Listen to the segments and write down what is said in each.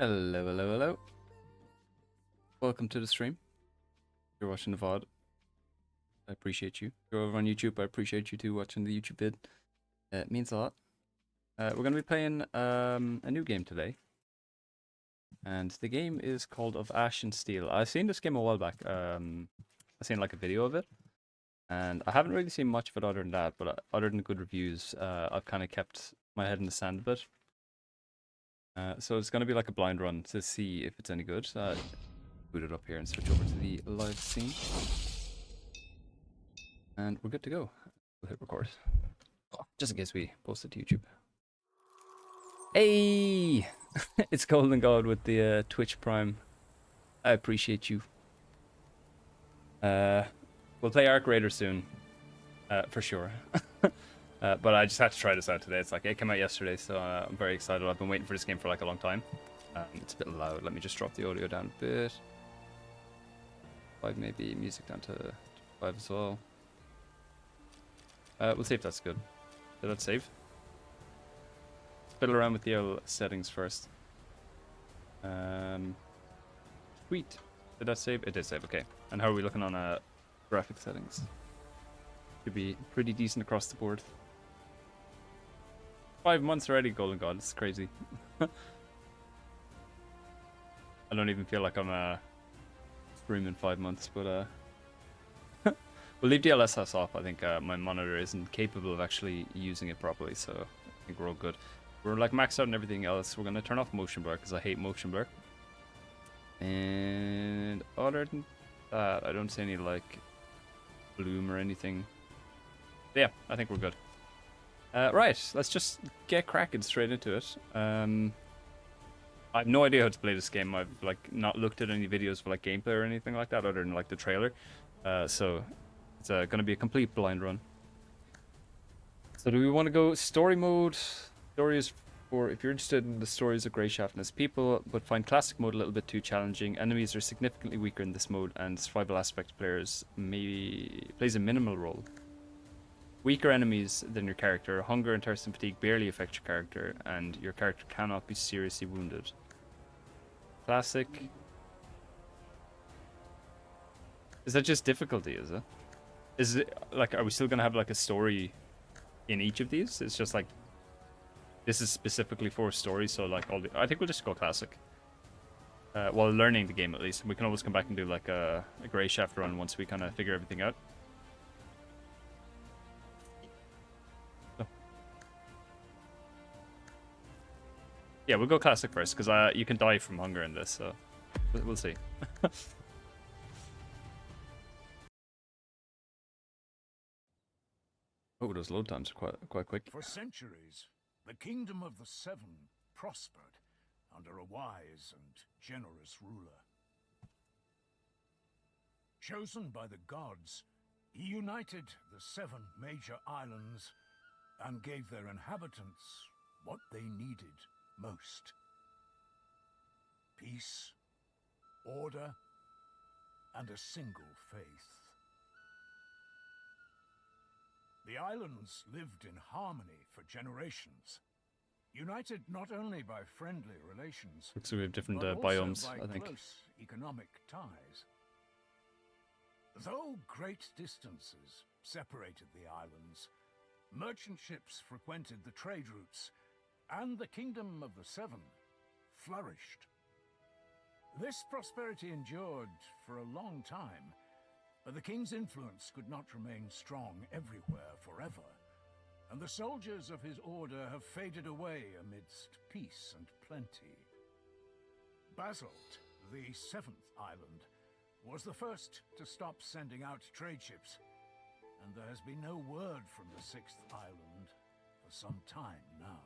Hello, hello, hello. Welcome to the stream. If you're watching the VOD, I appreciate you. If you're over on YouTube, I appreciate you too watching the YouTube vid. It means a lot. We're going to be playing a new game today. And the game is called Of Ash and Steel. I've seen this game a while back. I've seen like a video of it. And I haven't really seen much of it other than that. But other than good reviews, I've kind of kept my head in the sand a bit. So it's going to be like a blind run to see if it's any good. Boot it up here and switch over to the live scene. And we're good to go. We'll hit record. Just in case we post it to YouTube. Hey! It's Golden God with the Twitch Prime. I appreciate you. We'll play Arc Raider soon. For sure. But I just had to try this out today. It's like, it came out yesterday, so I'm very excited. I've been waiting for this game for like a long time. It's a bit loud. Let me just drop the audio down a bit. 5 maybe, music down to 5 as well. We'll see if that's good. Did that save? Fiddle around with the settings first. Sweet. Did that save? It did save, okay. And how are we looking on graphic settings? Should be pretty decent across the board. 5 months already, Golden God. It's crazy. I don't even feel like I'm streaming 5 months, but we'll leave the LSS off. I think my monitor isn't capable of actually using it properly, so I think we're all good. We're like maxed out and everything else. We're gonna turn off motion blur because I hate motion blur. And other than that, I don't see any like bloom or anything. Yeah, I think we're good. Right, let's just get cracking straight into it. I have no idea how to play this game. I've like not looked at any videos for like gameplay or anything like that other than like the trailer. So it's gonna be a complete blind run. So do we want to go story mode? Story is for if you're interested in the stories of Greyshaft and his people, but find classic mode a little bit too challenging. Enemies are significantly weaker in this mode, and survival aspect players plays a minimal role. Weaker enemies than your character, hunger and thirst and fatigue barely affect your character, and your character cannot be seriously wounded. Classic. Is that just difficulty, is it? Is it like, are we still gonna have like a story in each of these? It's just like, this is specifically for story, so like I think we'll just go classic. While learning the game at least. We can always come back and do like a Greyshaft run once we kind of figure everything out. Yeah, we'll go classic first, because you can die from hunger in this, so we'll see. Oh, those load times are quite quick. For centuries, the Kingdom of the Seven prospered under a wise and generous ruler. Chosen by the gods, he united the 7 major islands and gave their inhabitants what they needed most. Peace, order, and a single faith. The islands lived in harmony for generations, united not only by friendly relations, So we have different but biomes, also by I think. close economic ties. Though great distances separated the islands, merchant ships frequented the trade routes, and the Kingdom of the Seven flourished. This prosperity endured for a long time, but the king's influence could not remain strong everywhere forever, and the soldiers of his order have faded away amidst peace and plenty. Basalt, the 7th island, was the first to stop sending out trade ships, and there has been no word from the 6th island for some time now.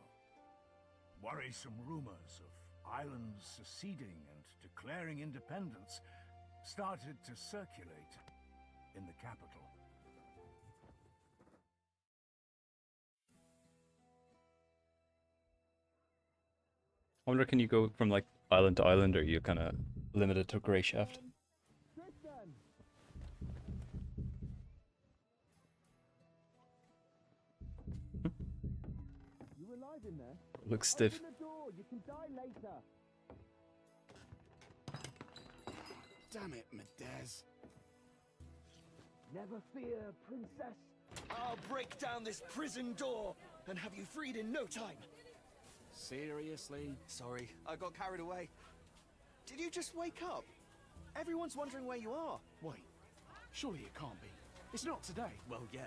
Worrisome rumors of islands seceding and declaring independence started to circulate in the capital. I wonder, can you go from like island to island, or are you kind of limited to Greyshaft? Looks stiff. You can die later. Damn it, Medez. Never fear, princess. I'll break down this prison door and have you freed in no time. Seriously? Sorry, I got carried away. Did you just wake up? Everyone's wondering where you are. Wait, surely it can't be. It's not today. Well, yeah.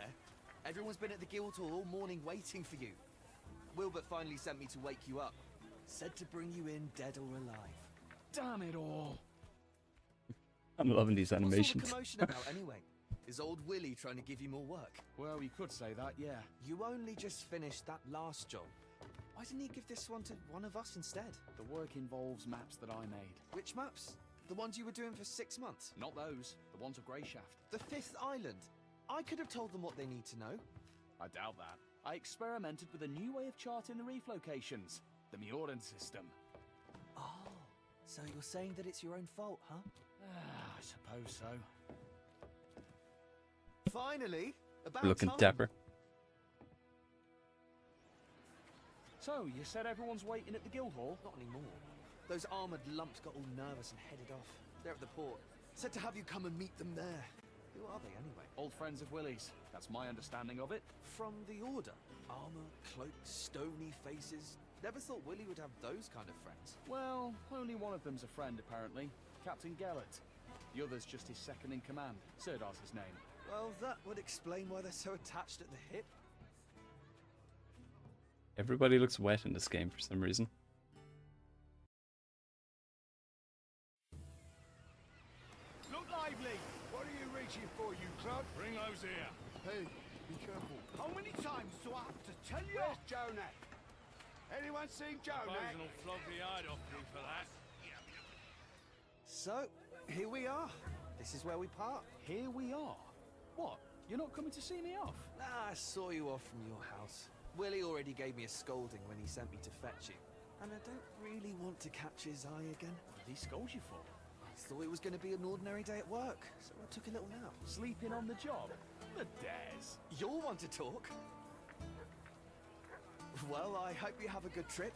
Everyone's been at the Guildhall all morning waiting for you. Wilbert finally sent me to wake you up. Said to bring you in dead or alive. Damn it all. I'm loving these What's all the animations. commotion about anyway? Is old Willie trying to give you more work? Well, you could say that, yeah. You only just finished that last job. Why didn't he give this one to one of us instead? The work involves maps that I made. Which maps? The ones you were doing for 6 months? Not those. The ones of Greyshaft. The 5th island? I could have told them what they need to know. I doubt that. I experimented with a new way of charting the reef locations. The Mjordan system. Oh, so you're saying that it's your own fault, huh? I suppose so. Finally! About Looking time. dapper. So, you said everyone's waiting at the Guildhall? Not anymore. Those armoured lumps got all nervous and headed off. They're at the port. Said to have you come and meet them there. Who are they anyway? Old friends of Willie's. That's my understanding of it. From the Order. Armour, cloaks, stony faces. Never thought Willie would have those kind of friends. Well, only one of them's a friend, apparently. Captain Gellert. The other's just his second in command. Sirdar's his name. Well, that would explain why they're so attached at the hip. Everybody looks wet in this game for some reason. Look lively! What are you reaching for, you clod? Bring those here. Hey, be careful. How many times do I have to tell you? Where's Jonah? Anyone seen Jonah? will flog the hide off you for that. So, here we are. This is where we part. Here we are. What? You're not coming to see me off? I saw you off from your house. Willie already gave me a scolding when he sent me to fetch you. And I don't really want to catch his eye again. What did he scold you for? I thought it was going to be an ordinary day at work, so I took a little nap. Sleeping on the job? The dares. You'll want to talk. Well, I hope you have a good trip.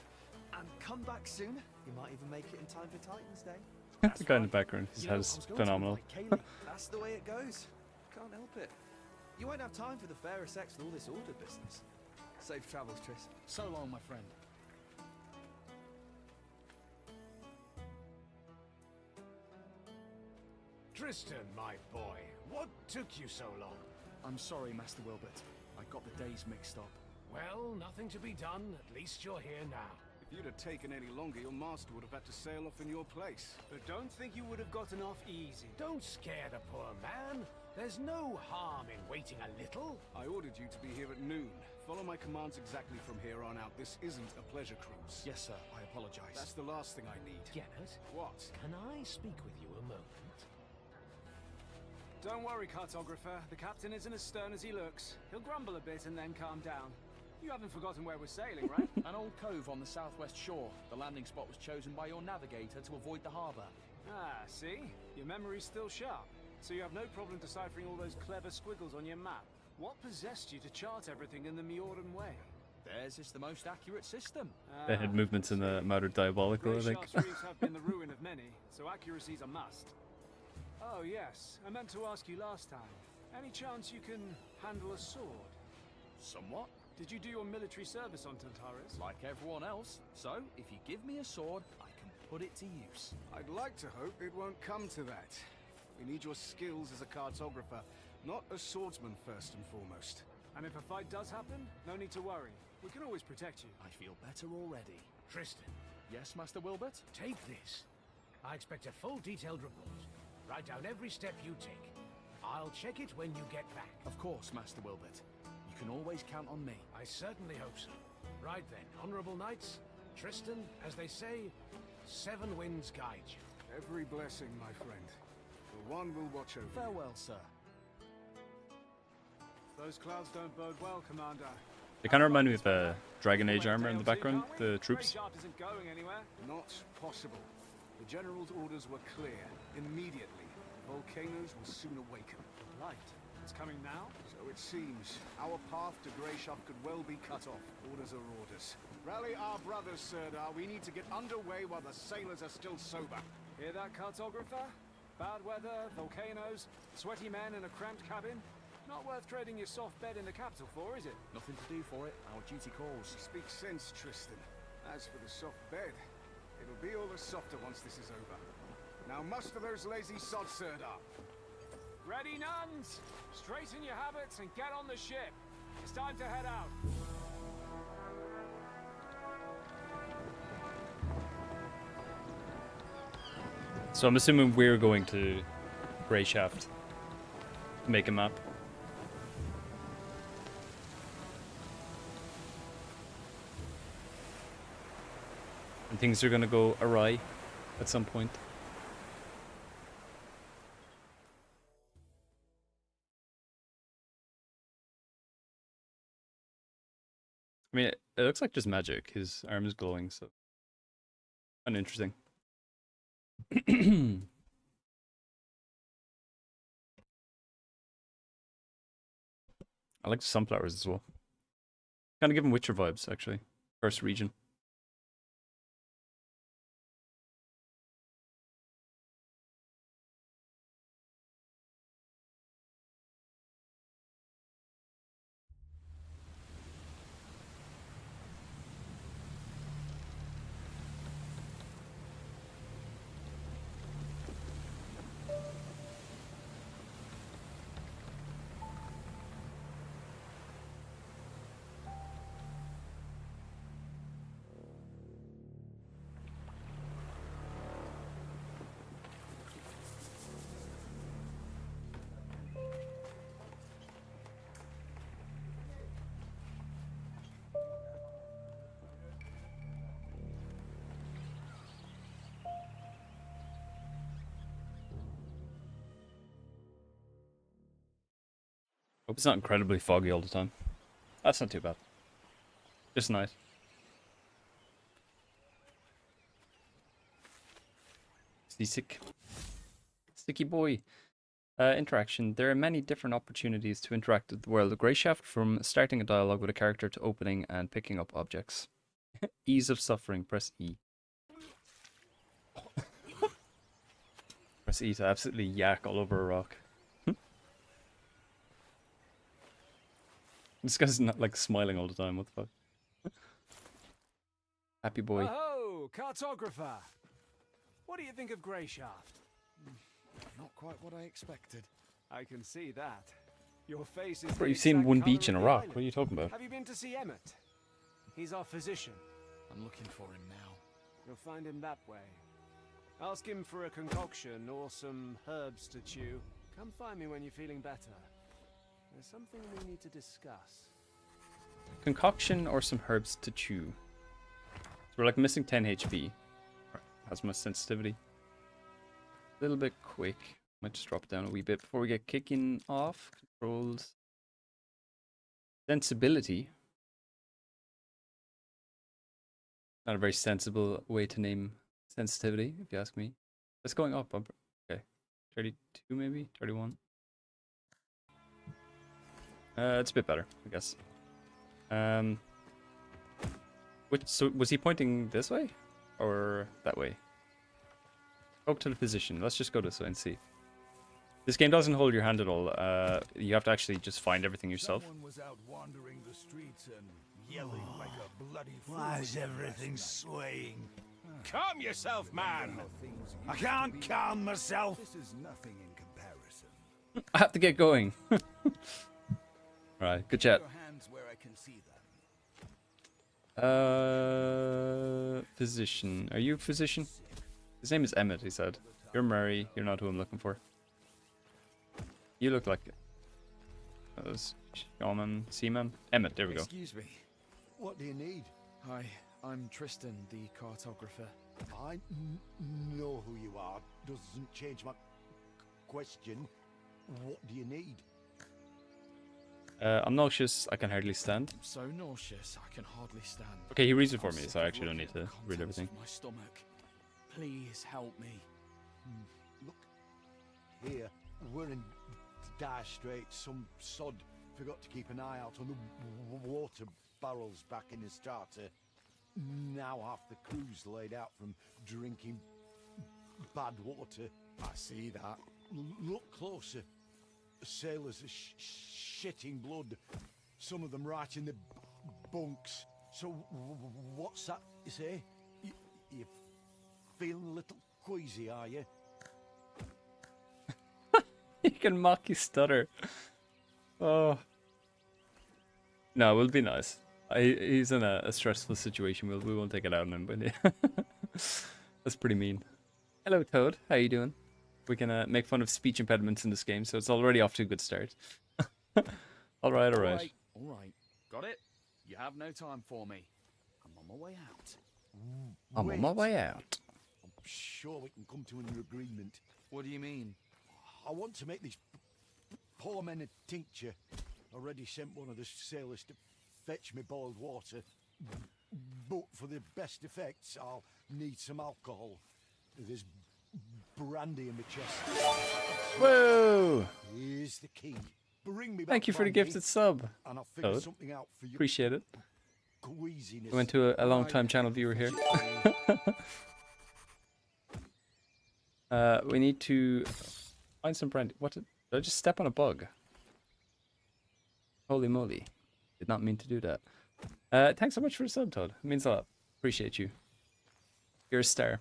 And come back soon. You might even make it in time for Titan's Day. The guy in the background, his You know, head I is was going to phenomenal. invite Kaylee. That's the way it goes. Can't help it. You won't have time for the fairer sex and all this order business. Safe travels, Triss. So long, my friend. Tristan, my boy, what took you so long? I'm sorry, Master Wilbert. I got the days mixed up. Well, nothing to be done. At least you're here now. If you'd have taken any longer, your master would have had to sail off in your place. But don't think you would have gotten off easy. Don't scare the poor man. There's no harm in waiting a little. I ordered you to be here at noon. Follow my commands exactly from here on out. This isn't a pleasure cruise. Yes, sir. I apologize. That's the last thing I need. Gennett, What? can I speak with you a moment? Don't worry, cartographer. The captain isn't as stern as he looks. He'll grumble a bit and then calm down. You haven't forgotten where we're sailing, right? An old cove on the southwest shore. The landing spot was chosen by your navigator to avoid the harbor. Ah, see? Your memory's still sharp. So you have no problem deciphering all those clever squiggles on your map. What possessed you to chart everything in the Mjordan way? Theirs is the most accurate system. The head movements in the Mother Diabolical, I think. Greyshaft's reefs have been the ruin of many, so accuracy's a must. Oh yes, I meant to ask you last time. Any chance you can handle a sword? Somewhat. Did you do your military service on Tantarus? Like everyone else. So, if you give me a sword, I can put it to use. I'd like to hope it won't come to that. We need your skills as a cartographer, not a swordsman first and foremost. And if a fight does happen, no need to worry. We can always protect you. I feel better already. Tristan, Yes, Master Wilbert? take this. I expect a full detailed report. Write down every step you take. I'll check it when you get back. Of course, Master Wilbert. You can always count on me. I certainly hope so. Right then, honorable knights, Tristan, as they say, 7 winds guide you. Every blessing, my friend. The one will watch over you. Farewell, sir. Those clouds don't bode well, Commander. They kind of remind me of Dragon Age armor in the background, the troops. Greyshaft isn't going anywhere. Not possible. The General's orders were clear. Immediately. Volcanoes will soon awaken. Light. It's coming now? So it seems. Our path to Greyshaft could well be cut off. Orders are orders. Rally our brothers, Sirdar. We need to get underway while the sailors are still sober. Hear that, cartographer? Bad weather, volcanoes, sweaty men in a cramped cabin. Not worth trading your soft bed in the capital for, is it? Nothing to do for it. Our duty calls. Speak sense, Tristan. As for the soft bed, it'll be all the softer once this is over. Now muster those lazy sods, Sirdar. Ready, nuns? Straighten your habits and get on the ship. It's time to head out. So I'm assuming we're going to Grey Shaft to make a map. And things are gonna go awry at some point. I mean, it looks like just magic. His arm is glowing, so kind of interesting. I like the sunflowers as well. Kind of give him Witcher vibes, actually. First region. Hope it's not incredibly foggy all the time. That's not too bad. Just nice. Seasick. Sticky boy. Interaction. There are many different opportunities to interact with the world of Greyshaft, from starting a dialogue with a character to opening and picking up objects. Ease of suffering. Press E. Press E to absolutely yak all over a rock. This guy's not like smiling all the time. What the fuck? Happy boy. Oh, cartographer. What do you think of Greyshaft? Not quite what I expected. I can see that. Your face is. Bro, the you've seen exact one colour beach of and a the rock. island. What are you talking about? Have you been to see Emmett? He's our physician. I'm looking for him now. You'll find him that way. Ask him for a concoction or some herbs to chew. Come find me when you're feeling better. There's something we need to discuss. Concoction or some herbs to chew. So we're like missing 10 HP. Has my sensitivity. A little bit quick. Might just drop it down a wee bit before we get kicking off. Controls. Sensibility. Not a very sensible way to name sensitivity, if you ask me. It's going up. Okay. 32 maybe? 31. It's a bit better, I guess. So was he pointing this way or that way? Talk to the physician. Let's just go this way and see. This game doesn't hold your hand at all. You have to actually just find everything yourself. Someone was out wandering the streets and yelling like a bloody fool. Why is everything swaying? Calm yourself, man! I can't calm myself! This is nothing in comparison. I have to get going. Alright, good chat. Your hands where I can see them. Physician. Are you a physician? His name is Emmett, he said. You're Murray. You're not who I'm looking for. You look like a shaman, seaman. Emmett, there we go. Excuse me. What do you need? Hi, I'm Tristan, the cartographer. I know who you are. Doesn't change my question. What do you need? I'm nauseous. I can hardly stand. I'm so nauseous, I can hardly stand. Okay, he reads it for I'm me, sick so I of actually don't need looking to at the read contents everything. of my stomach. Please help me. Look, here, we're in dire straits. Some sod forgot to keep an eye out on the water barrels back in the starter. Now half the crew's laid out from drinking bad water. I see that. Look closer. The sailors are shitting blood. Some of them right in the bunks. So what's that you say? You feeling a little queasy, are you? You can mock his stutter. Oh. No, we'll be nice. He's in a stressful situation. We won't take it out on him, but that's pretty mean. Hello, Toad. How you doing? We can make fun of speech impediments in this game, so it's already off to a good start. All right. All right. Got it? You have no time for me. I'm on my way out. I'm on my way out. I'm sure we can come to an agreement. What do you mean? I want to make these poor men a tincture. Already sent one of the sailors to fetch me boiled water. But for the best effects, I'll need some alcohol. There's brandy in the chest. Whoa! Here's the key. Bring me back Thank you for the brandy, gifted sub. and I'll figure Toad. something out for you. Appreciate it. Queasiness. We went to a long-time channel viewer here. We need to find some brandy. What? Did I just step on a bug? Holy moly. Did not mean to do that. Thanks so much for the sub, Todd. It means a lot. Appreciate you. You're a star.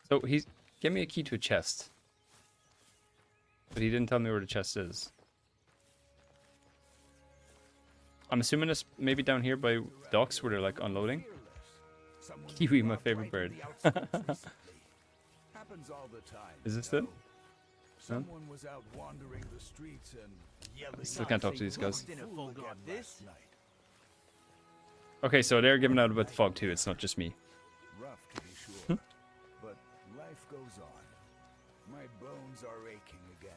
So he's gave me a key to a chest. But he didn't tell me where the chest is. I'm assuming it's maybe down here by docks where they're like unloading. Kiwi, my favorite bird. Happens all the time. Is this it? Someone was out wandering the streets and yelling. Still can't talk to these guys. Dinner fog like this? Okay, so they're giving out about the fog too. It's not just me. Rough to be sure, but life goes on. My bones are aching again.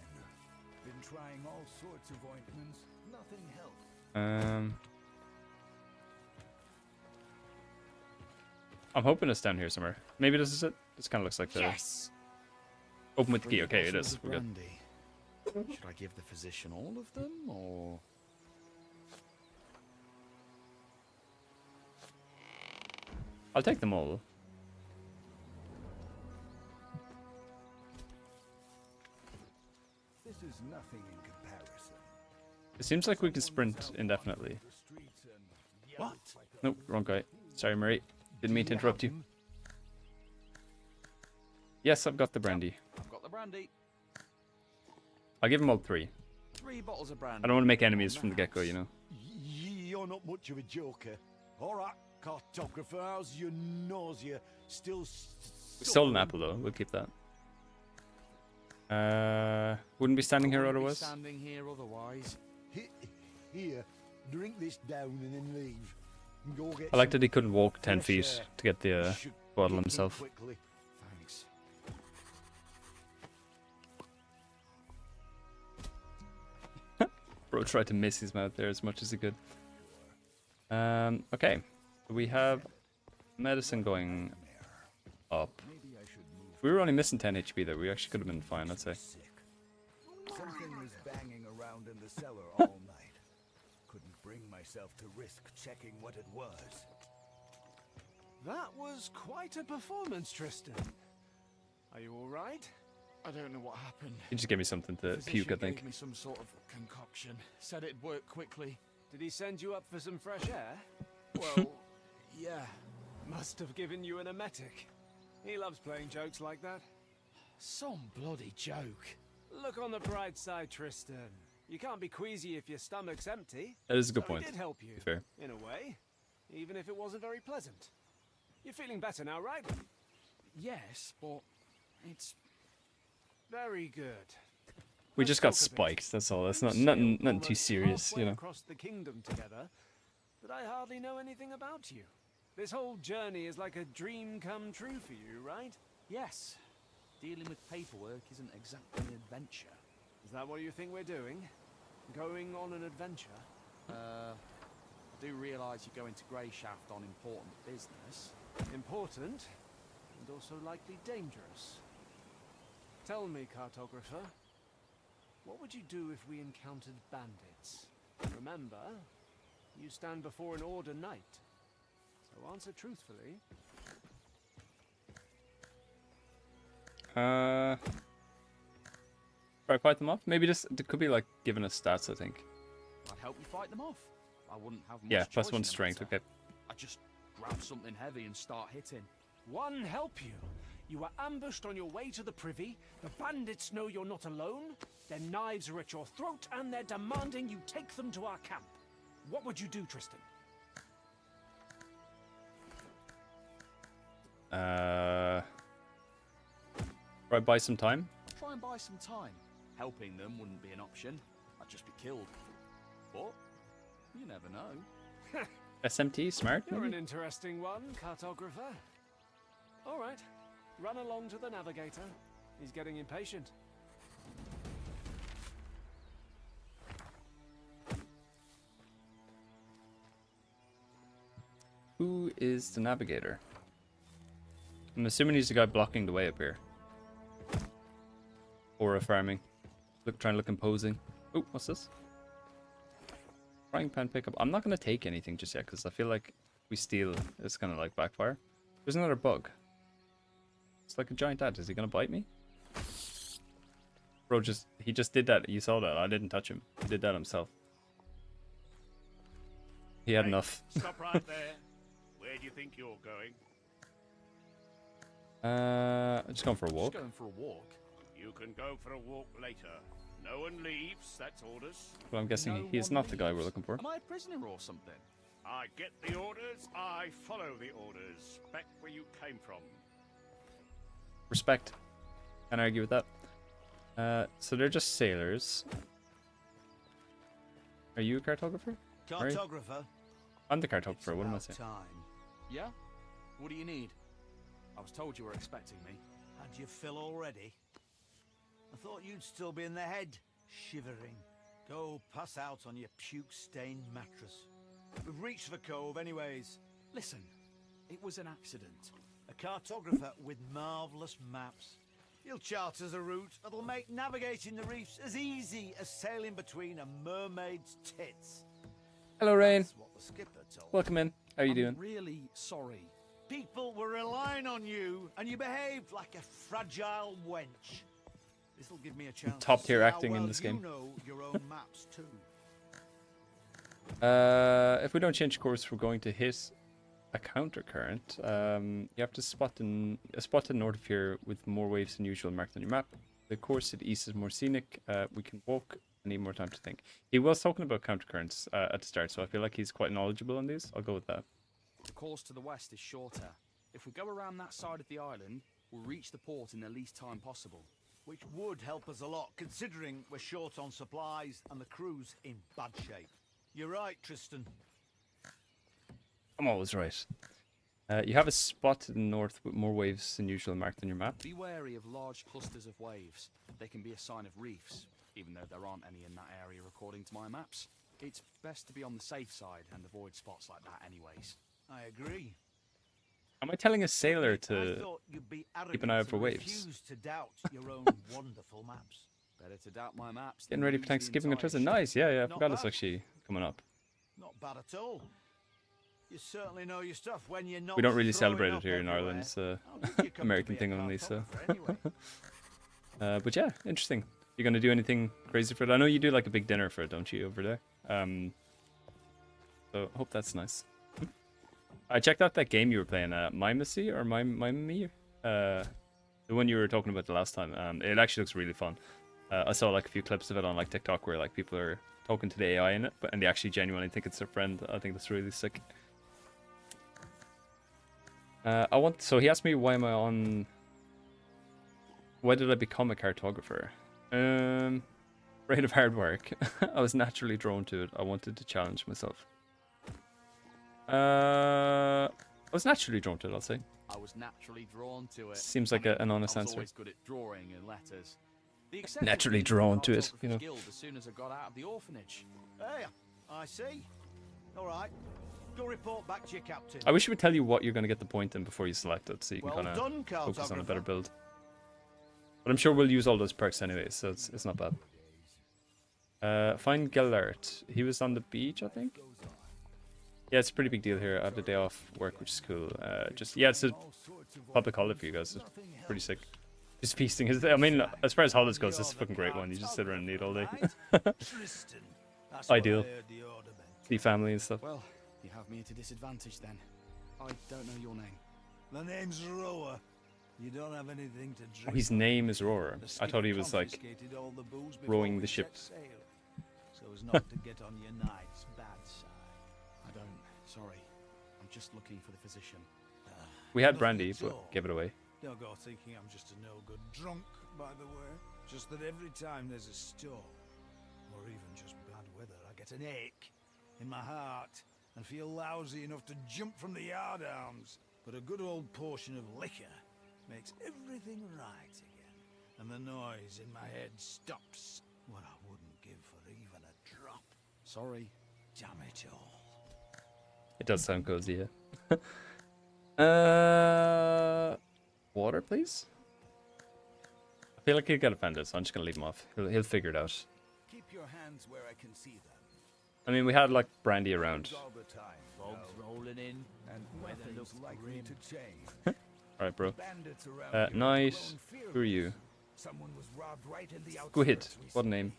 Been trying all sorts of ointments. Nothing helped. I'm hoping it's down here somewhere. Maybe this is it. This kind of looks like the open with the key. Okay, it is. We're good. Should I give the physician all of them, or...? I'll take them all. This is nothing in comparison. It seems like we can sprint indefinitely. The streets and What? Nope, wrong guy. Sorry, Murray. Didn't mean to interrupt you. Yes, I've got the brandy. I've got the brandy. I'll give them all 3. 3 bottles of brandy. I don't want to make enemies from the get-go, you know. You're not much of a joker. All right, cartographer, how's your nausea? Still We stole an apple though. We'll keep that. Wouldn't be standing here Wouldn't be otherwise. standing here otherwise. Here, drink this down and then leave. Go get I like some that he couldn't walk 10 fresh feet air. to get the Should bottle get in himself. quickly. Thanks. Bro tried to miss his mouth there as much as he could. Okay. We have medicine going up. maybe I should move. If we were only missing 10 HP there, we actually could have been fine, I'd say. Sick. Something was banging around in the cellar all night. Couldn't bring myself to risk checking what it was. That was quite a performance, Tristan. Are you all right? I don't know what happened. He just gave me something to Physician puke, I gave think. me some sort of concoction. Said it'd work quickly. Did he send you up for some fresh air? Well, yeah. Must have given you an emetic. He loves playing jokes like that. Some bloody joke. Look on the bright side, Tristan. You can't be queasy if your stomach's empty. That is a good So he point. did help To you, be fair. in a way, even if it wasn't very pleasant. You're feeling better now, right? Yes, but it's... Very good. We Let's just got talk a bit. spiked, that's all. That's We've not nothing sailed nothing too almost serious, halfway you know. across the kingdom together, but I hardly know anything about you. This whole journey is like a dream come true for you, right? Yes. Dealing with paperwork isn't exactly an adventure. Is that what you think we're doing? Going on an adventure? I do realise you're going to Greyshaft on important business. Important, and also likely dangerous. Tell me, cartographer, what would you do if we encountered bandits? Remember, you stand before an Order Knight. So answer truthfully. Try fight them off? Maybe just, it could be like giving us stats, I think. I'd help you fight them off. I wouldn't have much Yeah, choice +1 in the strength, matter. okay. I'd just grab something heavy and start hitting. One help you. You were ambushed on your way to the privy. The bandits know you're not alone. Their knives are at your throat, and they're demanding you take them to our camp. What would you do, Tristan? Try buy some time. Try and buy some time. Helping them wouldn't be an option. I'd just be killed. But you never know. SMT, smart You're maybe? an interesting one, cartographer. All right, run along to the navigator. He's getting impatient. Who is the navigator? I'm assuming he's the guy blocking the way up here. Or farming. Trying to look imposing. Oh, what's this? Frying pan pickup. I'm not going to take anything just yet because I feel like if we steal, it's going to like backfire. There's another bug. It's like a giant ant. Is he going to bite me? Bro, he just did that. You saw that. I didn't touch him. He did that himself. He had enough. Stop right there. Where do you think you're going? I'm just going for a walk. Just going for a walk. You can go for a walk later. No one leaves, that's orders. Well, I'm guessing No he's one not the guy we're leaves. looking for. Am I a prisoner or something? I get the orders, I follow the orders. Back where you came from. Respect. Can't argue with that. So they're just sailors. Are you a cartographer? Right. Cartographer. I'm the cartographer. What am I About saying? time. Yeah? What do you need? I was told you were expecting me. Had you fill already? I thought you'd still be in the head, shivering. Go pass out on your puke-stained mattress. We've reached the cove anyways. Listen, it was an accident. A cartographer with marvellous maps. He'll chart us a route that'll make navigating the reefs as easy as sailing between a mermaid's tits. Hello, Rain. That's what the skipper told me. Welcome in. How are you I'm doing? really sorry. People were relying on you, and you behaved like a fragile wench. This'll give me a chance Top to tier see how acting in well this you game. know your own maps too. If we don't change course, we're going to hit a counter current. You have to spot to the north of here with more waves than usual marked on your map. The course to the east is more scenic. We can walk. I need more time to think. He was talking about counter currents at the start, so I feel like he's quite knowledgeable on these. I'll go with that. The course to the west is shorter. If we go around that side of the island, we'll reach the port in the least time possible. Which would help us a lot, considering we're short on supplies and the crew's in bad shape. You're right, Tristan. I'm always right. You have a spot to the north with more waves than usual marked on your map. Be wary of large clusters of waves. They can be a sign of reefs, even though there aren't any in that area according to my maps. It's best to be on the safe side and avoid spots like that anyways. I agree. Am I telling a sailor I to... thought you'd be keep an eye out arrogant for and waves? refuse to doubt your own wonderful maps. Better to doubt my maps. Getting than ready for lose the Thanksgiving and entire Tristan. ship. Nice, yeah, I Not forgot it's bad. actually coming up. Not bad at all. You certainly know your stuff when you're not. We don't really throwing celebrate it up here in everywhere. Ireland. It's a How did you come to American be a thing only, so... cartographer anyway? But yeah, interesting. You gonna do anything crazy for it? I know you do like a big dinner for it, don't you, over there? So hope that's nice. I checked out that game you were playing, Mimacy or Mimemy, the one you were talking about the last time. It actually looks really fun. I saw like a few clips of it on like TikTok where like people are talking to the AI in it, and they actually genuinely think it's their friend. I think that's really sick. So he asked me why am I on. Why did I become a cartographer? Afraid of hard work. I was naturally drawn to it. I wanted to challenge myself. I was naturally drawn to it, I'll say. I was naturally drawn to it. Seems like an honest I was answer. always good at drawing and letters. The accepted Naturally me into the drawn to it, you know. Cartographer's Guild as soon as I got out of the orphanage. Hey, I see. All right. Go report back to your captain. I wish it would tell you what you're going to get the point in before you select it, so you can Well kind done, of focus on a better cartographer. build. But I'm sure we'll use all those perks anyway, so it's not bad. Find Gellert. He was on the beach, I think. Yeah, it's a pretty big deal here. I have the day off work, which is cool. Just yeah, it's a public holiday for you guys. It's pretty sick. Just feasting is. I mean, as far as holidays goes, this is a fucking great one. You just sit around and eat all day. Ideal. See family and stuff. Well, you have me at a disadvantage then. I don't know your name. My name's Roa. You don't have anything to Oh, drink. his name is Roar. The I skipper thought he was like confiscated all the booze rowing before the we ship. set sail, so as not to get on your knight's bad side. I don't. Sorry. I'm just looking for the physician. We had Nothing brandy, at but all. gave it away. Don't go thinking I'm just a no-good drunk, by the way. Just that every time there's a storm, or even just bad weather, I get an ache in my heart and feel lousy enough to jump from the yardarms. But a good old portion of liquor makes everything right again, and the noise in my head stops. What I wouldn't give for even a drop. Sorry. Damn it all. It does sound cozy, yeah. Water, please. I feel like he'll get offended, so I'm just gonna leave him off. He'll figure it out. Keep your hands where I can see them. I mean, we had like brandy around. All the time. Fog's rolling in, And weather weather looks looks likely grim. to change. All right, bro. Bandits around here have Nice. grown Who are you? Someone was robbed right in the Squid. outskirts What a name.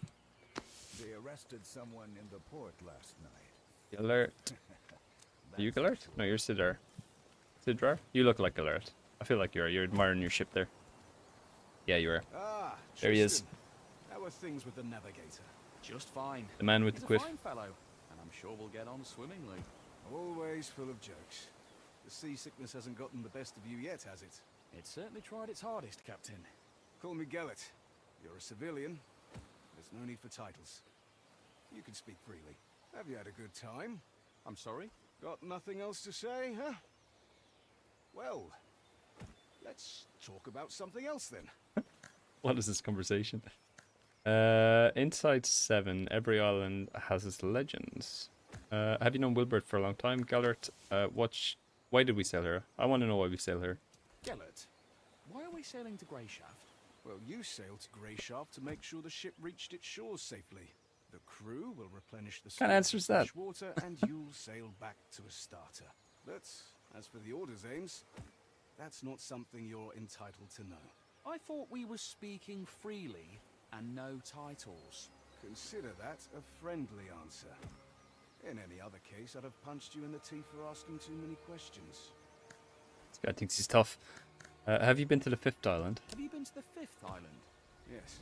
They arrested someone in the port last night. Alert. Are you Alert? No, you're Sidar. Sidrar? You look like Alert. I feel like you're admiring your ship there. Yeah, you are. Ah, There he is. Tristan. How are things with the navigator? Just fine. The man with He's the a quiff. fine fellow, and I'm sure we'll get on swimmingly. Always full of jokes. The seasickness hasn't gotten the best of you yet, has it? It certainly tried its hardest, Captain. Call me Gellet. You're a civilian. There's no need for titles. You can speak freely. Have you had a good time? I'm sorry? Got nothing else to say, huh? Well, let's talk about something else then. What is this conversation? Inside 7, every island has its legends. Have you known Wilbert for a long time? Gellert, why did we sail here? I want to know why we sail here. Gellert, why are we sailing to Greyshaft? Well, you sailed to Greyshaft to make sure the ship reached its shores safely. The crew will replenish the What kind of answer is that? fresh water, and you'll sail back to Astarte. But as for the Order's aims, that's not something you're entitled to know. I thought we were speaking freely and no titles. Consider that a friendly answer. In any other case, I'd have punched you in the teeth for asking too many questions. This guy thinks he's tough. Have you been to the 5th island? Have you been to the 5th island? Yes,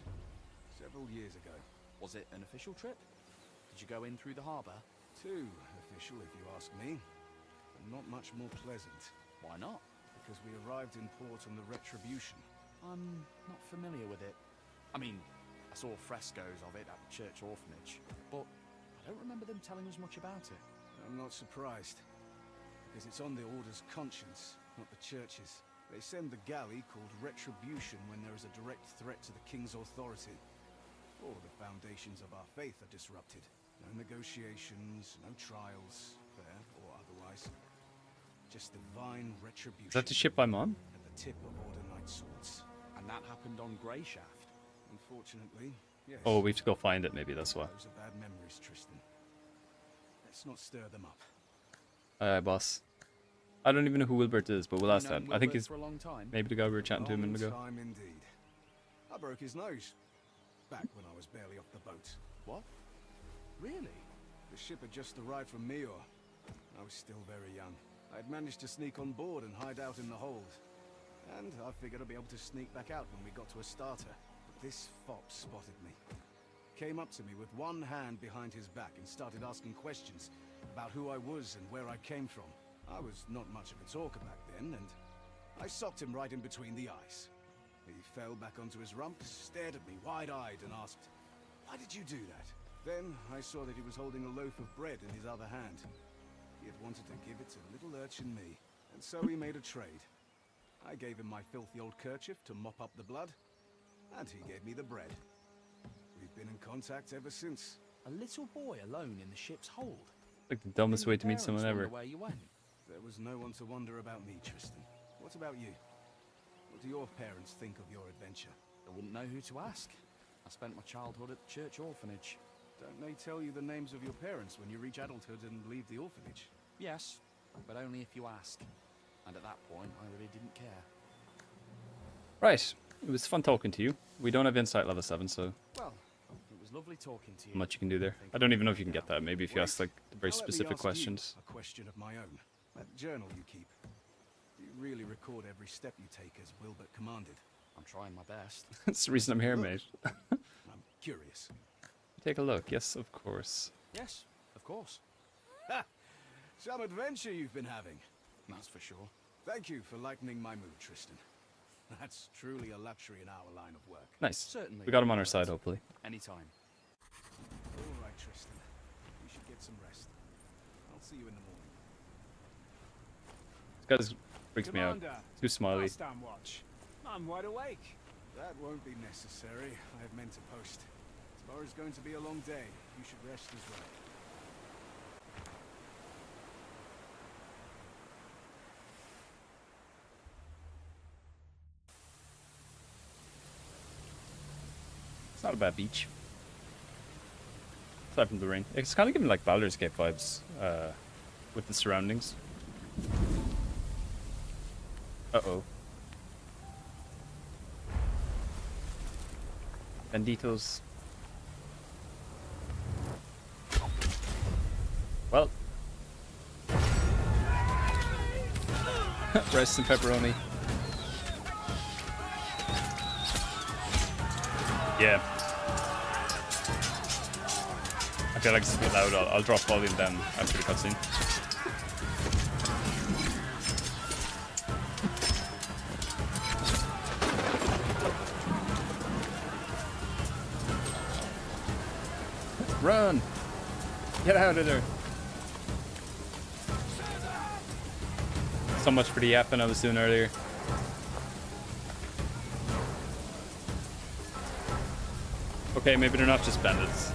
several years ago. Was it an official trip? Did you go in through the harbour? Too official, if you ask me. And not much more pleasant. Why not? Because we arrived in port on the Retribution. I'm not familiar with it. I mean, I saw frescoes of it at the church orphanage, but I don't remember them telling us much about it. I'm not surprised. Because it's on the Order's conscience, not the church's. They send the galley called Retribution when there is a direct threat to the King's authority. Or the foundations of our faith are disrupted. No negotiations, no trials, fair or otherwise. Just divine retribution. Is that the ship I'm on? At the tip of Order Knight swords. And that happened on Greyshaft. Unfortunately, yes. Oh, we have to go find it, maybe that's why. Those are bad memories, Tristan. Let's not stir them up. Boss. I don't even know who Wilbert is, but we'll ask that. Known I think Wilbert he's for a long time. maybe the guy we were chatting to a minute ago. Long time indeed. I broke his nose. Back when I was barely off the boat. What? Really? The ship had just arrived from Mior. I was still very young. I'd managed to sneak on board and hide out in the hold. And I figured I'd be able to sneak back out when we got to Astarte. But this fop spotted me. Came up to me with one hand behind his back and started asking questions about who I was and where I came from. I was not much of a talker back then, and I socked him right in between the eyes. He fell back onto his rump, stared at me wide-eyed and asked, "Why did you do that?" Then I saw that he was holding a loaf of bread in his other hand. He had wanted to give it to little urchin me, and so we made a trade. I gave him my filthy old kerchief to mop up the blood, and he gave me the bread. We've been in contact ever since. A little boy alone in the ship's hold. Like the dumbest Didn't way your to meet parents someone wonder ever. Where you went? There was no one to wonder about me, Tristan. What about you? What do your parents think of your adventure? I wouldn't know who to ask. I spent my childhood at the church orphanage. Don't they tell you the names of your parents when you reach adulthood and leave the orphanage? Yes, but only if you ask. And at that point, I really didn't care. Right. It was fun talking to you. We don't have insight level 7, so Well, it was lovely talking to you. not much you can do there. I don't even know if you can get that. Maybe if you ask like the very Now let me specific ask questions. you a question of my own. That journal you keep. Do you really record every step you take as Wilbert commanded? I'm trying my best. That's the reason I'm here, mate. I'm curious. Take a look. Yes, of course. Yes, of course. Ha! Some adventure you've been having. That's for sure. Thank you for lightening my mood, Tristan. That's truly a luxury in our line of work. Nice. Certainly. We got him on our side, hopefully. Anytime. All right, Tristan. You should get some rest. I'll see you in the morning. This guy freaks me out. Commander, Too smiley. last time watch. I'm wide awake. That won't be necessary. I have meant to post. Tomorrow's going to be a long day. You should rest as well. It's not a bad beach. Aside from the rain. It's kind of giving like Baldur's Gate vibes with the surroundings. Uh-oh. Banditos. Well. Rice and pepperoni. Yeah. I feel like it's a bit loud. I'll drop volume down after the cutscene. Run! Get out of there! So much for the yapping I was doing earlier. Okay, maybe they're not just bandits.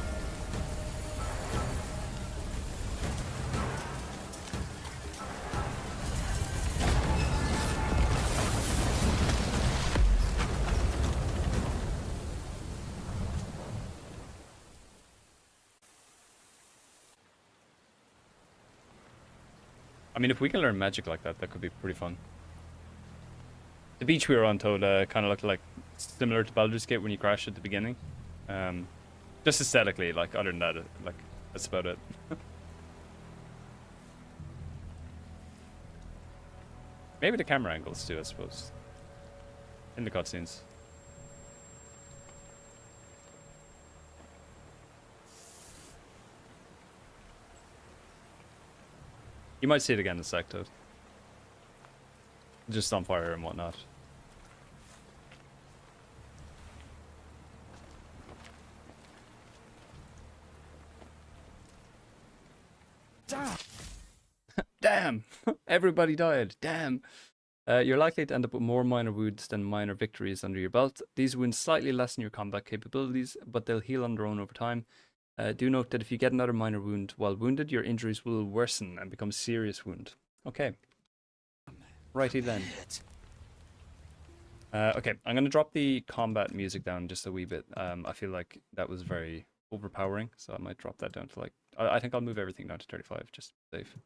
I mean, if we can learn magic like that, that could be pretty fun. The beach we were on, Toad, kind of looked like similar to Baldur's Gate when you crash at the beginning. Just aesthetically, like, other than that, like, that's about it. Maybe the camera angles too, I suppose. In the cutscenes. You might see it again in a sec, Toad. Just on fire and whatnot. Damn! Damn! Everybody died. Damn! You're likely to end up with more minor wounds than minor victories under your belt. These wounds slightly lessen your combat capabilities, but they'll heal on their own over time. Do note that if you get another minor wound while wounded, your injuries will worsen and become serious wound. Okay. Righty then. Okay, I'm going to drop the combat music down just a wee bit. I feel like that was very overpowering, so I might drop that down to like... I think I'll move everything down to 35, just to be safe.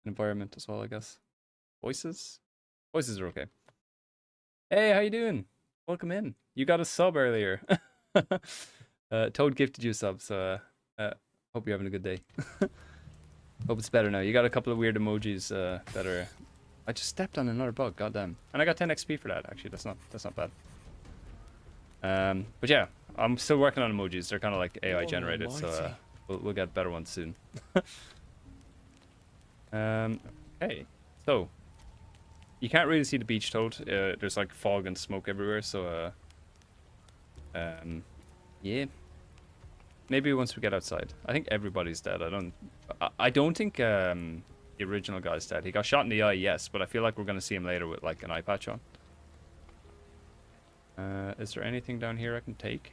Environment as well, I guess. Voices? Voices are okay. Hey, how you doing? Welcome in. You got a sub earlier. Toad gifted you a sub, so hope you're having a good day. Hope it's better now. You got a couple of weird emojis that are... I just stepped on another bug, goddamn. And I got 10 XP for that, actually. That's not bad. But yeah, I'm still working on emojis. They're kind of like AI generated, so we'll get better ones soon. Okay, so you can't really see the beach, Toad. There's like fog and smoke everywhere, so yeah. Maybe once we get outside. I think everybody's dead. I don't think the original guy's dead. He got shot in the eye, yes, but I feel like we're gonna see him later with like an eye patch on. Is there anything down here I can take?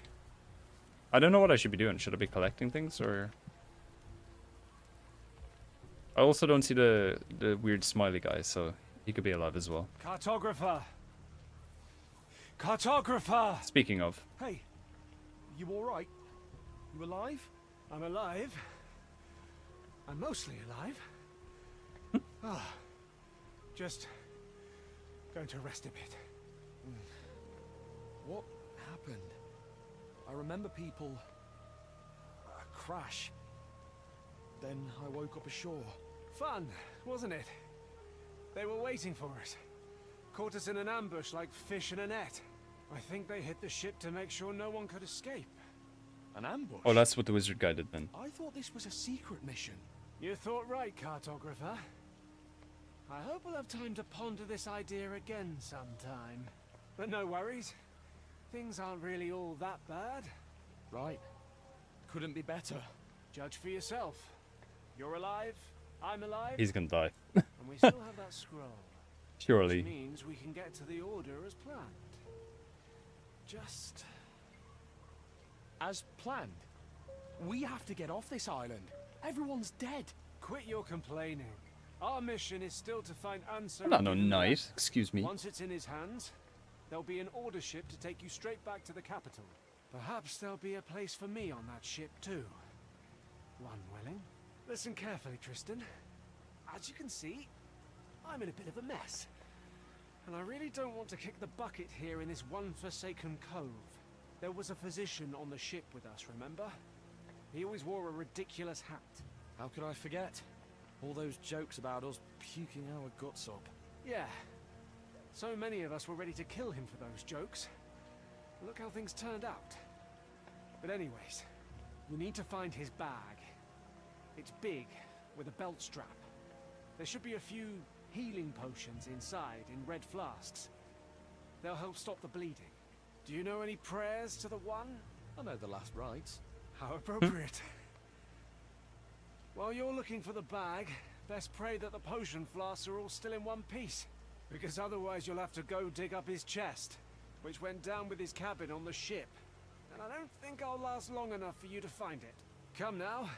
I don't know what I should be doing. Should I be collecting things or? I also don't see the weird smiley guy, so he could be alive as well. Cartographer! Cartographer! Speaking of, Hey, you all right? You alive? I'm alive. I'm mostly alive. Ah, just going to rest a bit. What happened? I remember people... a crash. Then I woke up ashore. Fun, wasn't it? They were waiting for us. Caught us in an ambush like fish in a net. I think they hit the ship to make sure no one could escape. An ambush? Oh, that's what the wizard guy did then. I thought this was a secret mission. You thought right, cartographer. I hope we'll have time to ponder this idea again sometime. But no worries. Things aren't really all that bad. Right. Couldn't be better. Judge for yourself. You're alive, I'm alive, He's gonna die. and we still have that scroll. Which Surely. means we can get to the Order as planned. Just... As planned. We have to get off this island. Everyone's dead. Quit your complaining. Our mission is still to find Answer. I'm not no knight. Excuse me. Once it's in his hands, there'll be an Order ship to take you straight back to the capital. Perhaps there'll be a place for me on that ship too. One willing. Listen carefully, Tristan. As you can see, I'm in a bit of a mess. And I really don't want to kick the bucket here in this one forsaken cove. There was a physician on the ship with us, remember? He always wore a ridiculous hat. How could I forget? All those jokes about us puking our guts up. Yeah. So many of us were ready to kill him for those jokes. Look how things turned out. But anyways, we need to find his bag. It's big, with a belt strap. There should be a few healing potions inside in red flasks. They'll help stop the bleeding. Do you know any prayers to the One? I know the last rites. How appropriate. While you're looking for the bag, best pray that the potion flasks are all still in one piece. Because otherwise you'll have to go dig up his chest, which went down with his cabin on the ship. And I don't think I'll last long enough for you to find it. Come now.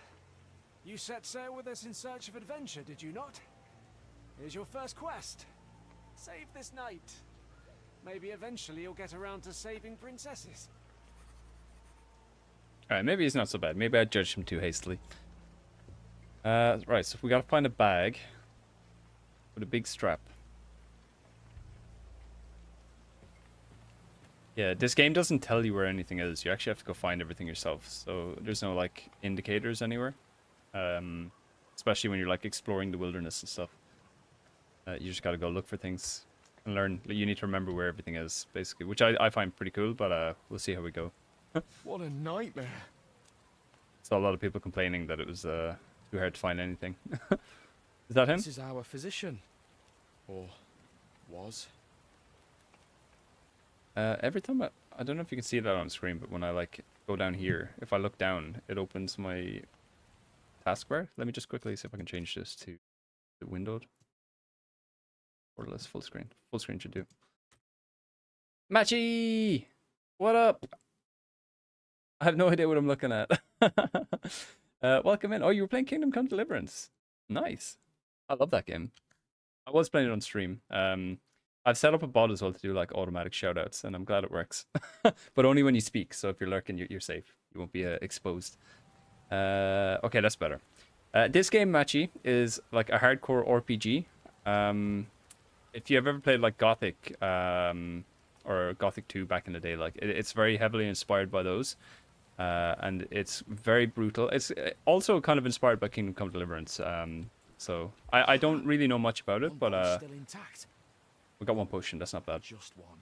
You set sail with us in search of adventure, did you not? Here's your first quest. Save this knight. Maybe eventually you'll get around to saving princesses. Alright, maybe he's not so bad. Maybe I judged him too hastily. Right, so we gotta find a bag with a big strap. Yeah, this game doesn't tell you where anything is. You actually have to go find everything yourself. So there's no like indicators anywhere. Especially when you're like exploring the wilderness and stuff. You just gotta go look for things and learn. You need to remember where everything is, basically, which I find pretty cool. But we'll see how we go. What a nightmare. So a lot of people complaining that it was too hard to find anything. Is that him? This is our physician. Or was. Every time I don't know if you can see that on screen, but when I like go down here, if I look down, it opens my taskbar. Let me just quickly see if I can change this to the windowed. Or less full screen. Full screen should do. Matchy! What up? I have no idea what I'm looking at. Welcome in. Oh, you were playing Kingdom Come Deliverance. Nice. I love that game. I was playing it on stream. I've set up a bot as well to do like automatic shoutouts, and I'm glad it works. But only when you speak, so if you're lurking, you're safe. You won't be exposed. Okay, that's better. This game, Matchy, is like a hardcore RPG. If you have ever played like Gothic or Gothic 2 back in the day, like it's very heavily inspired by those. And it's very brutal. It's also kind of inspired by Kingdom Come Deliverance. So I don't really know much about it, but Still intact. we got one potion. That's not bad. Just one.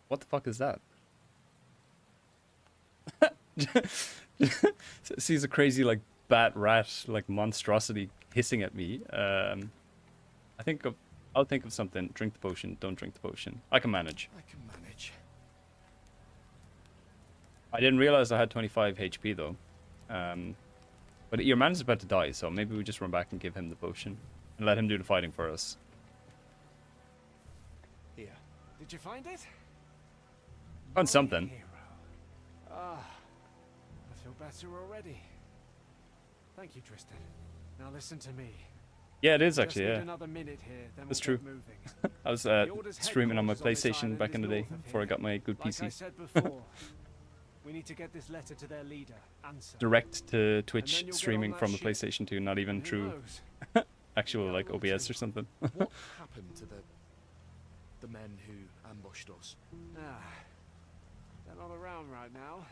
What the fuck is that? Sees a crazy like bat rat like monstrosity hissing at me. I'll think of something. Drink the potion. Don't drink the potion. I can manage. I can manage. I didn't realize I had 25 HP though. But your man's about to die, so maybe we just run back and give him the potion and let him do the fighting for us. Here. Did you find it? On something. Hero. Ah, I feel better already. Thank you, Tristan. Now listen to me. Yeah, it is Just actually. need Yeah, another minute here, then that's we'll true. get moving. I was The Order's streaming on my headquarters on this PlayStation island back is in the day north of before I here. got my good Like I PC. said before, We need to get this letter to their leader, Answer. Direct to And Twitch then you'll get streaming on from that the ship. PlayStation 2, not even And who through knows? actual Yeah, like we'll OBS see. or something. What happened to the men who ambushed us? Ah, they're not around right now.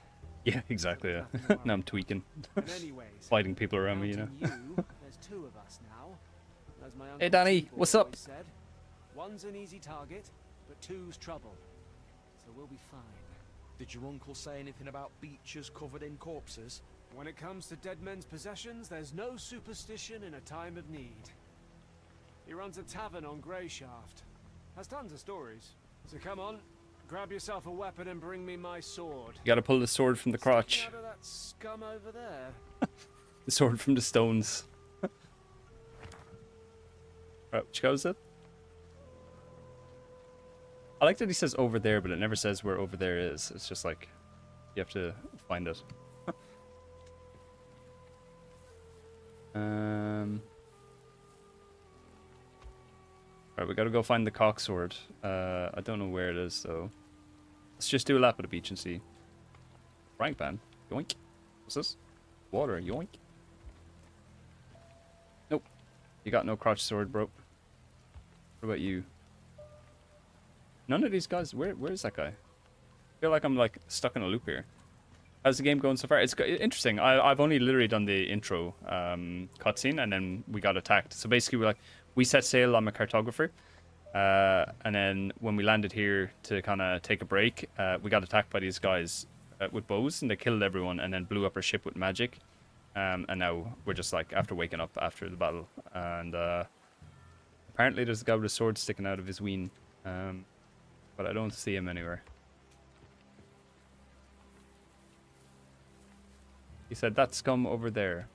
Yeah, exactly. Yeah. Nothing to Now I'm worry tweaking, about. And anyways, fighting people around me, you know. counting you, there's 2 of us now. As my Hey, Uncle Danny, Tibor what's up? always said, one's an easy target, but 2's trouble. So we'll be fine. Did your uncle say anything about beaches covered in corpses? When it comes to dead men's possessions, there's no superstition in a time of need. He runs a tavern on Greyshaft. Has tons of stories. So come on, grab yourself a weapon and bring me my sword. You gotta pull the sword from the crotch. Sticking out of that scum over there. The sword from the stones. Right, which guy was it? I like that he says over there, but it never says where over there is. It's just like, you have to find it. Right, we gotta go find the cock sword. I don't know where it is, so let's just do a lap of the beach and see. Frying pan, yoink. What's this? Water, yoink. Nope. You got no crotch sword, bro. What about you? None of these guys. Where is that guy? I feel like I'm like stuck in a loop here. How's the game going so far? It's interesting. I've only literally done the intro cutscene, and then we got attacked. So basically, we set sail. I'm a cartographer, and then when we landed here to kind of take a break, we got attacked by these guys with bows, and they killed everyone, and then blew up our ship with magic. And now we're just like after waking up after the battle, and apparently there's a guy with a sword sticking out of his ween, but I don't see him anywhere. He said, that scum over there.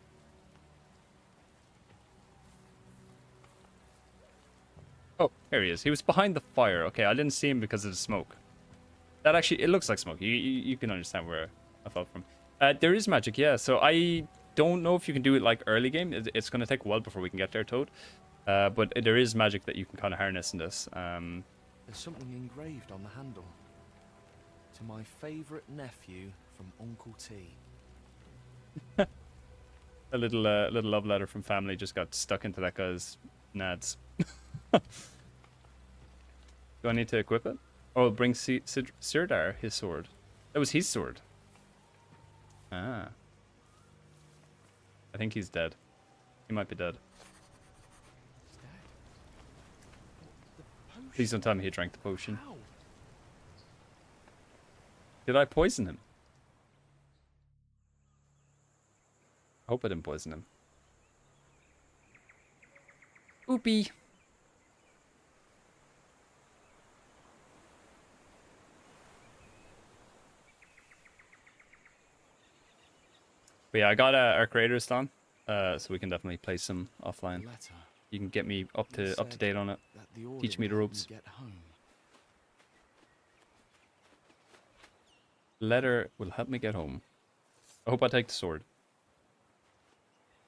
Oh, here he is. He was behind the fire. Okay, I didn't see him because of the smoke. That actually, it looks like smoke. You can understand where I fell from. There is magic, yeah. So I don't know if you can do it like early game. It's going to take a while before we can get there, Toad. But there is magic that you can kind of harness in this. There's something engraved on the handle. To my favourite nephew from Uncle T. A little love letter from family just got stuck into that guy's nads. Do I need to equip it? Oh, bring Sirdar his sword. That was his sword. Ah. I think he's dead. He might be dead. He's dead. The potion. Please don't tell me he drank the potion. How? Did I poison him? I hope I didn't poison him. Oopie. But yeah, I got our creators done, so we can definitely play some offline. Letter. You can get me up to date on it. That the order Teach me the will help ropes. Get home. Letter will help me get home. I hope I take the sword.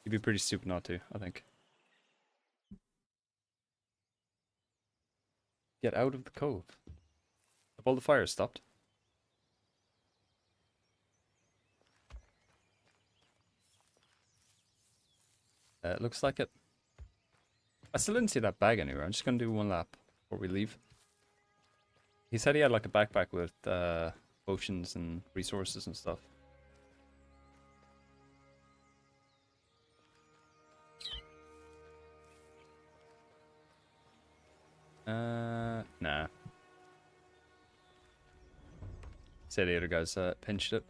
You'd be pretty stupid not to, I think. Get out of the cove. Have all the fires stopped? It looks like it. I still didn't see that bag anywhere. I'm just gonna do one lap before we leave. He said he had like a backpack with potions and resources and stuff. Nah. Say the other guys pinched it.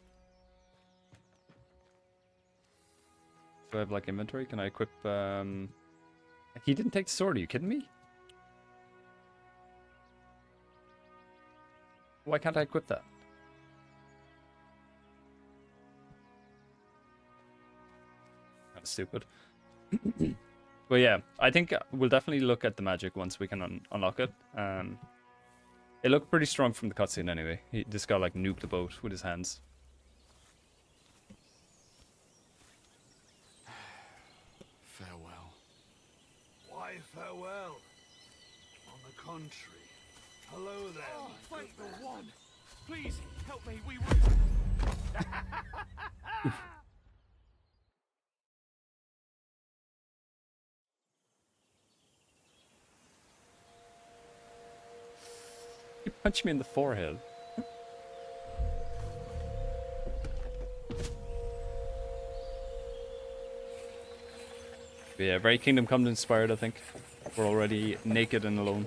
Do I have like inventory? Can I equip he didn't take the sword, are you kidding me? Why can't I equip that? That's stupid. But yeah, I think we'll definitely look at the magic once we can unlock it. It looked pretty strong from the cutscene anyway. This guy like nuked the boat with his hands. Farewell. Why farewell? On the contrary. Hello then. Fight the one! Please, help me, we will... You punch me in the forehead. But yeah, very Kingdom Come inspired, I think. We're already naked and alone.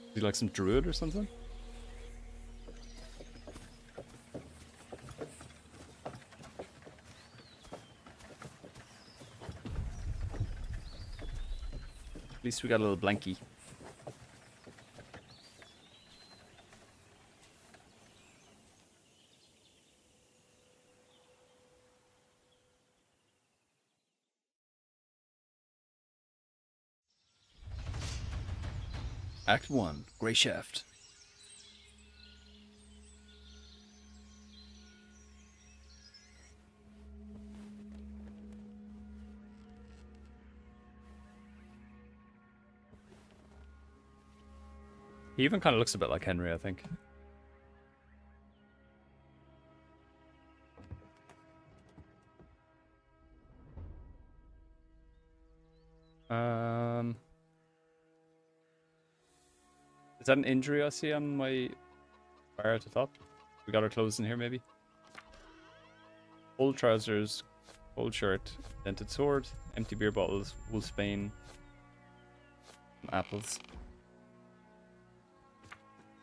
Is he like some druid or something? At least we got a little blankie. Act 1, Grey Shaft. He even kind of looks a bit like Henry, I think. Is that an injury I see on my bar at the top? We got our clothes in here, maybe? Old trousers, old shirt, dented sword, empty beer bottles, wolfsbane, apples.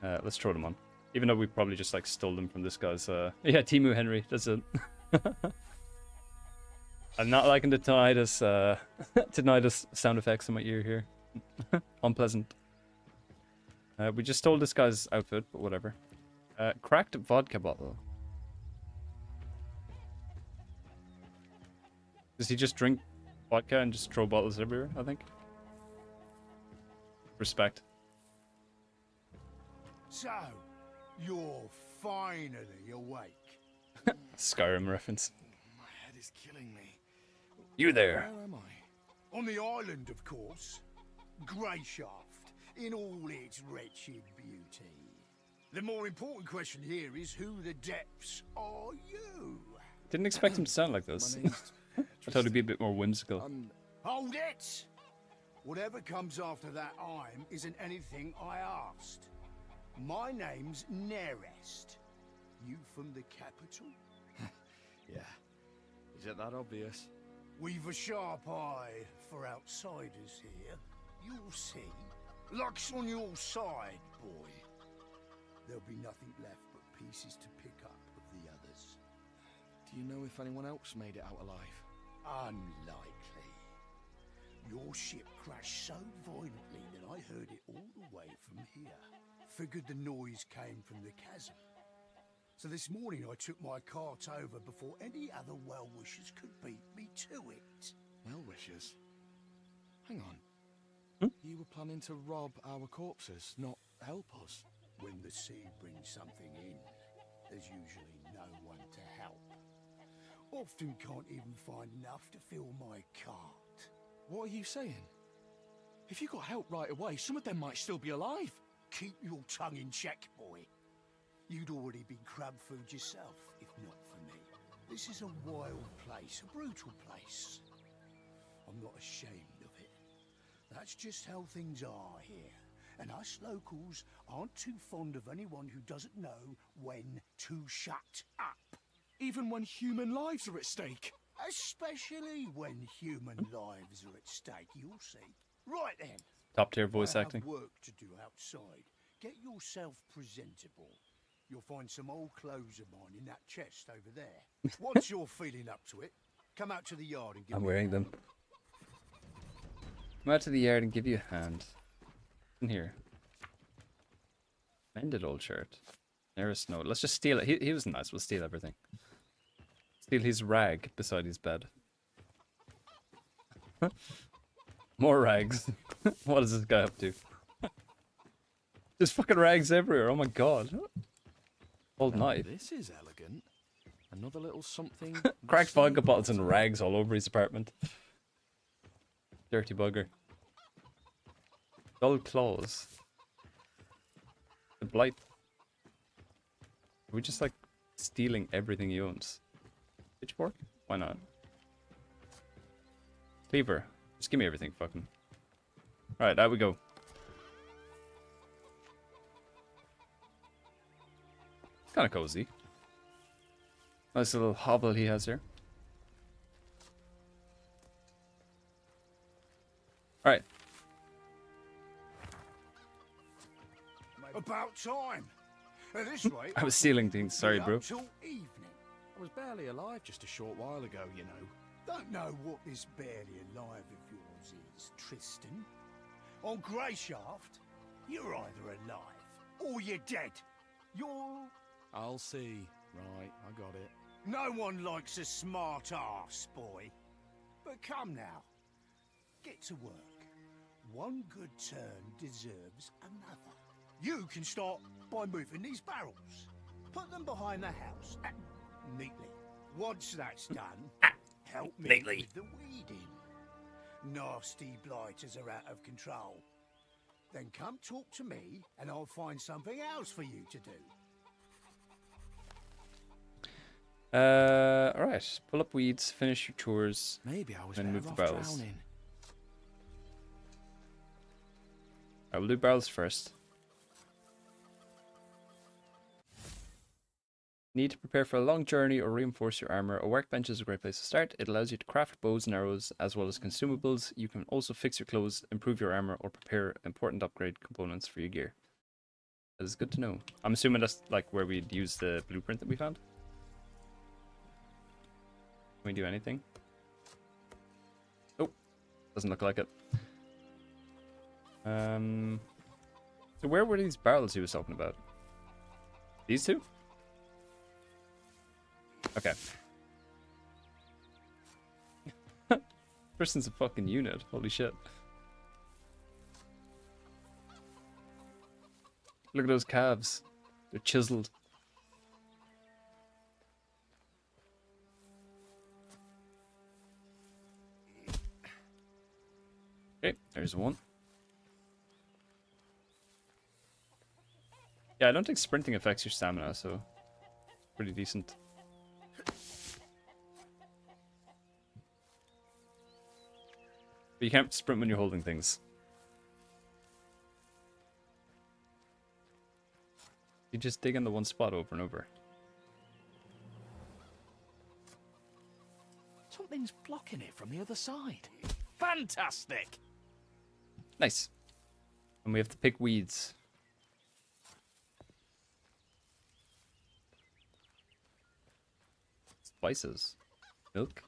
Let's throw them on. Even though we probably just like stole them from this guy's. Yeah, Timu Henry. That's it. I'm not liking the tinnitus sound effects in my ear here. Unpleasant. We just stole this guy's outfit, but whatever. Cracked vodka bottle. Does he just drink vodka and just throw bottles everywhere, I think? Respect. So, you're finally awake. Skyrim reference. My head is killing me. You there. Where am I? On the island, of course. Greyshaft, in all its wretched beauty. The more important question here is who the depths are you? Didn't expect him to sound like this. I thought he'd be a bit more whimsical. Hold it! Whatever comes after that I'm isn't anything I asked. My name's Nerest. You from the capital? Yeah. Is it that obvious? We've a sharp eye for outsiders here. You'll see. Luck's on your side, boy. There'll be nothing left but pieces to pick up of the others. Do you know if anyone else made it out alive? Unlikely. Your ship crashed so violently that I heard it all the way from here. Figured the noise came from the chasm. So this morning I took my cart over before any other well-wishers could beat me to it. Well-wishers? Hang on. You were planning to rob our corpses, not help us? When the sea brings something in, there's usually no one to help. Often can't even find enough to fill my cart. What are you saying? If you got help right away, some of them might still be alive. Keep your tongue in check, boy. You'd already been crab food yourself, if not for me. This is a wild place, a brutal place. I'm not ashamed of it. That's just how things are here. And us locals aren't too fond of anyone who doesn't know when to shut up. Even when human lives are at stake. Especially when human lives are at stake, you'll see. Right then. Top tier voice I acting. have work to do outside. Get yourself presentable. You'll find some old clothes of mine in that chest over there. Once you're feeling up to it, come out to the yard and give I'm me wearing a them. hand. Come out to the yard and give you a hand. In here. Mended old shirt. There is no. Let's just steal it. He was nice. We'll steal everything. Steal his rag beside his bed. More rags. What is this guy up to? There's fucking rags everywhere. Oh my god. Old knife. This is elegant. Another little something. Cracked vodka bottles and rags all over his apartment. Dirty bugger. Dull claws. The blight. Are we just like stealing everything he owns? Pitchfork? Why not? Cleaver. Just give me everything, fucking. Alright, out we go. Kind of cozy. Nice little hovel he has here. Alright. About time. At this rate, I was stealing things, sorry, be bro. up till evening. I was barely alive just a short while ago, you know. Don't know what this barely alive of yours is, Tristan. On Greyshaft, you're either alive or you're dead. You're... I'll see. Right, I got it. No one likes a smart arse, boy. But come now. Get to work. One good turn deserves another. You can start by moving these barrels. Put them behind the house, neatly. Once that's done, help me neatly with the weeding. Nasty blighters are out of control. Then come talk to me, and I'll find something else for you to do. Alright. Pull up weeds, finish your chores, Maybe I was then move the better off barrels. drowning. I will do barrels first. Need to prepare for a long journey or reinforce your armor. A workbench is a great place to start. It allows you to craft bows and arrows as well as consumables. You can also fix your clothes, improve your armor, or prepare important upgrade components for your gear. That is good to know. I'm assuming that's like where we'd use the blueprint that we found. Can we do anything? Oh, doesn't look like it. So where were these barrels he was talking about? These two? Okay. Tristan's a fucking unit. Holy shit. Look at those calves. They're chiseled. Okay, there's one. Yeah, I don't think sprinting affects your stamina, so pretty decent. But you can't sprint when you're holding things. You just dig in the one spot over and over. Something's blocking it from the other side. Fantastic! Nice. And we have to pick weeds. Spices. Milk.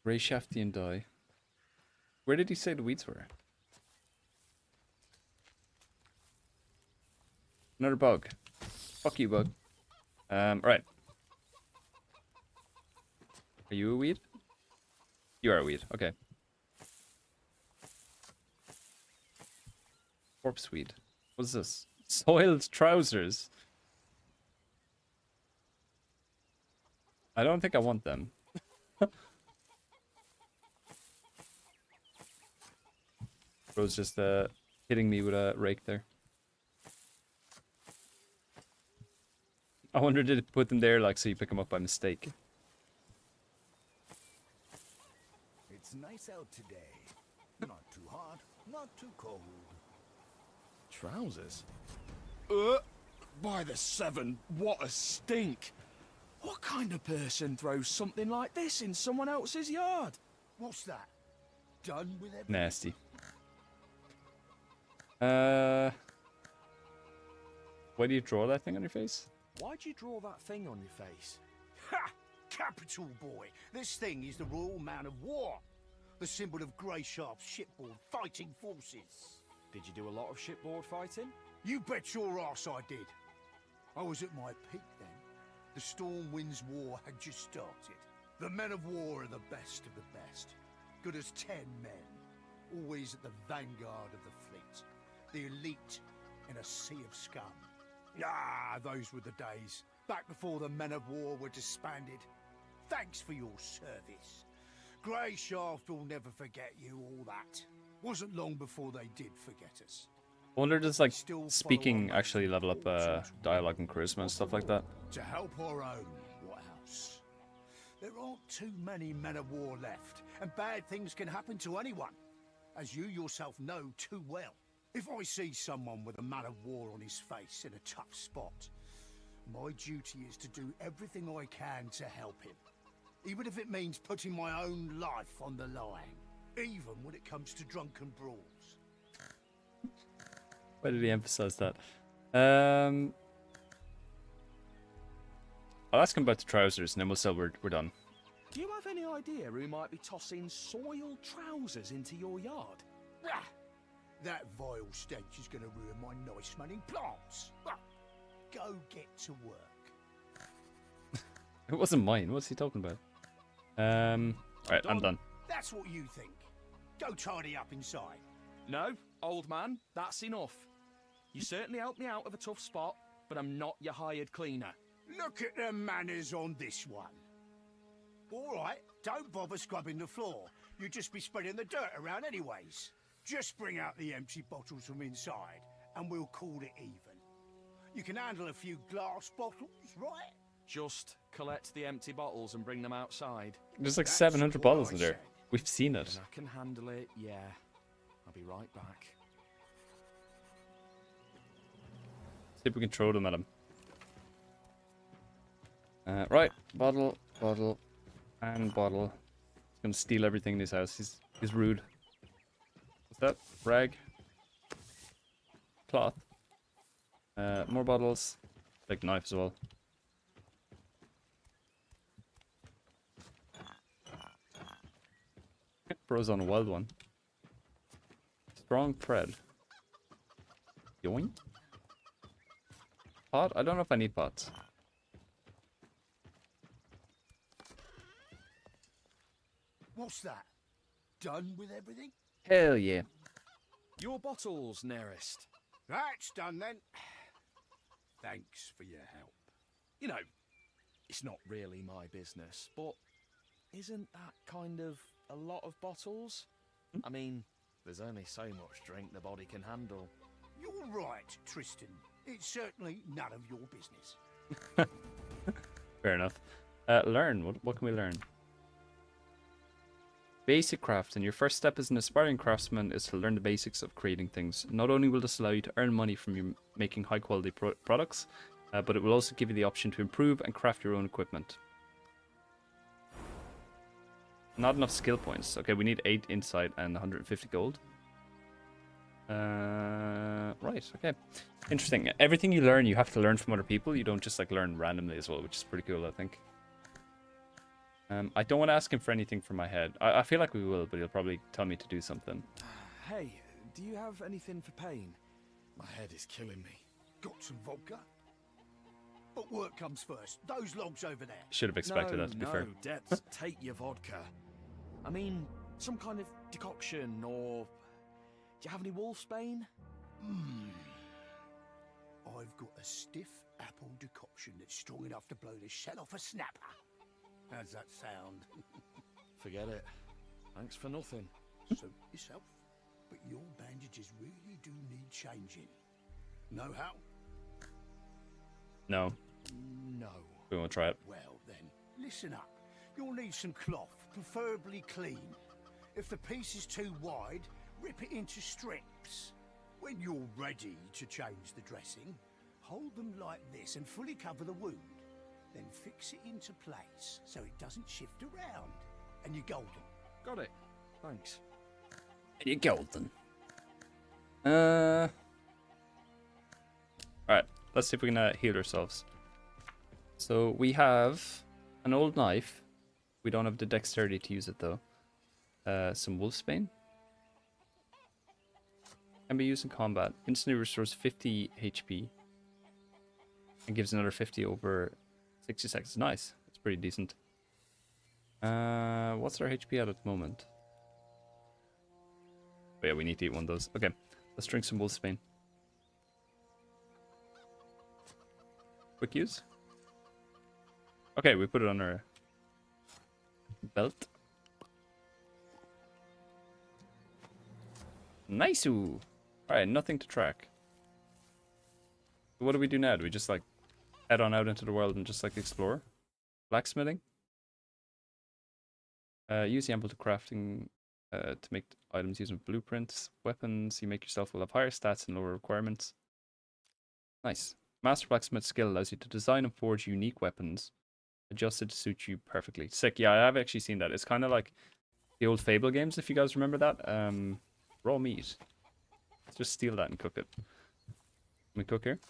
Greyshaftian dye. Where did he say the weeds were? Another bug. Fuck you, bug. Right. Are you a weed? You are a weed. Okay. Corpse weed. What's this? Soiled trousers. I don't think I want them. Bro's just hitting me with a rake there. I wonder did it put them there like so you pick them up by mistake. It's nice out today. Not too hot, not too cold. Trousers? By the seven, what a stink! What kind of person throws something like this in someone else's yard? What's that? Done with everything? Nasty. Why do you draw that thing on your face? Why'd you draw that thing on your face? Ha! Capital, boy. This thing is the Royal Man of War. The symbol of Greyshaft's shipboard fighting forces. Did you do a lot of shipboard fighting? You bet your ass I did. I was at my peak then. The Storm Winds War had just started. The men of war are the best of the best. Good as 10 men. Always at the vanguard of the fleet. The elite in a sea of scum. Ah, those were the days. Back before the men of war were disbanded. Thanks for your service. Grey Shaft will never forget you, all that. Wasn't long before they did forget us. I wonder does like Still follow speaking on actually level up dialogue and charisma and stuff like that? To help our own, what else? There aren't too many men of war left, and bad things can happen to anyone, as you yourself know too well. If I see someone with a man of war on his face in a tough spot, my duty is to do everything I can to help him, even if it means putting my own life on the line, even when it comes to drunken brawls. Why did he emphasize that? I'll ask him about the trousers and then we'll say we're done. Do you have any idea who might be tossing soiled trousers into your yard? Ah, that vile stench is going to ruin my nice-smelling plants. Ah, go get to work. It wasn't mine. What's he talking about? Alright, I'm done. That's what you think. Go tidy up inside. No, old man, that's enough. You certainly helped me out of a tough spot, but I'm not your hired cleaner. Look at the manners on this one. All right, don't bother scrubbing the floor. You'd just be spreading the dirt around anyways. Just bring out the empty bottles from inside, and we'll call it even. You can handle a few glass bottles, right? Just collect the empty bottles and bring them outside. There's like That's 700 what bottles I in there. said. We've seen it. And I can handle it, yeah. I'll be right back. See if we can throw them at him. Right, bottle, and bottle. He's gonna steal everything in his house. He's rude. What's that? Rag. Cloth. More bottles. Big knife as well. Bro's on a wild one. Strong thread. Yoink. Pot? I don't know if I need pots. What's that? Done with everything? Hell yeah. Your bottles, nearest. That's done then. Thanks for your help. You know, it's not really my business, but isn't that kind of a lot of bottles? I mean, there's only so much drink the body can handle. You're right, Tristan. It's certainly none of your business. Fair enough. Learn. What can we learn? Basic crafting. Your first step as an aspiring craftsman is to learn the basics of creating things. Not only will this allow you to earn money from you making high quality products, but it will also give you the option to improve and craft your own equipment. Not enough skill points. Okay, we need 8 insight and 150 gold. Right, okay. Interesting. Everything you learn, you have to learn from other people. You don't just like learn randomly as well, which is pretty cool, I think. I don't want to ask him for anything from my head. I feel like we will, but he'll probably tell me to do something. Hey, do you have anything for pain? My head is killing me. Got some vodka? But work comes first. Those logs over there. Should have expected that, to be fair. No, Debs, take your vodka. I mean, some kind of decoction, or... Do you have any wolfsbane? I've got a stiff apple decoction that's strong enough to blow the shell off a snapper. How's that sound? Forget it. Thanks for nothing. Suit yourself. But your bandages really do need changing. Know how? No. No. We won't try it. Well then, listen up. You'll need some cloth, preferably clean. If the piece is too wide, rip it into strips. When you're ready to change the dressing, hold them like this and fully cover the wound. Then fix it into place so it doesn't shift around. And you're golden. Got it. Thanks. You're golden. Alright, let's see if we can heal ourselves. So we have an old knife. We don't have the dexterity to use it though. Some wolfsbane. Can be used in combat. Instantly restores 50 HP. And gives another 50 over 60 seconds. Nice. That's pretty decent. What's our HP at the moment? Oh yeah, we need to eat one of those. Okay, let's drink some Wolfsbane. Quick use. Okay, we put it on our belt. Nice-oo. Alright, nothing to track. What do we do now? Do we just like head on out into the world and just like explore? Blacksmithing? Use the ample to crafting to make items using blueprints. Weapons, you make yourself will have higher stats and lower requirements. Nice. Master Blacksmith skill allows you to design and forge unique weapons, adjusted to suit you perfectly. Sick. Yeah, I have actually seen that. It's kind of like the old Fable games, if you guys remember that. Raw meat. Let's just steal that and cook it. Can we cook here?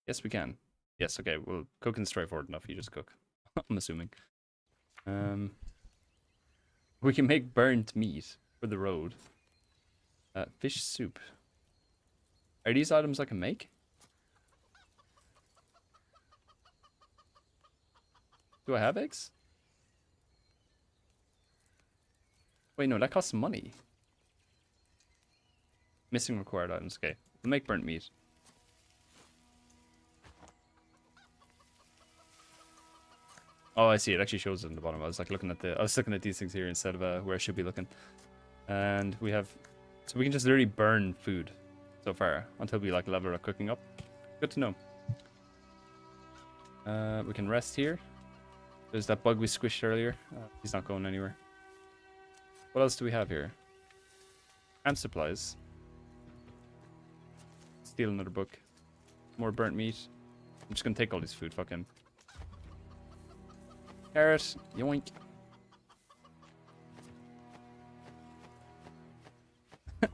Yes, we can. Yes, okay. Well, cooking's straightforward enough. You just cook. I'm assuming. We can make burnt meat for the road. Fish soup. Are these items I can make? Do I have eggs? Wait, no, that costs money. Missing required items. Okay, we'll make burnt meat. Oh, I see. It actually shows it in the bottom. I was looking at these things here instead of where I should be looking. And we have, so we can just literally burn food so far until we like level our cooking up. Good to know. We can rest here. There's that bug we squished earlier. He's not going anywhere. What else do we have here? Camp supplies. Steal another book. More burnt meat. I'm just gonna take all this food. Fuck him. Carrot. Yoink.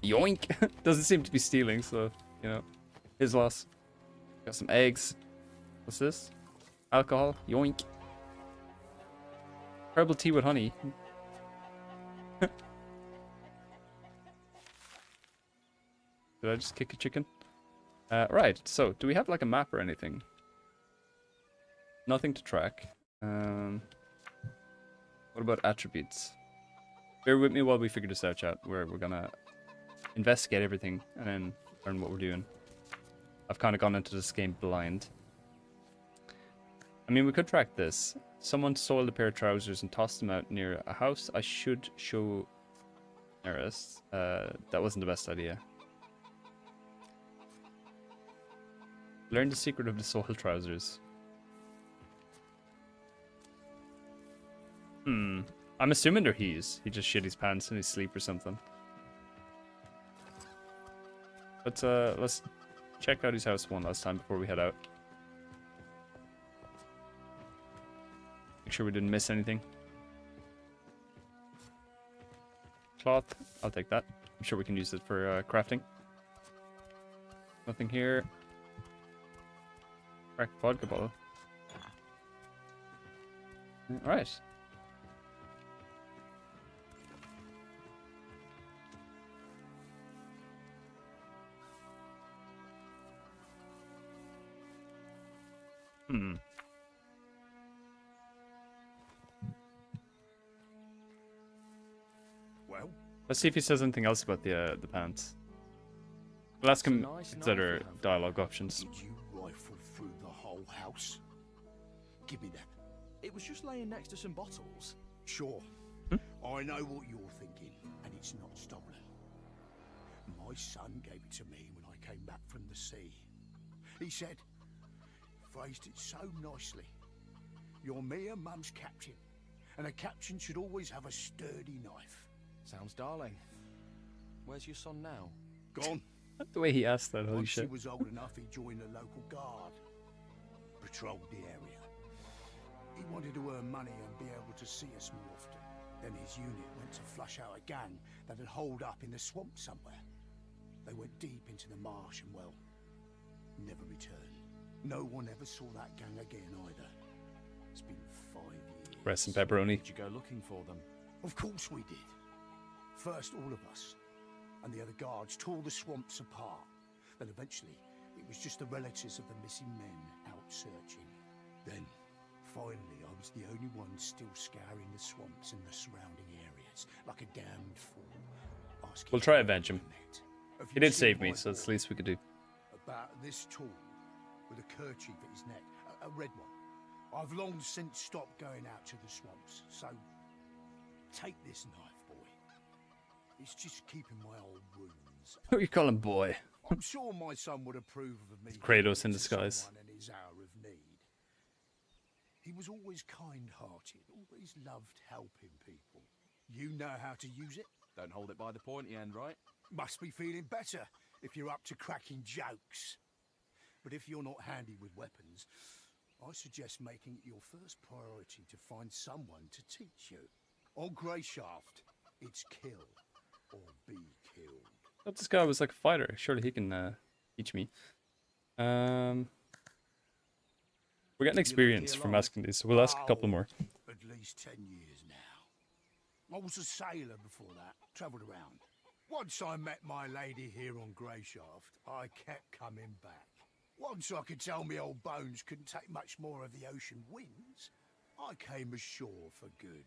Yoink. Doesn't seem to be stealing, so, you know, his loss. Got some eggs. What's this? Alcohol. Yoink. Herbal tea with honey. Did I just kick a chicken? Right, so do we have like a map or anything? Nothing to track. What about attributes? Bear with me while we figure this out, chat. We're gonna investigate everything and then learn what we're doing. I've kind of gone into this game blind. I mean, we could track this. Someone soiled a pair of trousers and tossed them out near a house. I should show Neris. That wasn't the best idea. Learn the secret of the soiled trousers. I'm assuming they're his. He just shit his pants in his sleep or something. Let's check out his house one last time before we head out. Make sure we didn't miss anything. Cloth, I'll take that. I'm sure we can use it for crafting. Nothing here. Cracked vodka bottle. Alright. Well, Let's see if he says anything else about the pants. We'll ask him consider dialogue options. Did you rifle through the whole house? Give me that. It was just laying next to some bottles. Sure. I know what you're thinking, and it's not stolen. My son gave it to me when I came back from the sea. He said, phrased it so nicely. You're me and Mum's captain, and a captain should always have a sturdy knife. Sounds darling. Where's your son now? Gone. The way he asked that, holy Once he shit. was old enough, he joined the local guard. Patrolled the area. He wanted to earn money and be able to see us more often. Then his unit went to flush out a gang that had holed up in the swamp somewhere. They went deep into the marsh and, well, never returned. No one ever saw that gang again either. It's been 5 years. Rest in pepperoni. Did you go looking for them? Of course we did. First, all of us. and the other guards tore the swamps apart. Then eventually, it was just the relatives of the missing men out searching. Then, finally, I was the only one still scouring the swamps and the surrounding areas, like a damned fool. We'll try to avenge him. He did save me, so it's the least we could do. About this tall, with a kerchief at his neck, a red one. I've long since stopped going out to the swamps, so take this knife, boy. It's just keeping my old wounds. Who you calling boy? I'm sure my son would approve of me. Kratos in to disguise. someone in his hour of need. He was always kind-hearted, always loved helping people. You know how to use it? Don't hold it by the pointy end, right? Must be feeling better if you're up to cracking jokes. But if you're not handy with weapons, I suggest making it your first priority to find someone to teach you. On Greyshaft, it's kill or be killed. I thought this guy was like a fighter. Surely he can teach me. We're getting experience from asking these, so we'll ask a couple more. At least 10 years now. I was a sailor before that, travelled around. Once I met my lady here on Greyshaft, I kept coming back. Once I could tell me old bones couldn't take much more of the ocean winds, I came ashore for good.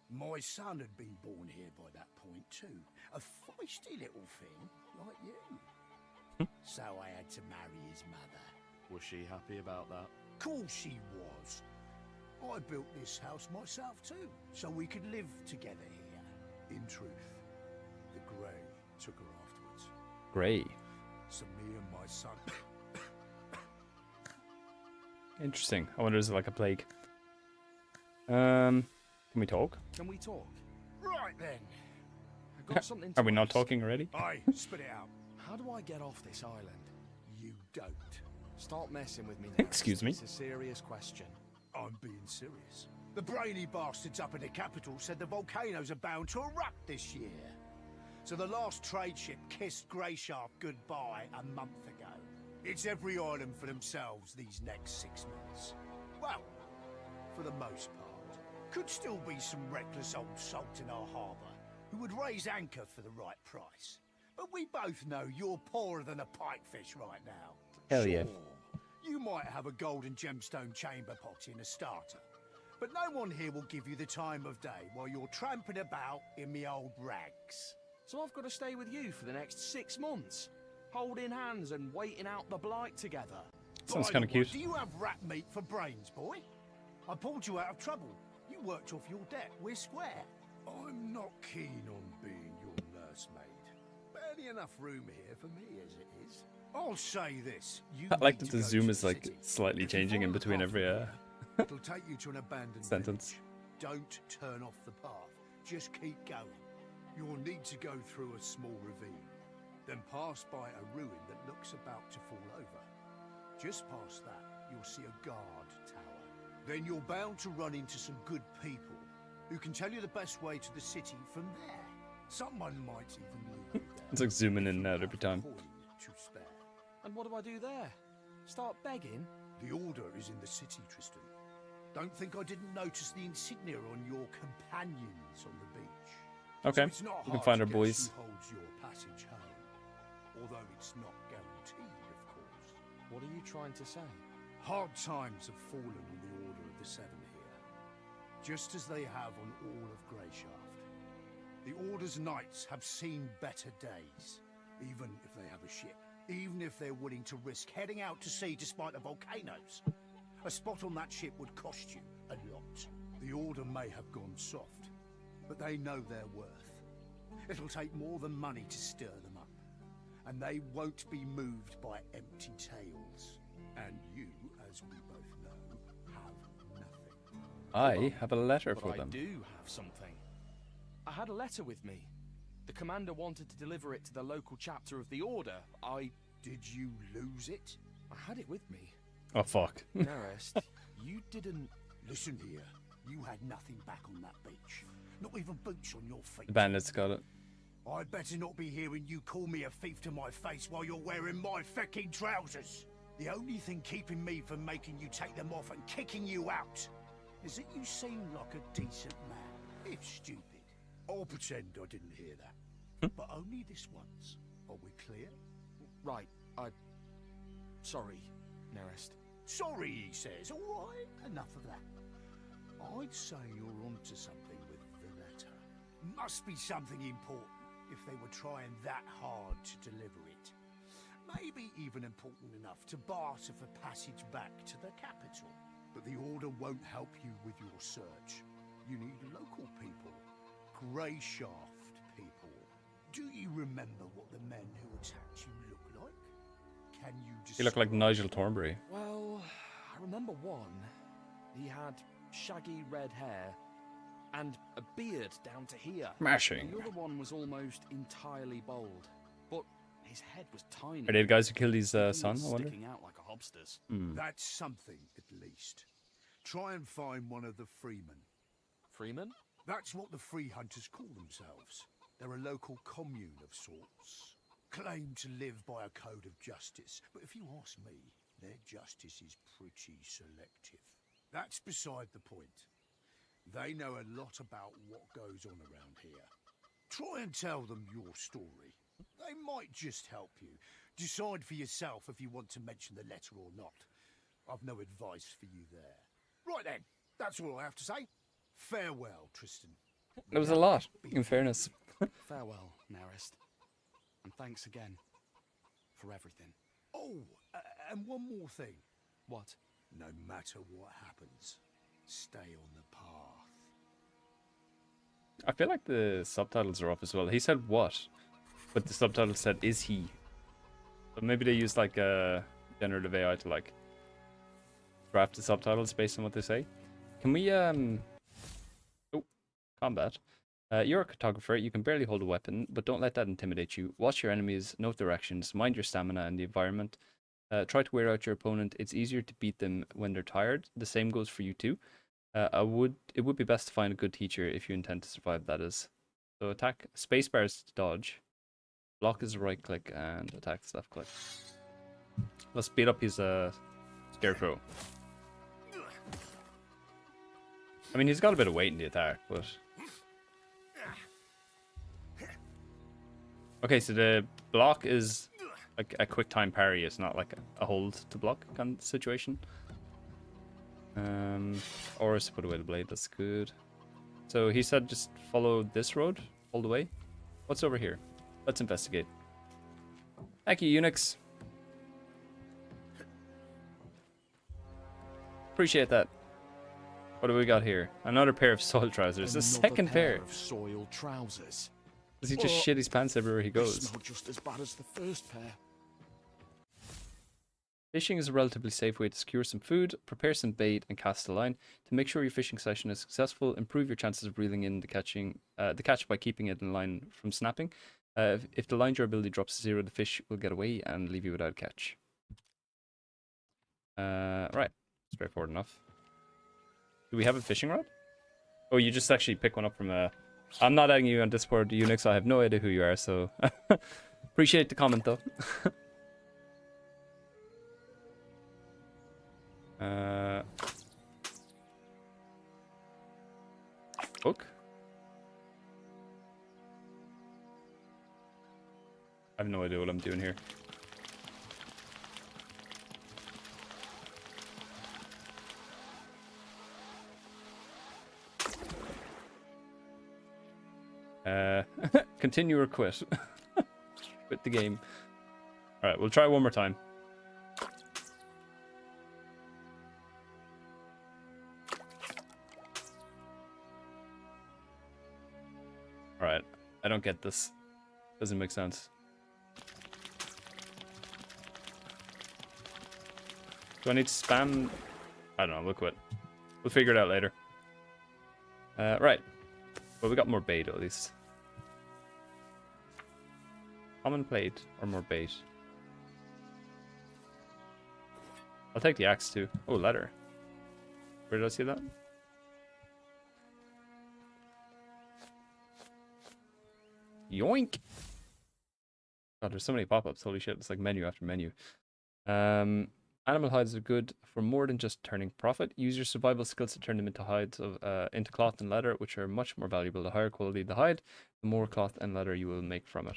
My son had been born here by that point too. A feisty little thing, like you. So I had to marry his mother. Was she happy about that? Course she was. I built this house myself too, so we could live together here. In truth, the Grey took her afterwards. Grey. So me and my son... Interesting. I wonder is it like a plague? Can we talk? Can we talk? Right then. I've got something to Are we not ask. talking already? Aye, spit it out. How do I get off this island? You don't. Stop messing with me now. Excuse me? It's a serious question. I'm being serious. The brainy bastards up in the capital said the volcanoes are bound to erupt this year. So the last trade ship kissed Greyshaft goodbye a month ago. It's every island for themselves these next 6 months. Well, for the most part. Could still be some reckless old salt in our harbour who would raise anchor for the right price. But we both know you're poorer than a pikefish right now. Hell yeah. Sure, you might have a golden gemstone chamber pot in a starter, but no one here will give you the time of day while you're tramping about in me old rags. So I've got to stay with you for the next 6 months, holding hands and waiting out the blight together. Sounds By kind of the way, cute. Do you have rat meat for brains, boy? I pulled you out of trouble. You worked off your debt. We're square. I'm not keen on being your nursemaid. Barely enough room here for me as it is. I'll say this. You I like need that to the go zoom to is the like city. slightly If you changing in follow between half every the road, it'll take you to an abandoned sentence. village. Don't turn off the path. Just keep going. You'll need to go through a small ravine, then pass by a ruin that looks about to fall over. Just past that, you'll see a guard tower. Then you're bound to run into some good people who can tell you the best way to the city from there. Someone might even lure you there. It's like zooming in and out Have every time. coin to spare. And what do I do there? Start begging? The Order is in the city, Tristan. Don't think I didn't notice the insignia on your companions on the beach. Okay, So it's not we can hard find to our guess boys. who holds your passage home. Although it's not guaranteed, of course. What are you trying to say? Hard times have fallen on the Order of the Seven here, just as they have on all of Greyshaft. The Order's knights have seen better days, even if they have a ship, even if they're willing to risk heading out to sea despite the volcanoes. A spot on that ship would cost you a lot. The Order may have gone soft, but they know their worth. It'll take more than money to stir them up, and they won't be moved by empty tales. And you, as we both know, have nothing. I have a letter But for I them. do have something. I had a letter with me. The commander wanted to deliver it to the local chapter of the Order. Did you lose it? I had it with me. Oh fuck. Nearest, you didn't... Listen here, you had nothing back on that beach. Not even boots on your feet. The bandits got it. I'd better not be hearing you call me a thief to my face while you're wearing my fecking trousers. The only thing keeping me from making you take them off and kicking you out is that you seem like a decent man, if stupid. I'll pretend I didn't hear that. but only this once. Are we clear? Right, Sorry, Nerest. Sorry, he says. All right, enough of that. I'd say you're onto something with the letter. Must be something important if they were trying that hard to deliver it. Maybe even important enough to barter for passage back to the capital. But the Order won't help you with your search. You need local people. Greyshaft people. Do you remember what the men who attacked you look like? Can you just... You look like Nigel Thornberry. Well, I remember one. He had shaggy red hair and a beard down to here. Smashing. The other one was almost entirely bald, but his head was tiny. Are they the guys who killed his The son, beard I wonder? sticking out like a hobster's. That's something, at least. Try and find one of the freemen. Freeman? That's what the free hunters call themselves. They're a local commune of sorts. Claim to live by a code of justice, but if you ask me, their justice is pretty selective. That's beside the point. They know a lot about what goes on around here. Try and tell them your story. They might just help you. Decide for yourself if you want to mention the letter or not. I've no advice for you there. Right then, that's all I have to say. Farewell, Tristan. There was a lot, in fairness. Farewell, Nerest. And thanks again for everything. Oh, and one more thing. What? No matter what happens, stay on the path. I feel like the subtitles are off as well. He said what? But the subtitle said, is he? But maybe they used like a generative AI to like draft the subtitles based on what they say. Can we, oh, combat. You're a cartographer. You can barely hold a weapon, but don't let that intimidate you. Watch your enemies, note directions, mind your stamina and the environment. Try to wear out your opponent. It's easier to beat them when they're tired. The same goes for you too. It would be best to find a good teacher if you intend to survive, that is. So attack, spacebar is to dodge. Block is right click and attack is left click. Let's beat up his scarecrow. I mean, he's got a bit of weight in the attack, but... Okay, so the block is like a quick time parry. It's not like a hold to block kind of situation. Or is to put away the blade. That's good. So he said just follow this road all the way. What's over here? Let's investigate. Thank you, Unix. Appreciate that. What do we got here? Another pair of soiled trousers. A second pair. Of soiled trousers. Does he just shit his pants everywhere he They goes? smell just as bad as the first pair. Fishing is a relatively safe way to secure some food, prepare some bait, and cast a line. To make sure your fishing session is successful, improve your chances of reeling in the catch by keeping it in line from snapping. If the line durability drops to 0, the fish will get away and leave you without a catch. Right, straightforward enough. Do we have a fishing rod? Oh, you just actually pick one up from a... I'm not adding you on Discord, Unix. I have no idea who you are, so... Appreciate the comment, though. Book? I have no idea what I'm doing here. Continue or quit. Quit the game. Alright, we'll try one more time. Alright, I don't get this. Doesn't make sense. Do I need to spam? I don't know, we'll quit. We'll figure it out later. Right. Well, we got more bait at least. Common plate or more bait? I'll take the axe too. Oh, letter. Where did I see that? Yoink! God, there's so many pop-ups. Holy shit, it's like menu after menu. Animal hides are good for more than just turning profit. Use your survival skills to turn them into hides into cloth and leather, which are much more valuable. The higher quality the hide, the more cloth and leather you will make from it.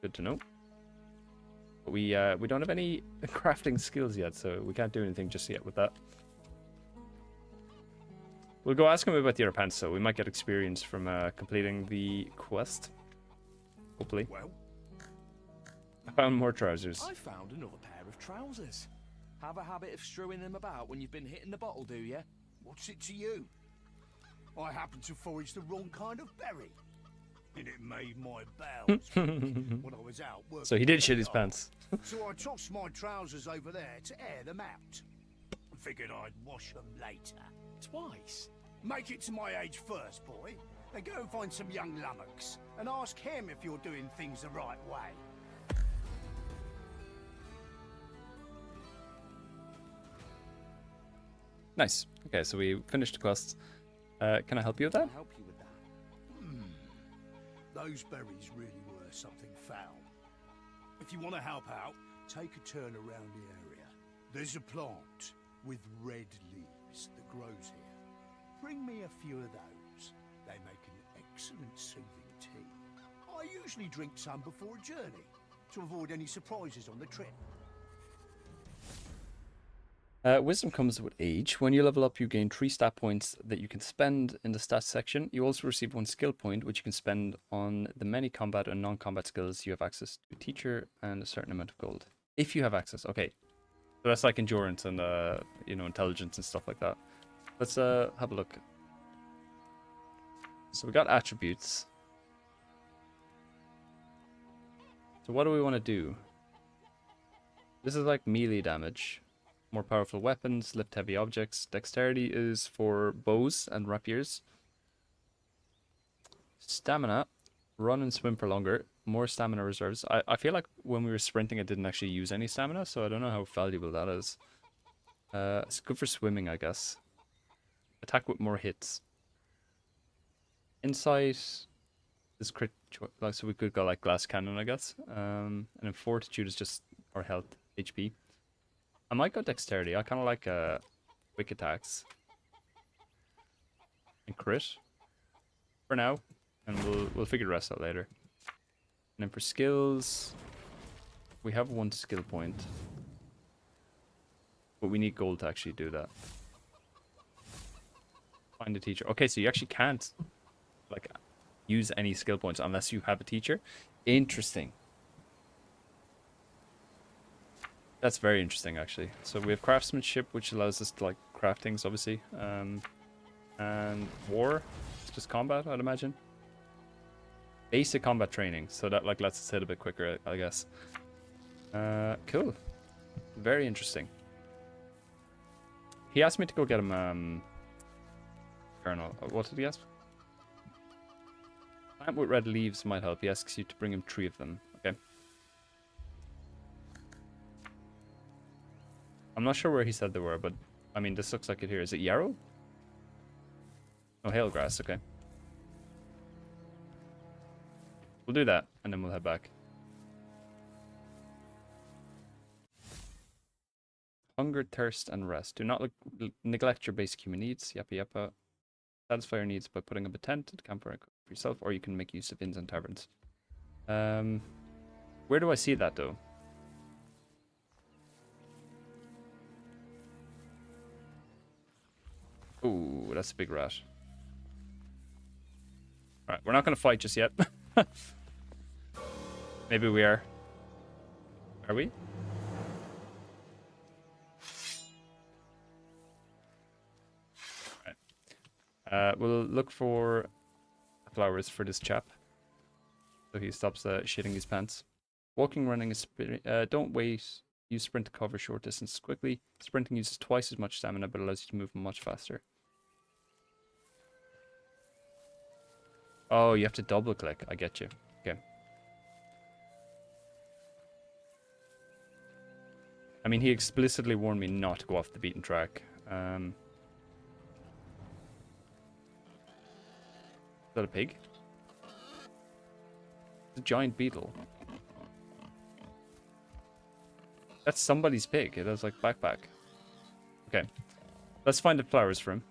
Good to know. But we don't have any crafting skills yet, so we can't do anything just yet with that. We'll go ask him about the other pants, so we might get experience from completing the quest. Hopefully. Well, I found more trousers. I found another pair of trousers. Have a habit of strewing them about when you've been hitting the bottle, do you? What's it to you? I happen to forage the wrong kind of berry. And it made my bowels when I was out working. So he did shit his pants. So I tossed my trousers over there to air them out. Figured I'd wash them later. Twice. Make it to my age first, boy. Then go and find some young lummox and ask him if you're doing things the right way. Nice. Okay, so we finished the quest. Can I help you with that? I'll help you with that. Those berries really were something foul. If you want to help out, take a turn around the area. There's a plant with red leaves that grows here. Bring me a few of those. They make an excellent soothing tea. I usually drink some before a journey, to avoid any surprises on the trip. Wisdom comes with age. When you level up, you gain 3 stat points that you can spend in the stats section. You also receive 1 skill point, which you can spend on the many combat and non-combat skills. You have access to a teacher and a certain amount of gold. If you have access. Okay. So that's like endurance and, you know, intelligence and stuff like that. Let's have a look. So we got attributes. So what do we want to do? This is like melee damage. More powerful weapons, lift heavy objects. Dexterity is for bows and rapiers. Stamina, run and swim for longer. More stamina reserves. I feel like when we were sprinting, it didn't actually use any stamina, so I don't know how valuable that is. It's good for swimming, I guess. Attack with more hits. Insight is crit, like, so we could go like glass cannon, I guess. And then fortitude is just our health, HP. I might go dexterity. I kind of like quick attacks. And crit. For now. And we'll figure the rest out later. And then for skills, we have 1 skill point. But we need gold to actually do that. Find a teacher. Okay, so you actually can't like use any skill points unless you have a teacher. Interesting. That's very interesting, actually. So we have craftsmanship, which allows us to like craft things, obviously. And war, it's just combat, I'd imagine. Basic combat training, so that like lets us hit a bit quicker, I guess. Cool. Very interesting. He asked me to go get him. Colonel, what did he ask? Plant with red leaves might help. He asks you to bring him 3 of them. Okay. I'm not sure where he said they were, but I mean, this looks like it here. Is it yarrow? Oh, hail grass. Okay. We'll do that, and then we'll head back. Hunger, thirst, and rest. Do not neglect your basic human needs. Yappa yappa. Satisfy your needs by putting up a tent and campfire for yourself, or you can make use of inns and taverns. Where do I see that, though? Ooh, that's a big rat. Alright, we're not going to fight just yet. Maybe we are. Are we? Alright. We'll look for flowers for this chap. So he stops shitting his pants. Walking, running is... don't wait. Use sprint to cover short distances quickly. Sprinting uses twice as much stamina, but allows you to move much faster. Oh, you have to double click. I get you. Okay. I mean, he explicitly warned me not to go off the beaten track. Is that a pig? It's a giant beetle. That's somebody's pig. It has like backpack. Okay. Let's find the flowers for him.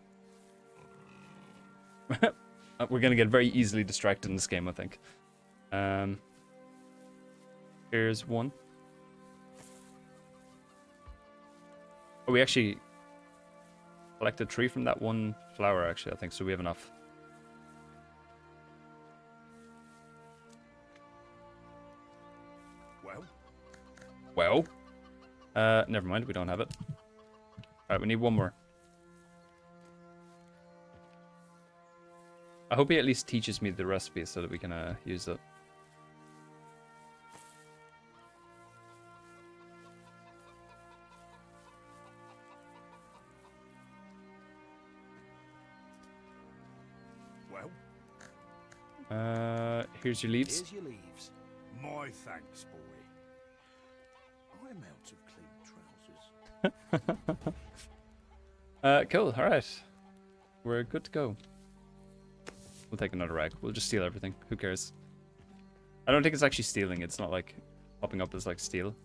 We're gonna get very easily distracted in this game, I think. Here's one. Oh, we actually collected 3 from that one flower, actually, I think, so we have enough. Well, Never mind, we don't have it. Alright, we need one more. I hope he at least teaches me the recipe so that we can use it. well, Here's your leaves. Here's your leaves. my thanks, boy. I'm out of clean trousers. Cool, alright. We're good to go. We'll take another rag. We'll just steal everything. Who cares? I don't think it's actually stealing. It's not like popping up as like steal.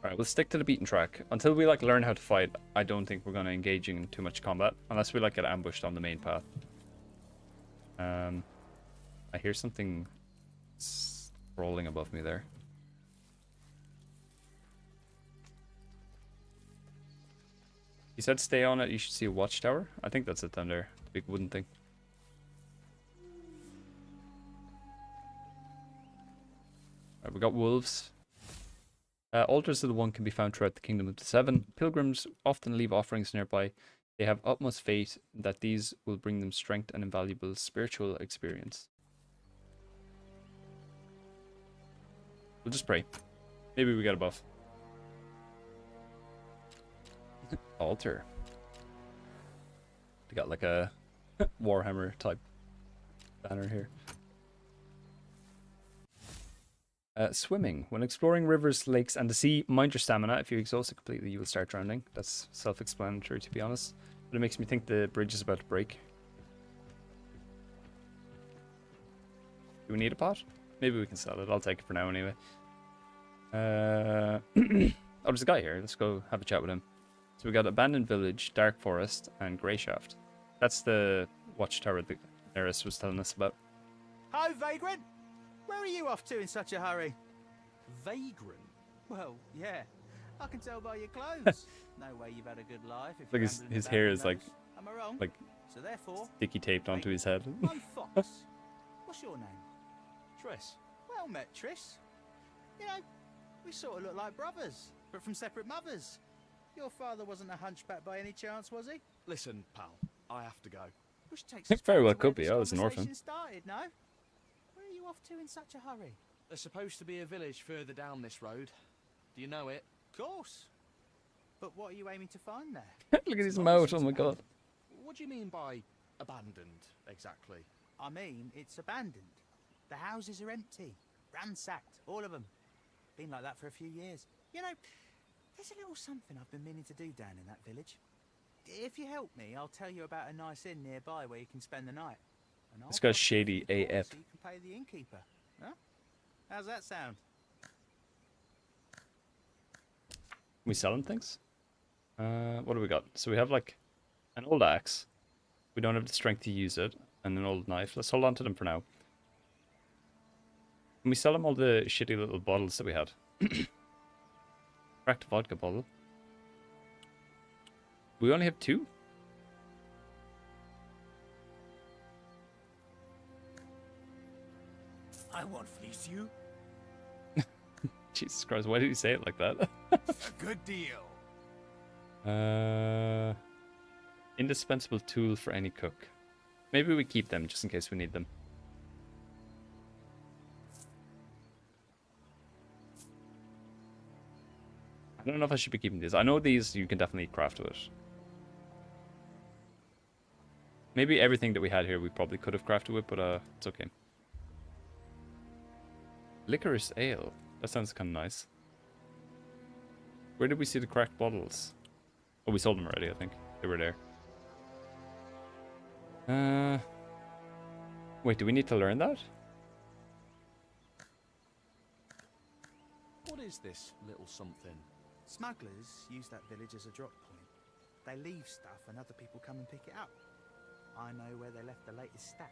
Alright, we'll stick to the beaten track. Until we like learn how to fight, I don't think we're gonna engage in too much combat. Unless we like get ambushed on the main path. I hear something rolling above me there. He said stay on it, you should see a watchtower. I think that's it down there. The big wooden thing. Alright, we got wolves. Altars of the One can be found throughout the Kingdom of the Seven. Pilgrims often leave offerings nearby. They have utmost faith that these will bring them strength and invaluable spiritual experience. We'll just pray. Maybe we get a buff. Altar. They got like a Warhammer type banner here. Swimming. When exploring rivers, lakes, and the sea, mind your stamina. If you exhaust it completely, you will start drowning. That's self-explanatory, to be honest. But it makes me think the bridge is about to break. Do we need a pot? Maybe we can sell it. I'll take it for now anyway. Oh, there's a guy here. Let's go have a chat with him. So we got Abandoned Village, Dark Forest, and Greyshaft. That's the watchtower that Eris was telling us about. Hi, Vagrant! Where are you off to in such a hurry? Vagrant? Well, yeah. I can tell by your clothes. No way you've had a good life. If Look, you're his ambling hair about is like those. Am I wrong? like So therefore, sticky taped onto his head. I'm Fox. What's your name? Triss. Well met, Triss. You know, we sort of look like brothers, but from separate mothers. Your father wasn't a hunchback by any chance, was he? Listen, pal, I have to go. Which takes It us very back well to could where be. this I was an orphan. conversation started, no? Where are you off to in such a hurry? There's supposed to be a village further down this road. Do you know it? Of course. But what are you aiming to find there? Look at his mouth. Oh my god. What do you mean by abandoned, exactly? I mean, it's abandoned. The houses are empty, ransacked, all of them. Been like that for a few years. You know, there's a little something I've been meaning to do down in that village. If you help me, I'll tell you about a nice inn nearby where you can spend the night. And I'll This guy's drop you shady a few AF. so you can pay the innkeeper. Huh? How's that sound? Can we sell him things? What do we got? So we have like an old axe. We don't have the strength to use it. And an old knife. Let's hold on to them for now. Can we sell him all the shitty little bottles that we had? Cracked vodka bottle. We only have 2? I won't fleece you. Jesus Christ, why did he say it like that? A good deal. Indispensable tool for any cook. Maybe we keep them just in case we need them. I don't know if I should be keeping these. I know these you can definitely craft with it. Maybe everything that we had here we probably could have crafted with, but it's okay. Licorice ale. That sounds kind of nice. Where did we see the cracked bottles? Oh, we sold them already, I think. They were there. Wait, do we need to learn that? What is this little something? Smugglers use that village as a drop point. They leave stuff and other people come and pick it up. I know where they left the latest stash,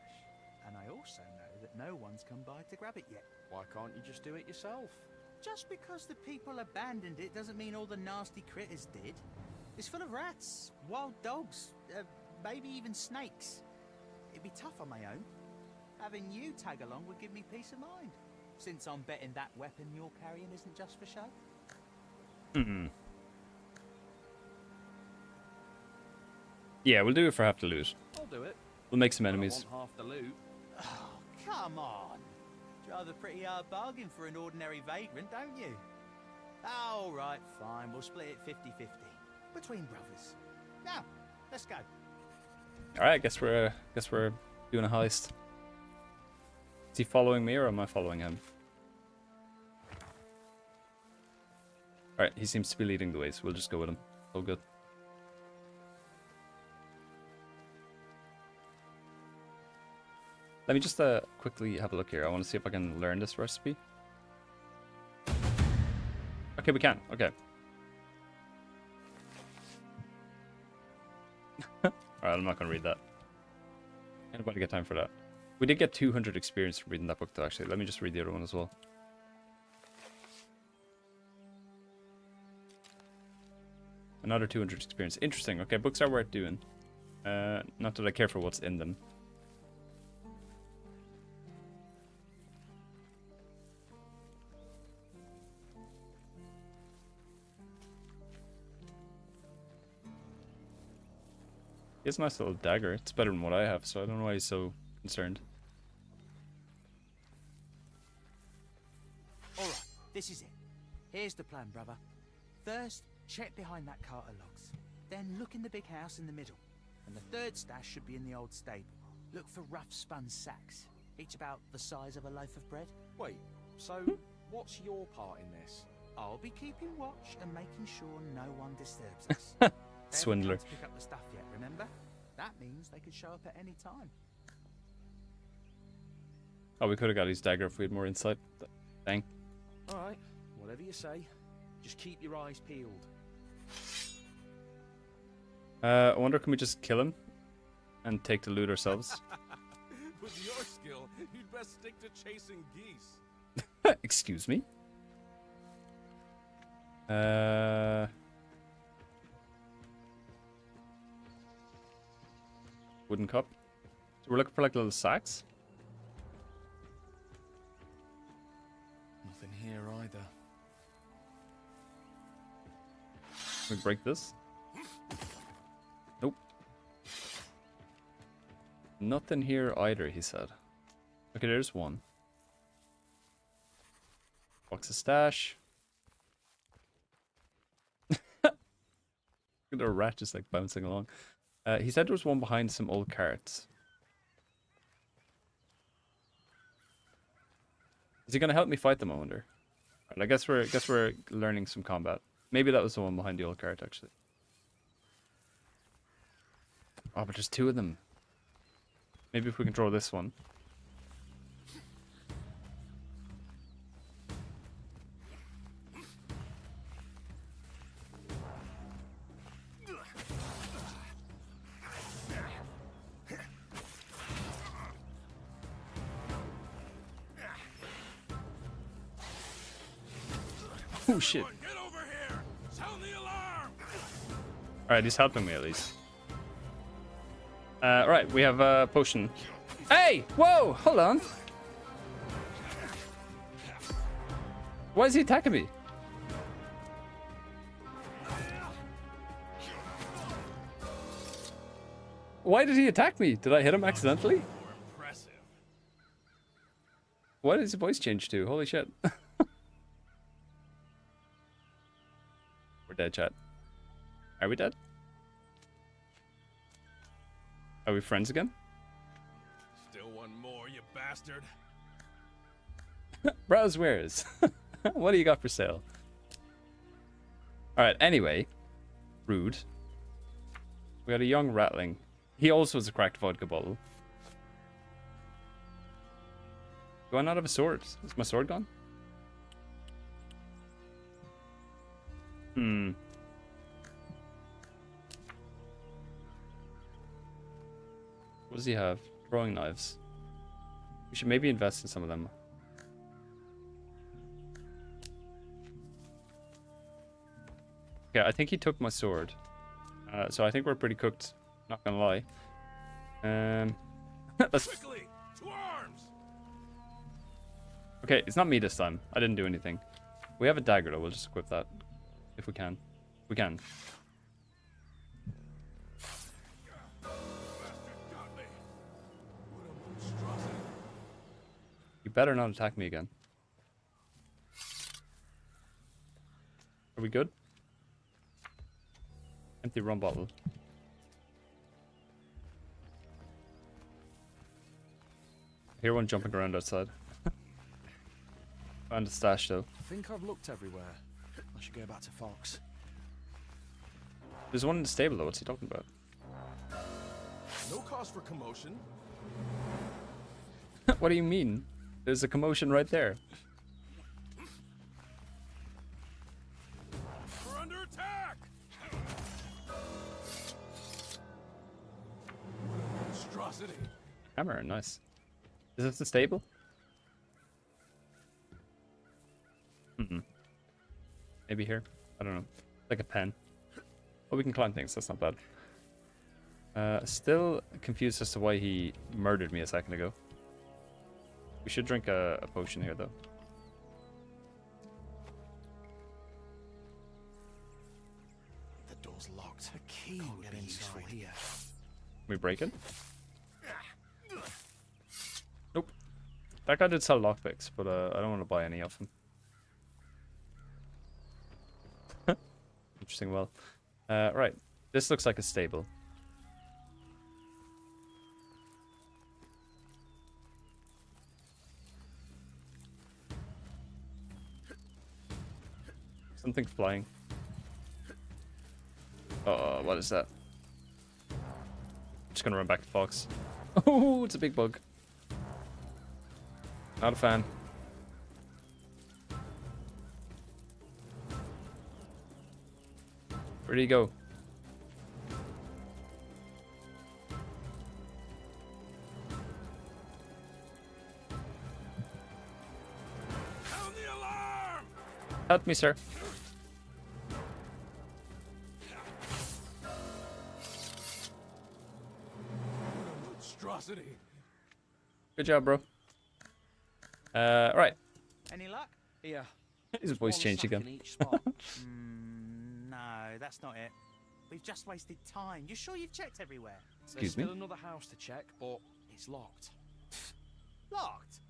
and I also know that no one's come by to grab it yet. Why can't you just do it yourself? Just because the people abandoned it doesn't mean all the nasty critters did. It's full of rats, wild dogs, maybe even snakes. It'd be tough on my own. Having you tag along would give me peace of mind, since I'm betting that weapon you're carrying isn't just for show. Yeah, we'll do it for half the loot. I'll do it. We'll make some But I enemies. want half the loot. Oh, come on. Drive a pretty hard bargain for an ordinary vagrant, don't you? All right, fine. We'll split it 50-50. Between brothers. Now, let's go. Alright, guess we're doing a heist. Is he following me or am I following him? Alright, he seems to be leading the way, so we'll just go with him. All good. Let me just quickly have a look here. I want to see if I can learn this recipe. Okay, we can. Okay. Alright, I'm not going to read that. Anybody get time for that? We did get 200 experience from reading that book, though, actually. Let me just read the other one as well. Another 200 experience. Interesting. Okay, books are worth doing. Not that I care for what's in them. He has a nice little dagger. It's better than what I have, so I don't know why he's so concerned. Alright, this is it. Here's the plan, brother. First, check behind that cart of logs. Then look in the big house in the middle. And the third stash should be in the old stable. Look for rough spun sacks, each about the size of a loaf of bread. Wait, so what's your part in this? I'll be keeping watch and making sure no one disturbs us. They haven't Swindler. come to pick up the stuff yet, remember? That means they could show up at any time. Oh, we could have got his dagger if we had more insight. Dang. Alright, whatever you say. Just keep your eyes peeled. I wonder, can we just kill him and take the loot ourselves? With your skill, you'd best stick to chasing geese. Excuse me? Wooden cup. So we're looking for like little sacks. Nothing here either. Can we break this? Nope. Nothing here either, he said. Okay, there's one. Box of stash. Look at the rat just like bouncing along. He said there was one behind some old carts. Is he gonna help me fight them, I wonder? Right, I guess we're learning some combat. Maybe that was the one behind the old cart, actually. Oh, but there's two of them. Maybe if we control this one. Oh shit. Get over here! Sound the alarm! Alright, he's helping me at least. Right, we have a potion. Hey! Whoa! Hold on. Why is he attacking me? Why did he attack me? Did I hit him accidentally? Impressive. What did his voice change to? Holy shit. We're dead, chat. Are we dead? Are we friends again? Still one more, you bastard. Browse wares. What do you got for sale? Alright, anyway. Rude. We got a young ratling. He also has a cracked vodka bottle. Do I not have a sword? Is my sword gone? Hmm. What does he have? Throwing knives. We should maybe invest in some of them. Okay, I think he took my sword. So I think we're pretty cooked. Not gonna lie. Let's... Quickly, to arms! Okay, it's not me this time. I didn't do anything. We have a dagger though. We'll just equip that if we can. We can. You better not attack me again. Are we good? Empty rum bottle. I hear one jumping around outside. Found a stash though. I think I've looked everywhere. I should go back to Fox. There's one in the stable though. What's he talking about? No cause for commotion. What do you mean? There's a commotion right there. We're under attack! What a monstrosity! Hammer, nice. Is this the stable? Maybe here? I don't know. Like a pen. Oh, we can climb things. That's not bad. Still confused as to why he murdered me a second ago. We should drink a potion here, though. The door's locked. A key can't get inside here. Can we break it? Nope. That guy did sell lockpicks, but I don't want to buy any of them. Interesting. Well, right. This looks like a stable. Something's flying. Oh, what is that? I'm just gonna run back to Fox. Oh, it's a big bug. Not a fan. Where did he go? Sound the alarm! Help me, sir. Monstrosity! Good job, bro. Right. Any luck? Here. His voice One changed sack again. in each spot. No, that's not it. We've just wasted time. You sure you've checked everywhere? Excuse There's me? still another house to check, but it's locked. Locked?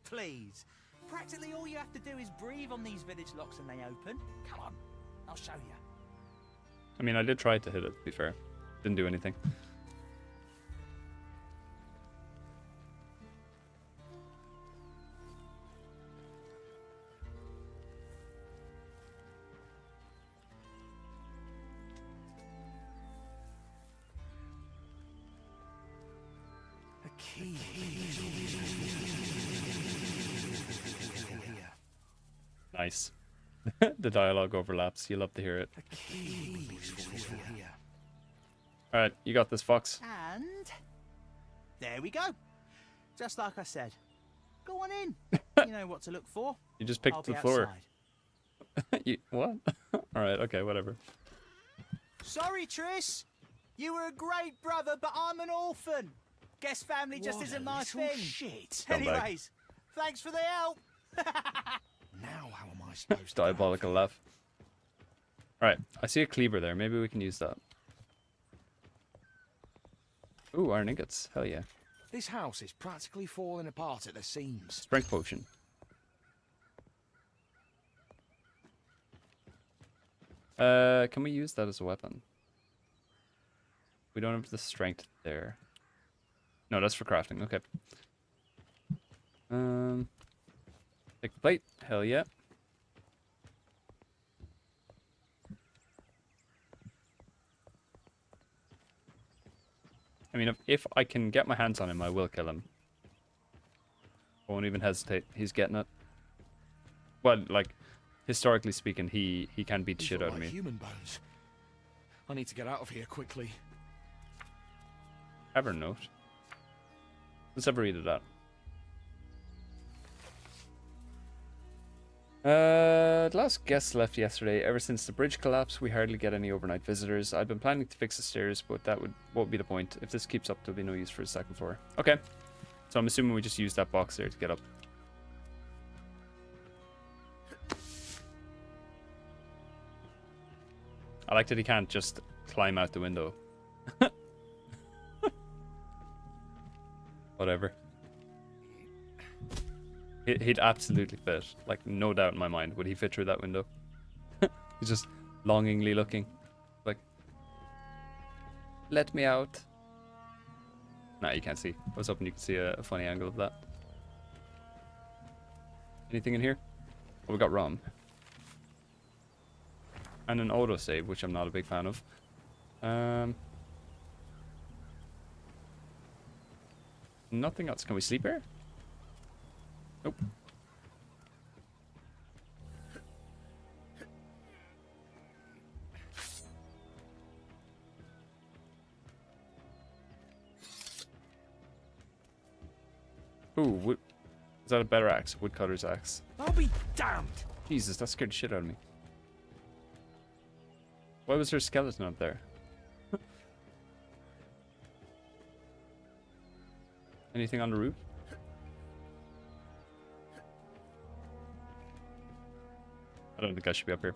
Please. Practically all you have to do is breathe on these village locks and they open. Come on, I'll show you. I mean, I did try to hit it, to be fair. Didn't do anything. A key. Here. Nice. The dialogue overlaps. You love to hear it. A key. Here. Alright, you got this, Fox. And there we go. Just like I said. Go on in. You know what to look for. You just I'll picked be the floor. outside. What? Alright, okay, whatever. Sorry, Triss. You were a great brother, but I'm an orphan. Guess family just What isn't a my little thing. shit. Scumbag. Anyways, thanks for the help. Now how am I supposed to... Diabolical laugh. Alright, I see a cleaver there. Maybe we can use that. Ooh, iron ingots. Hell yeah. This house is practically falling apart at the seams. Strength potion. Can we use that as a weapon? We don't have the strength there. No, that's for crafting. Okay. Take the plate. Hell yeah. I mean, if I can get my hands on him, I will kill him. I won't even hesitate. He's getting it. Well, like, historically speaking, he can beat the These shit look out of like me. human bones. I need to get out of here quickly. Evernote. Let's have a read of that. The last guest left yesterday. Ever since the bridge collapsed, we hardly get any overnight visitors. I've been planning to fix the stairs, but that won't be the point. If this keeps up, there'll be no use for the second floor. Okay. So I'm assuming we just use that box there to get up. I like that he can't just climb out the window. Whatever. He'd absolutely fit. Like, no doubt in my mind. Would he fit through that window? He's just longingly looking. Like, let me out. Nah, you can't see. I was hoping you could see a funny angle of that. Anything in here? Oh, we got rum. And an autosave, which I'm not a big fan of. Nothing else. Can we sleep here? Nope. Ooh, is that a better axe? Woodcutter's axe. I'll be damned! Jesus, that scared the shit out of me. Why was there a skeleton up there? Anything on the roof? I don't think I should be up here.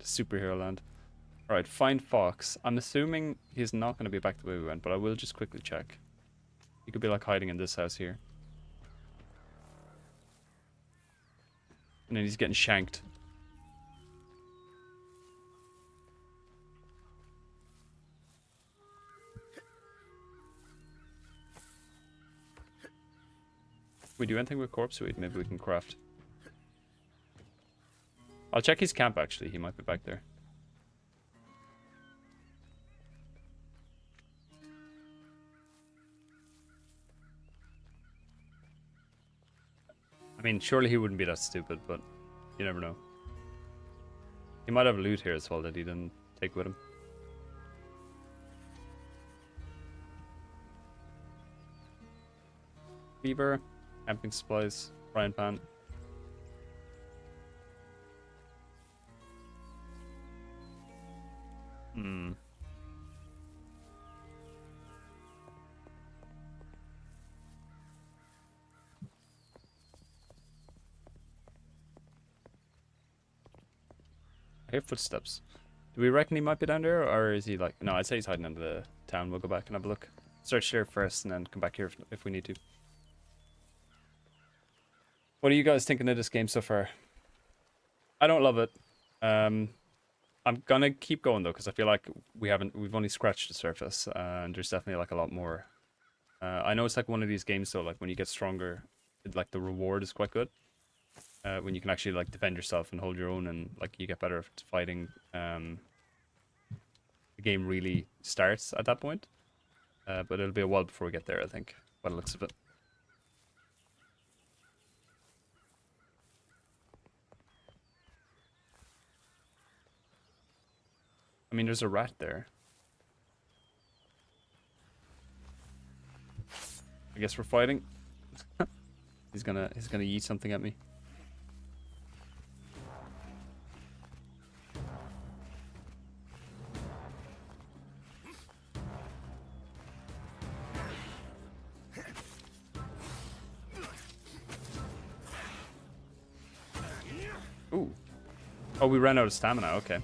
Superhero land. Alright, find Fox. I'm assuming he's not going to be back the way we went, but I will just quickly check. He could be like hiding in this house here. And then he's getting shanked. We do anything with corpse weed? Maybe we can craft. I'll check his camp actually. He might be back there. I mean, surely he wouldn't be that stupid, but you never know. He might have loot here as well that he didn't take with him. Beaver, camping supplies, frying pan. I hear footsteps. Do we reckon he might be down there, or is he like... No, I'd say he's hiding under the town. We'll go back and have a look. Search there first and then come back here if we need to. What are you guys thinking of this game so far? I don't love it. I'm gonna keep going though, because I feel like we've only scratched the surface, and there's definitely like a lot more. I know it's like one of these games though, like when you get stronger, like the reward is quite good. When you can actually like defend yourself and hold your own, and like you get better at fighting. The game really starts at that point, but it'll be a while before we get there, I think, by the looks of it. I mean, there's a rat there. I guess we're fighting. He's gonna eat something at me. Ooh. Oh, we ran out of stamina. Okay.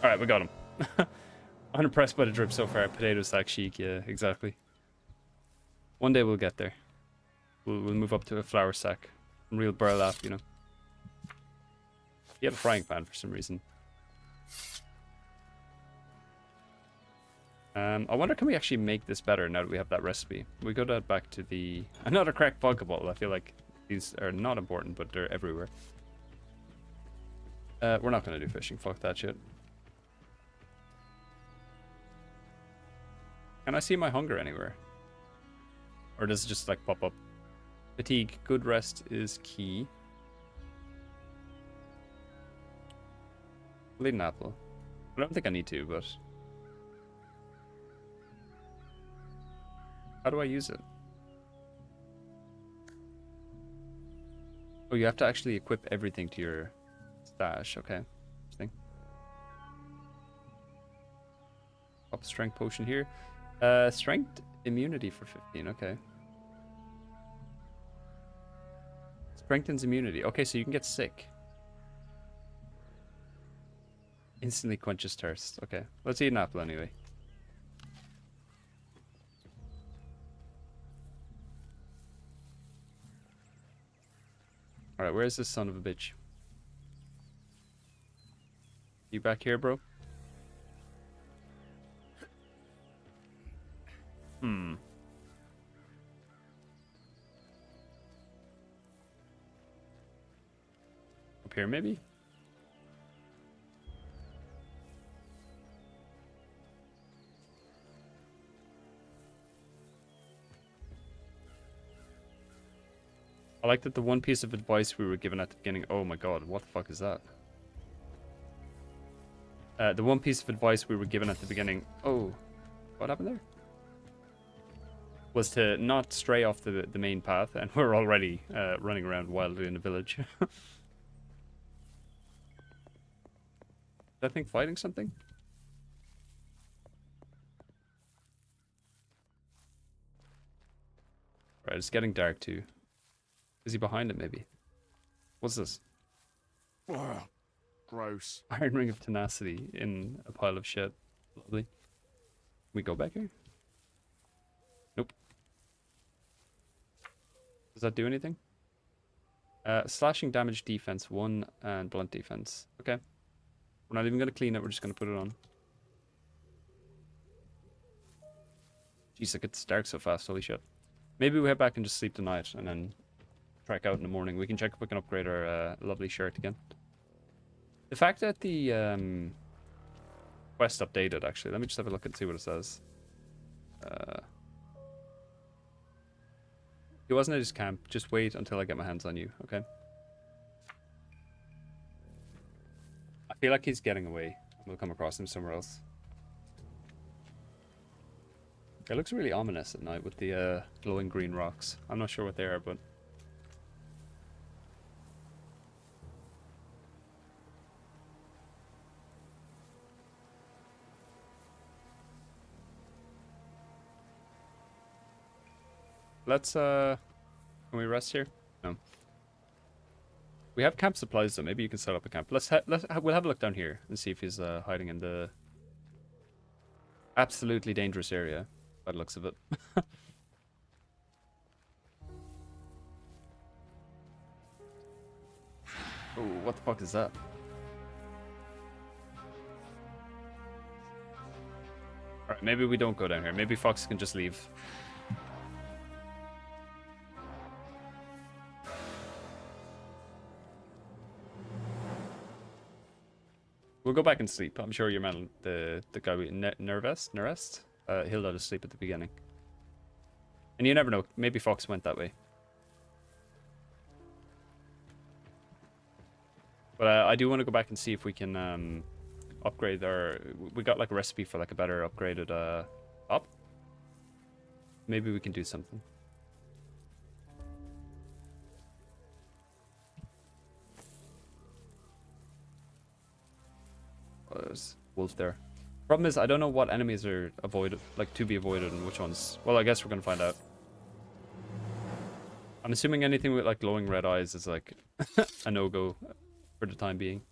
Alright, we got him. Unimpressed by the drip so far. Potato sack chic, yeah, exactly. One day we'll get there. We'll move up to a flour sack. Real burlap, you know. He had a frying pan for some reason. I wonder, can we actually make this better now that we have that recipe? We go back to the... Another cracked vodka bottle. I feel like these are not important, but they're everywhere. We're not going to do fishing. Fuck that shit. Can I see my hunger anywhere? Or does it just like pop up? Fatigue. Good rest is key. Lead an apple. I don't think I need to, but... How do I use it? Oh, you have to actually equip everything to your stash. Okay. Interesting. Pop strength potion here. Strength immunity for 15. Okay. Strengthens immunity. Okay, so you can get sick. Instantly quenches thirst. Okay. Let's eat an apple anyway. Alright, where's this son of a bitch? You back here, bro? Up here, maybe? I like that the one piece of advice we were given at the beginning. Oh my god, what the fuck is that? The one piece of advice we were given at the beginning. Oh, what happened there? Was to not stray off the main path, and we're already running around wildly in the village. Is that thing fighting something? Right, it's getting dark too. Is he behind it, maybe? What's this? Ugh, gross. Iron Ring of Tenacity in a pile of shit. Lovely. Can we go back here? Nope. Does that do anything? Slashing damage defense 1 and blunt defense. Okay. We're not even going to clean it, we're just going to put it on. Jeez, it gets dark so fast, holy shit. Maybe we head back and just sleep tonight and then trek out in the morning. We can check if we can upgrade our lovely shirt again. The fact that the quest updated, actually. Let me just have a look and see what it says. He wasn't at his camp. Just wait until I get my hands on you, okay? I feel like he's getting away. We'll come across him somewhere else. It looks really ominous at night with the glowing green rocks. I'm not sure what they are, but... Let's, can we rest here? No. We have camp supplies, though. Maybe you can set up a camp. We'll have a look down here and see if he's hiding in the absolutely dangerous area, by the looks of it. Oh, what the fuck is that? Alright, maybe we don't go down here. Maybe Fox can just leave. We'll go back and sleep. I'm sure your man, the guy we Nerest, he'll let us sleep at the beginning. And you never know. Maybe Fox went that way. But I do want to go back and see if we can upgrade our... We got like a recipe for like a better upgraded top. Maybe we can do something. Oh, there's wolf there. Problem is, I don't know what enemies are avoided, like to be avoided, and which ones. Well, I guess we're gonna find out. I'm assuming anything with like glowing red eyes is like a no-go for the time being.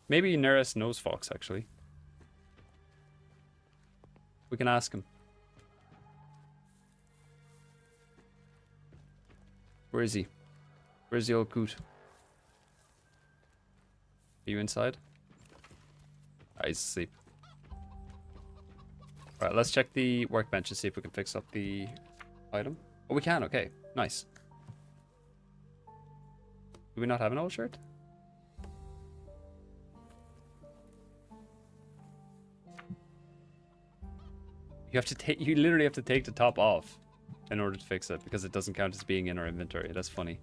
Maybe Neris knows Fox, actually. We can ask him. Where is he? Where's the old coot? Are you inside? Ah, he's asleep. Alright, let's check the workbench and see if we can fix up the item. Oh, we can, okay. Nice. Do we not have an old shirt? You have to take. You literally have to take the top off in order to fix it because it doesn't count as being in our inventory. That's funny.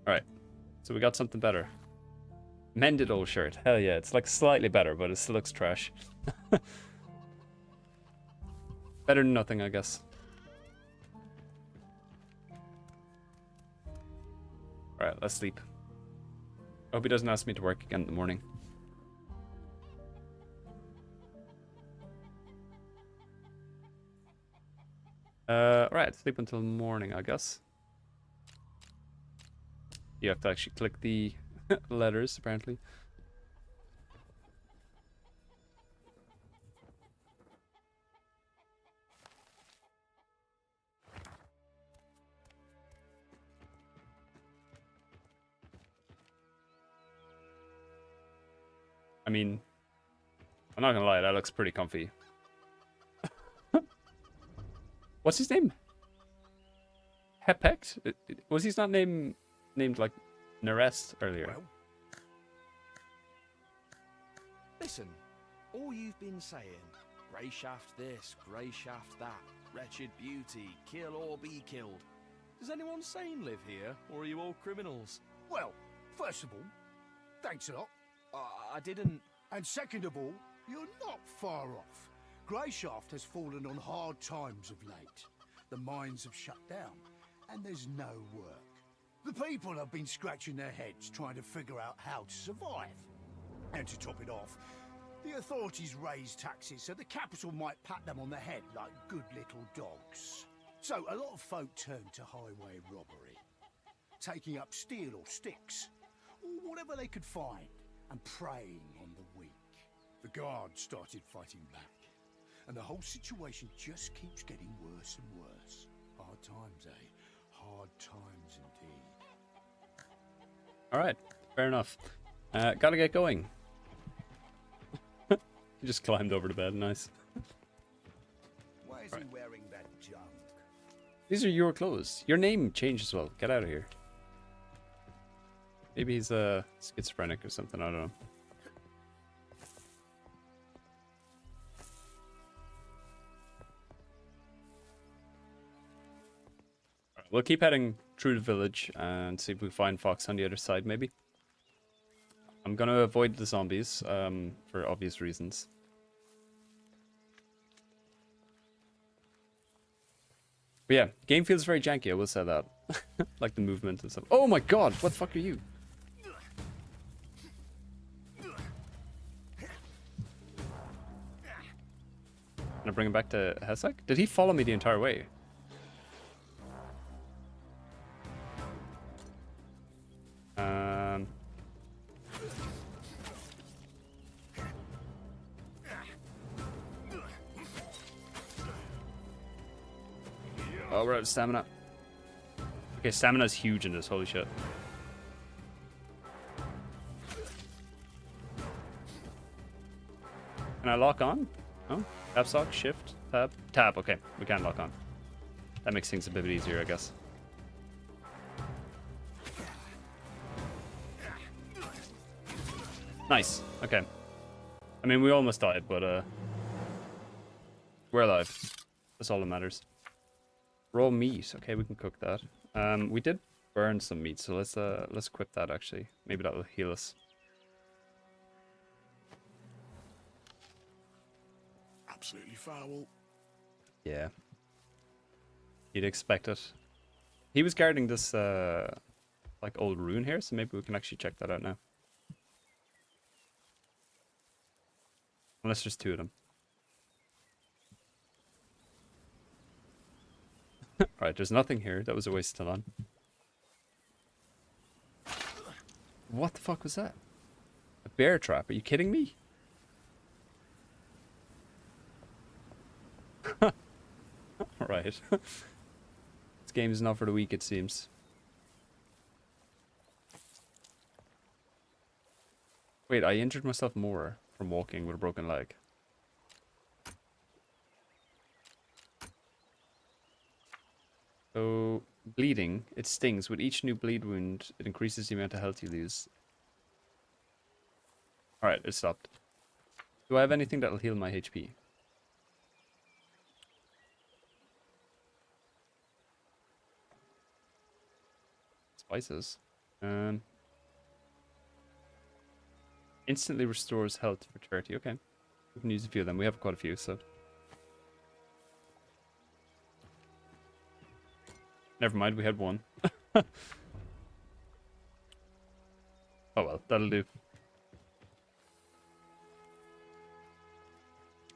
All right, so we got something better. Mended old shirt. Hell yeah, it's like slightly better, but it still looks trash. Better than nothing, I guess. Alright, let's sleep. I hope he doesn't ask me to work again in the morning. Right, sleep until morning, I guess. You have to actually click the letters, apparently. I mean, I'm not gonna lie, that looks pretty comfy. What's his name? Hepect? Was he not named like Nerest earlier? Well, listen, all you've been saying, grey shaft this, grey shaft that, wretched beauty, kill or be killed. Does anyone sane live here, or are you all criminals? Well, first of all, thanks a lot. I didn't... And second of all, you're not far off. Greyshaft has fallen on hard times of late. The mines have shut down, and there's no work. The people have been scratching their heads trying to figure out how to survive. And to top it off, the authorities raised taxes so the capital might pat them on the head like good little dogs. So a lot of folk turned to highway robbery, taking up steel or sticks, or whatever they could find, and preying on the weak. The guards started fighting back, and the whole situation just keeps getting worse and worse. Hard times, eh? Hard times indeed. Alright, fair enough. Gotta get going. He just climbed over the bed, nice. Why is he wearing that junk? These are your clothes. Your name changed as well. Get out of here. Maybe he's schizophrenic or something, I don't know. We'll keep heading through the village and see if we find Fox on the other side, maybe. I'm gonna avoid the zombies, for obvious reasons. But yeah, game feels very janky, I will say that. Like the movement and stuff. Oh my god, what the fuck are you? Can I bring him back to Hesek? Did he follow me the entire way? Oh, we're out of stamina. Okay, stamina's huge in this, holy shit. Can I lock on? Oh, tab sock, shift, tab, tab, okay, we can lock on. That makes things a bit easier, I guess. Nice, okay. I mean, we almost died, but we're alive. That's all that matters. Raw meat, okay, we can cook that. We did burn some meat, so let's equip that actually. Maybe that will heal us. Absolutely foul. Yeah. You'd expect it. He was guarding this like old ruin here, so maybe we can actually check that out now. Unless there's two of them. Alright, there's nothing here. That was a waste of time. What the fuck was that? A bear trap? Are you kidding me? Alright. This game is not for the weak, it seems. Wait, I injured myself more from walking with a broken leg. So, bleeding, it stings. With each new bleed wound, it increases the amount of health you lose. Alright, it stopped. Do I have anything that'll heal my HP? Spices. Instantly restores health for 30. Okay. We can use a few of them. We have quite a few, so. Never mind, we had one. Oh well, that'll do.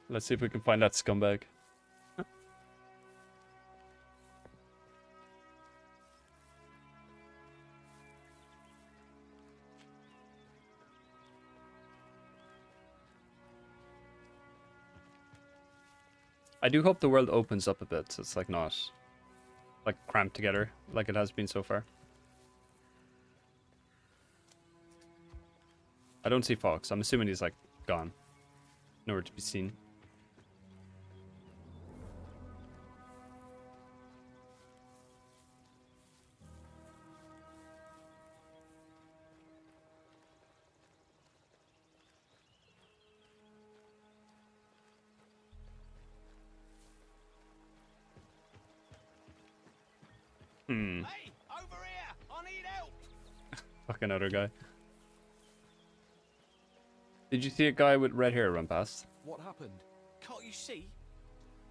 Let's see if we can find that scumbag. I do hope the world opens up a bit, so it's like not like cramped together like it has been so far. I don't see Fox. I'm assuming he's like gone. Nowhere to be seen. Hey, over here! I need help! Fucking other guy. Did you see a guy with red hair run past? What happened? Can't you see?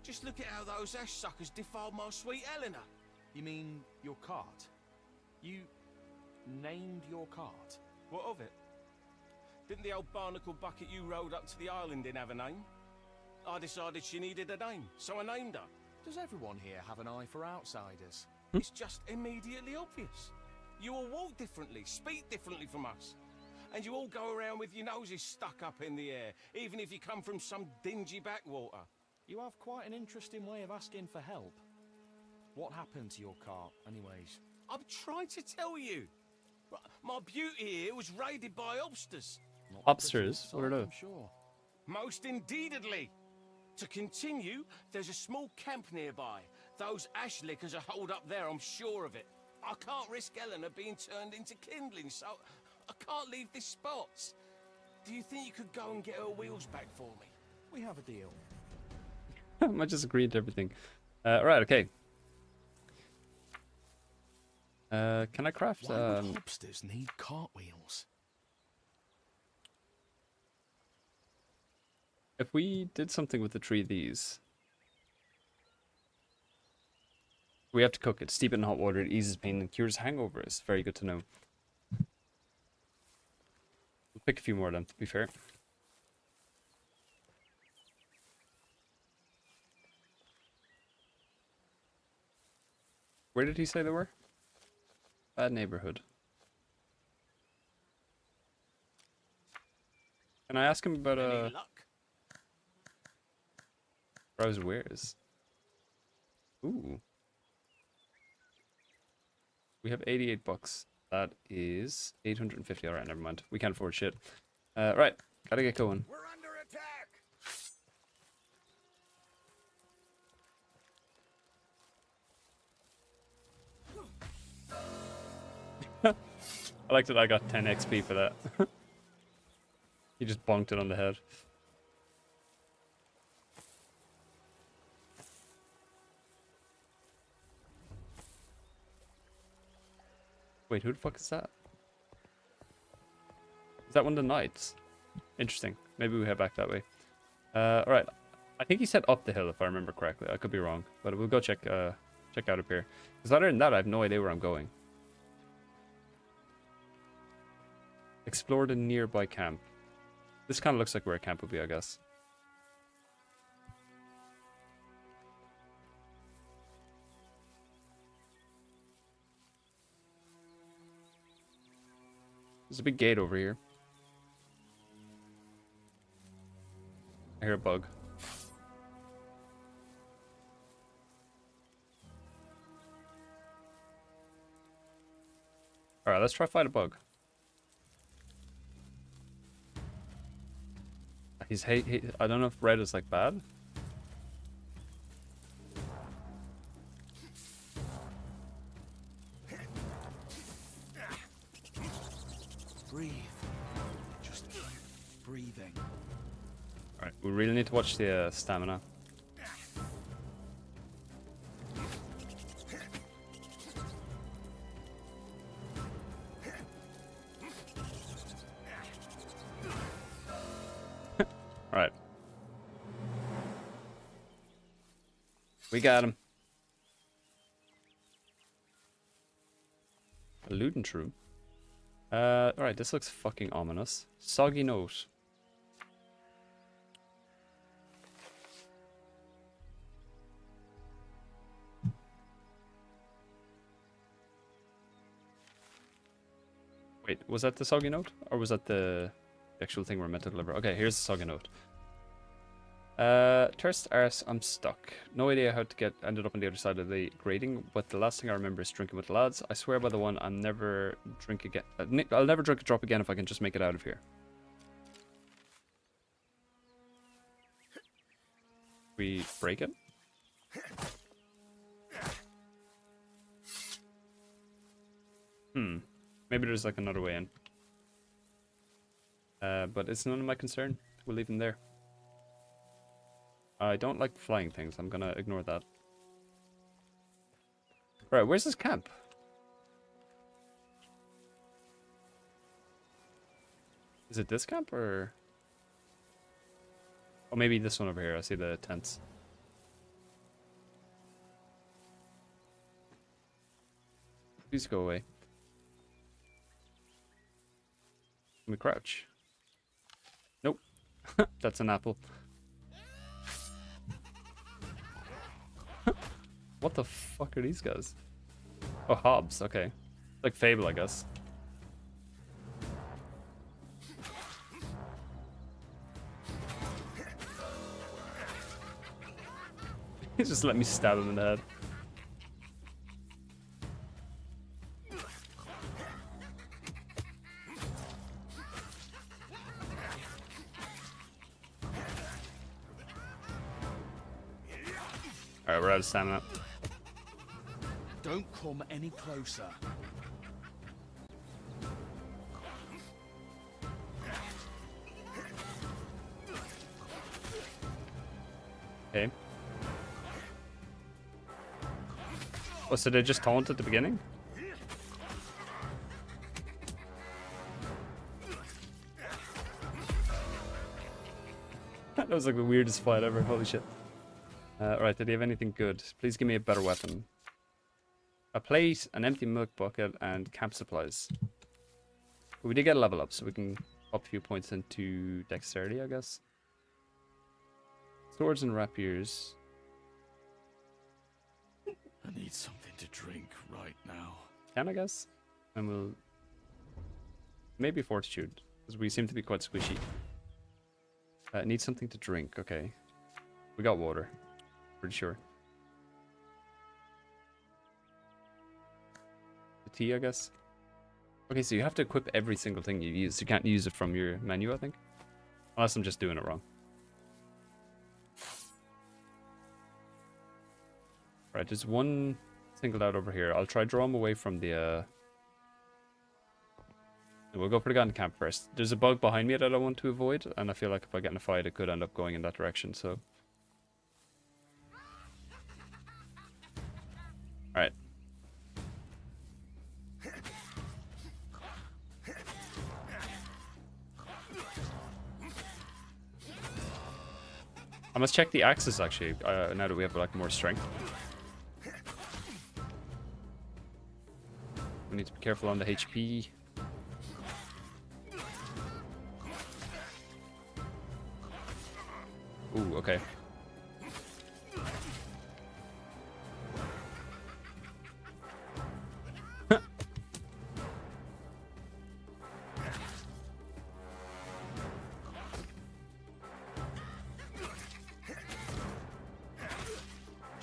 Just look at how those ash suckers defiled my sweet Eleanor. You mean your cart? You named your cart? What of it? Didn't the old barnacle bucket you rode up to the island in have a name? I decided she needed a name, so I named her. Does everyone here have an eye for outsiders? It's just immediately obvious. You all walk differently, speak differently from us. And you all go around with your noses stuck up in the air, even if you come from some dingy backwater. You have quite an interesting way of asking for help. What happened to your cart, anyways? I'm trying to tell you. My beauty here was raided by obsters. Obsters? What are those? I'm sure. Most indeededly. To continue, there's a small camp nearby. Those ash lickers are holed up there, I'm sure of it. I can't risk Eleanor being turned into kindling, so I can't leave this spot. Do you think you could go and get her wheels back for me? We have a deal. I just agreed to everything. Right, okay. Can I craft? Why would hobsters need cartwheels? If we did something with the three of these, we have to cook it. Steep it in hot water. It eases pain and cures hangovers. Very good to know. We'll pick a few more of them, to be fair. Where did he say they were? Bad neighborhood. Can I ask him about Any luck? browse wares? Ooh. We have 88 bucks. That is 850. Alright, never mind. We can't afford shit. Right, gotta get going. We're under attack! I like that I got 10 XP for that. He just bonked it on the head. Wait, who the fuck is that? Is that one of the knights? Interesting. Maybe we head back that way. Alright. I think he said up the hill if I remember correctly. I could be wrong. But we'll go check out up here. Because other than that, I have no idea where I'm going. Explore the nearby camp. This kind of looks like where a camp would be, I guess. There's a big gate over here. I hear a bug. Alright, let's try fight a bug. He's I don't know if red is like bad. Breathe. Just breathing. Alright, we really need to watch the stamina. Alright. We got him. A Ludent room. Alright, this looks fucking ominous. Soggy note. Wait, was that the soggy note? Or was that the actual thing we're meant to deliver? Okay, here's the soggy note. Thirst arse, I'm stuck. No idea how to get ended up on the other side of the grating, but the last thing I remember is drinking with the lads. I swear by the one, I'll never drink again. I'll never drink a drop again if I can just make it out of here. We break it? Maybe there's like another way in. But it's none of my concern. We'll leave him there. I don't like flying things. I'm gonna ignore that. Right, where's this camp? Is it this camp or... Oh, maybe this one over here. I see the tents. Please go away. Can we crouch? Nope. That's an apple. What the fuck are these guys? Oh, Hobbs, okay. Like Fable, I guess. He just let me stab him in the head. Alright, we're out of stamina. Don't come any closer. Okay. Oh, so they just taunt at the beginning? That was like the weirdest fight ever, holy shit. Alright, did he have anything good? Please give me a better weapon. A plate, an empty milk bucket, and camp supplies. But we did get a level up, so we can up a few points into dexterity, I guess. Swords and rapiers. I need something to drink right now. Can, I guess? And we'll... Maybe fortitude, because we seem to be quite squishy. Need something to drink, okay. We got water. Pretty sure. The tea, I guess. Okay, so you have to equip every single thing you use. You can't use it from your menu, I think. Unless I'm just doing it wrong. Right, there's one singled out over here. I'll try draw him away from the... We'll go for the guy in the camp first. There's a bug behind me that I want to avoid, and I feel like if I get in a fight, it could end up going in that direction, so... Alright. I must check the axes, actually, now that we have, like, more strength. We need to be careful on the HP. Ooh, okay.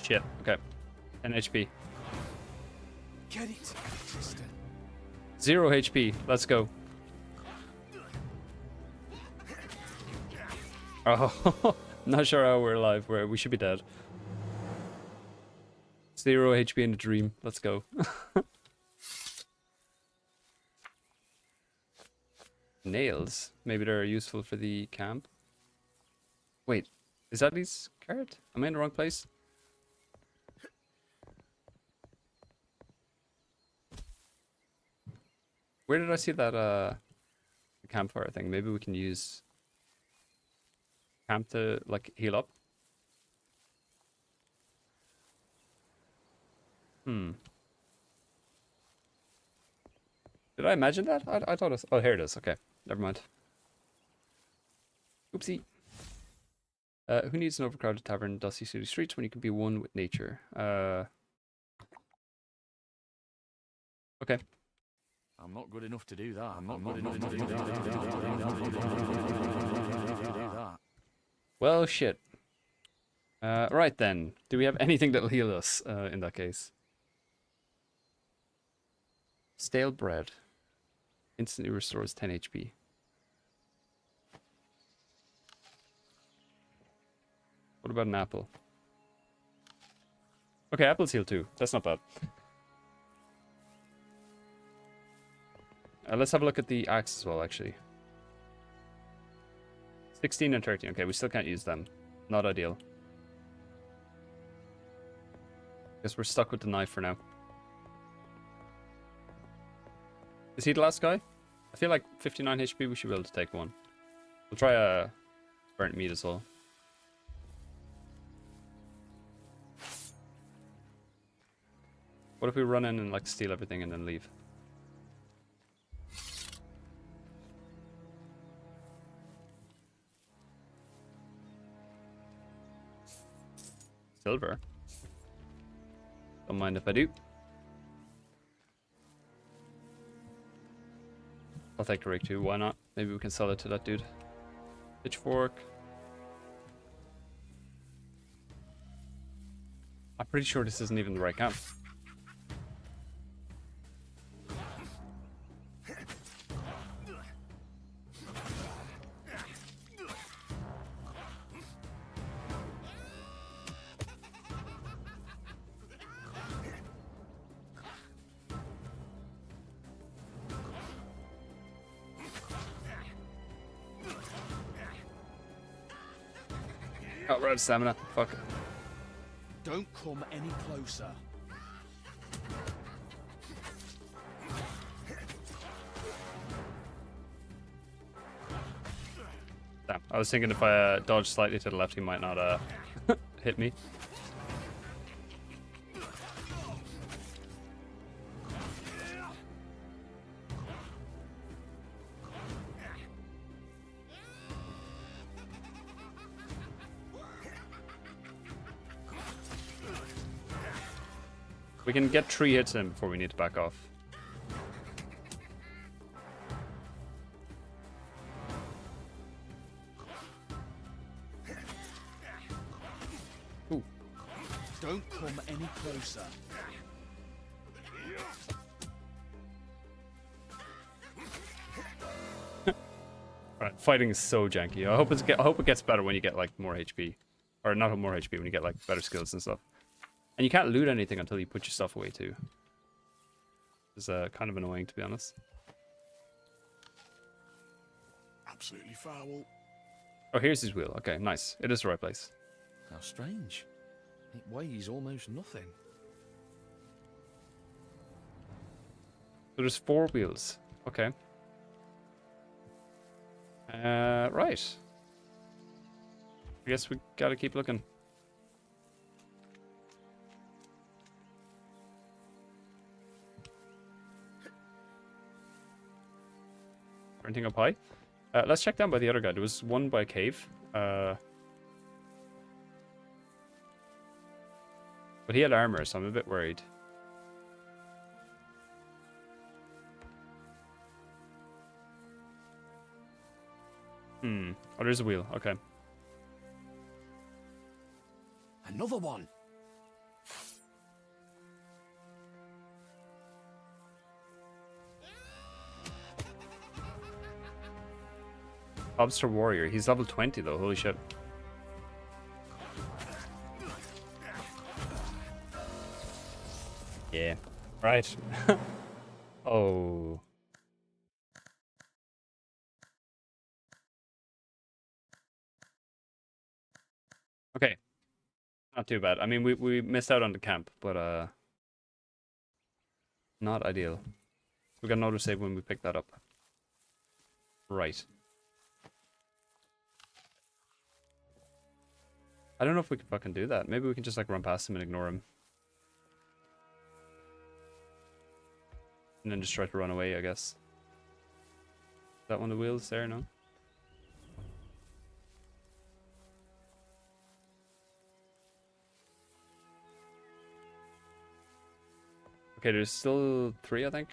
Shit, okay. 10 HP. Get it, Tristan. 0 HP, let's go. Oh, not sure how we're alive. We should be dead. 0 HP in a dream, let's go. Nails. Maybe they're useful for the camp. Wait, is that his card? Am I in the wrong place? Where did I see that the campfire thing? Maybe we can use camp to like heal up. Did I imagine that? I thought it was... Oh, here it is. Okay, never mind. Oopsie. Who needs an overcrowded tavern in dusty city streets when you can be one with nature? Okay. I'm not good enough to do that. I'm not good enough to do that. Well, shit. Right then. Do we have anything that'll heal us in that case? Stale bread. Instantly restores 10 HP. What about an apple? Okay, apples heal too. That's not bad. Let's have a look at the axe as well, actually. 16 and 13. Okay, we still can't use them. Not ideal. Guess we're stuck with the knife for now. Is he the last guy? I feel like 59 HP, we should be able to take one. We'll try burnt meat as well. What if we run in and like steal everything and then leave? Silver. Don't mind if I do. I'll take the rig too, why not? Maybe we can sell it to that dude. Pitchfork. I'm pretty sure this isn't even the right camp. Oh, we're out of stamina. Fuck. Don't come any closer. Damn. I was thinking if I dodge slightly to the left, he might not hit me. We can get 3 hits in before we need to back off. Ooh. Don't come any closer. Alright, fighting is so janky. I hope it gets better when you get like more HP. Or not more HP, when you get like better skills and stuff. And you can't loot anything until you put your stuff away too. It's kind of annoying, to be honest. Absolutely foul. Oh, here's his wheel. Okay, nice. It is the right place. How strange. It weighs almost nothing. So there's 4 wheels. Okay. Right. I guess we gotta keep looking. Anything up high? Let's check down by the other guy. There was one by a cave. But he had armor, so I'm a bit worried. Oh, there's a wheel. Okay. Another one. Lobster Warrior. He's level 20 though. Holy shit. Yeah. Right. Oh. Okay. Not too bad. I mean, we missed out on the camp, but not ideal. We got another save when we pick that up. Right. I don't know if we can fucking do that. Maybe we can just like run past him and ignore him. And then just try to run away, I guess. Is that one of the wheels there? No? Okay, there's still 3, I think.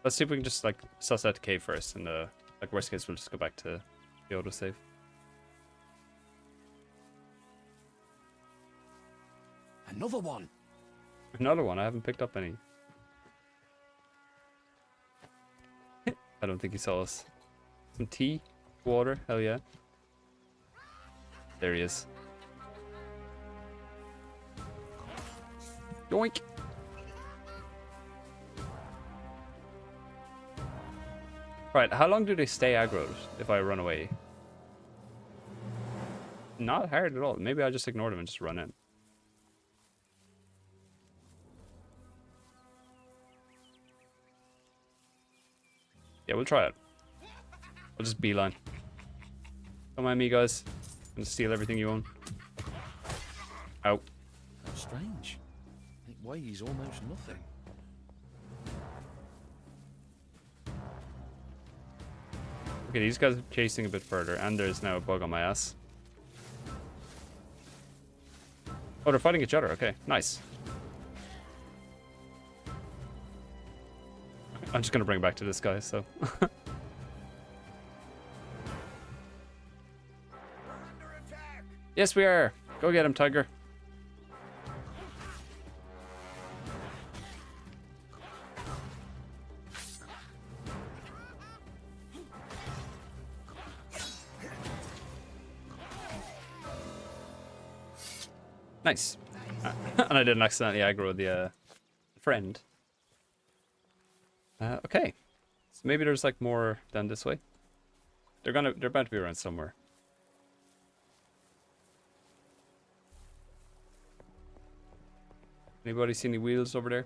Let's see if we can just like suss out the cave first, and like worst case we'll just go back to the autosave. Another one. Another one. I haven't picked up any. I don't think he saw us. Some tea, water. Hell yeah. There he is. Yoink. Right, how long do they stay aggroed if I run away? Not hard at all. Maybe I just ignore them and just run in. Yeah, we'll try it. I'll just beeline. Don't mind me, guys. I'm gonna steal everything you own. Ow. How strange. It weighs almost nothing. Okay, these guys are chasing a bit further, and there's now a bug on my ass. Oh, they're fighting each other. Okay, nice. I'm just gonna bring it back to this guy, so. Yes, we are. Go get him, Tiger. Nice. And I didn't accidentally aggro the friend. Okay. So maybe there's like more down this way. They're about to be around somewhere. Anybody see any wheels over there?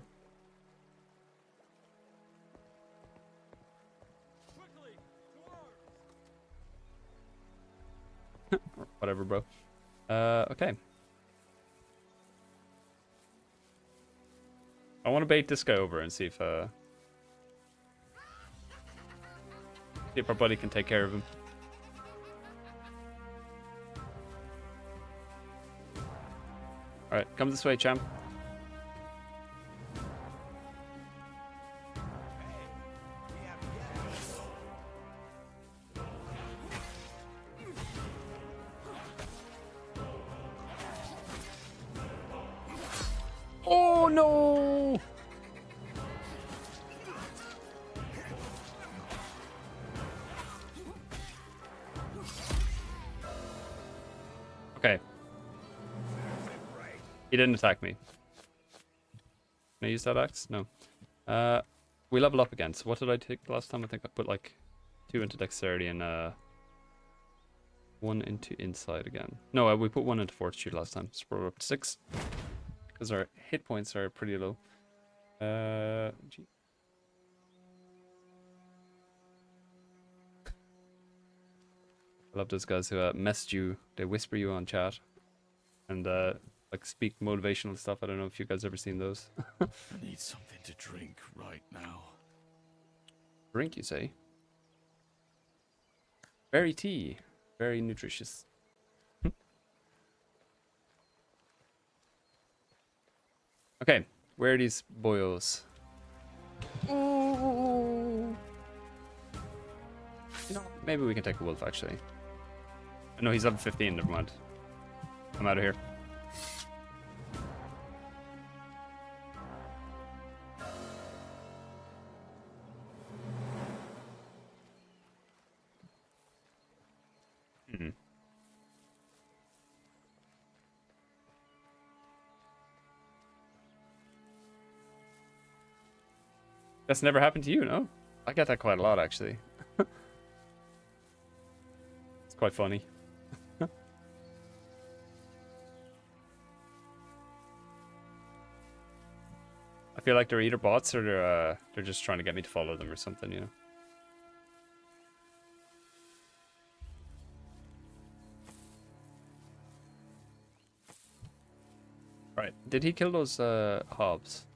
Whatever, bro. Okay. I want to bait this guy over and see if our buddy can take care of him. Alright, come this way, champ. Oh no! Okay. He didn't attack me. Can I use that axe? No. We level up again. So what did I take last time? I think I put like 2 into dexterity and 1 into insight again. No, we put 1 into fortitude last time. So we're up to 6. Because our hit points are pretty low. Gee. I love those guys who message you. They whisper you on chat. And like speak motivational stuff. I don't know if you guys ever seen those. I need something to drink right now. Drink, you say? Berry tea. Very nutritious. Okay, where are these boyos? Ooh. You know, maybe we can take a wolf actually. No, he's level 15, never mind. I'm out of here. That's never happened to you, no? I get that quite a lot, actually. It's quite funny. feel like they're either bots or they're just trying to get me to follow them or something, you know. Right. Did he kill those hobs?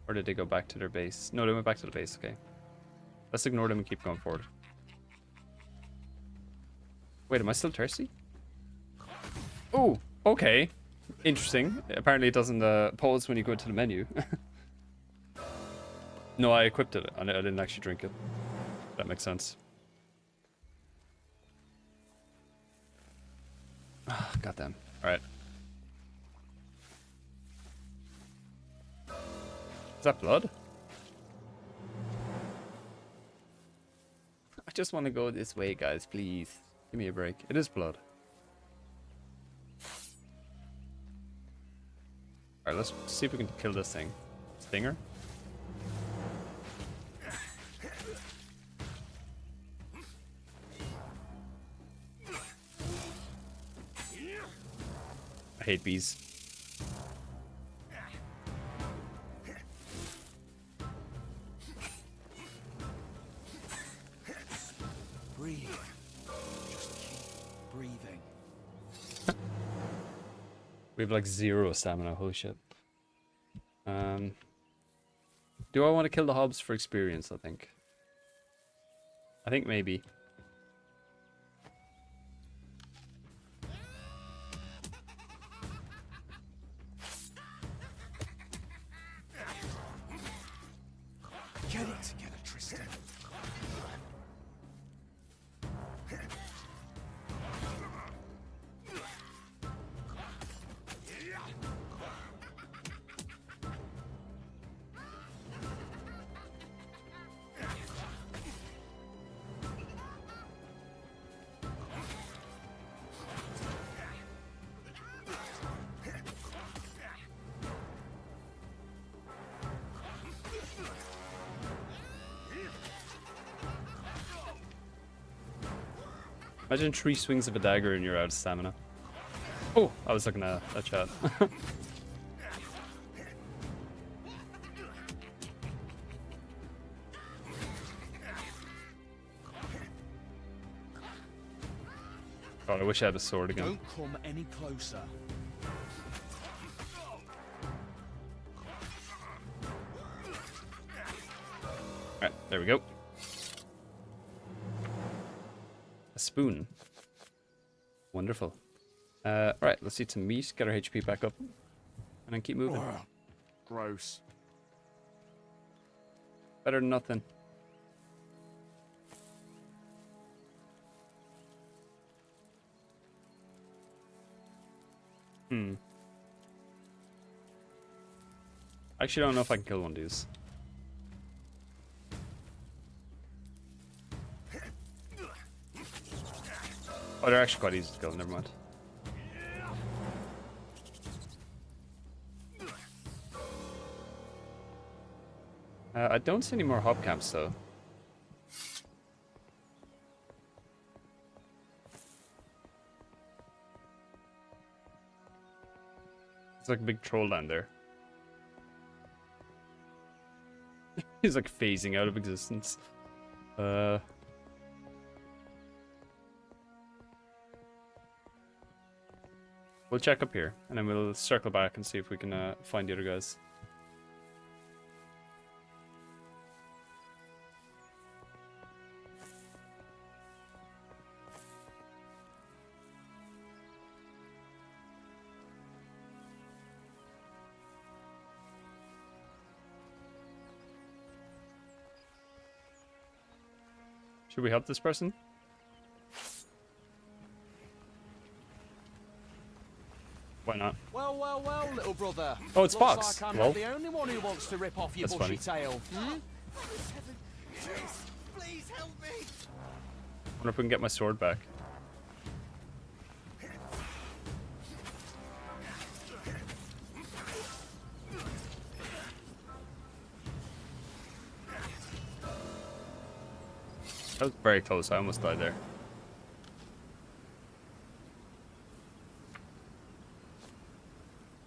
Or did they go back to their base? No, they went back to the base, okay. Let's ignore them and keep going forward. Wait, am I still thirsty? Oh, okay. Interesting. Apparently it doesn't pause when you go to the menu. No, I equipped it. I didn't actually drink it. That makes sense. Oh, goddamn. Alright. Is that blood? I just want to go this way, guys, please. Give me a break. It is blood. Alright, let's see if we can kill this thing. Stinger? I hate bees. Breathe. Just keep breathing. We have like 0 stamina, holy shit. Do I want to kill the hobs for experience, I think? I think maybe. Get it together, Tristan. Imagine 3 swings of a dagger and you're out of stamina. Oh, I was looking at that chat. God, I wish I had a sword again. Don't come any closer. Alright, there we go. A spoon. Wonderful. Right, let's eat some meat, get our HP back up, and then keep moving. Gross. Better than nothing. I actually don't know if I can kill one of these. Oh, they're actually quite easy to kill, never mind. I don't see any more hob camps though. There's like a big troll down there. He's like phasing out of existence. We'll check up here, and then we'll circle back and see if we can find the other guys. Should we help this person? Why not? Well, well, well, little brother. Oh, it's Looks Fox. like I'm Well, not the only one who wants to rip off your that's bushy funny. tail. Please help me! Wonder if we can get my sword back. That was very close. I almost died there.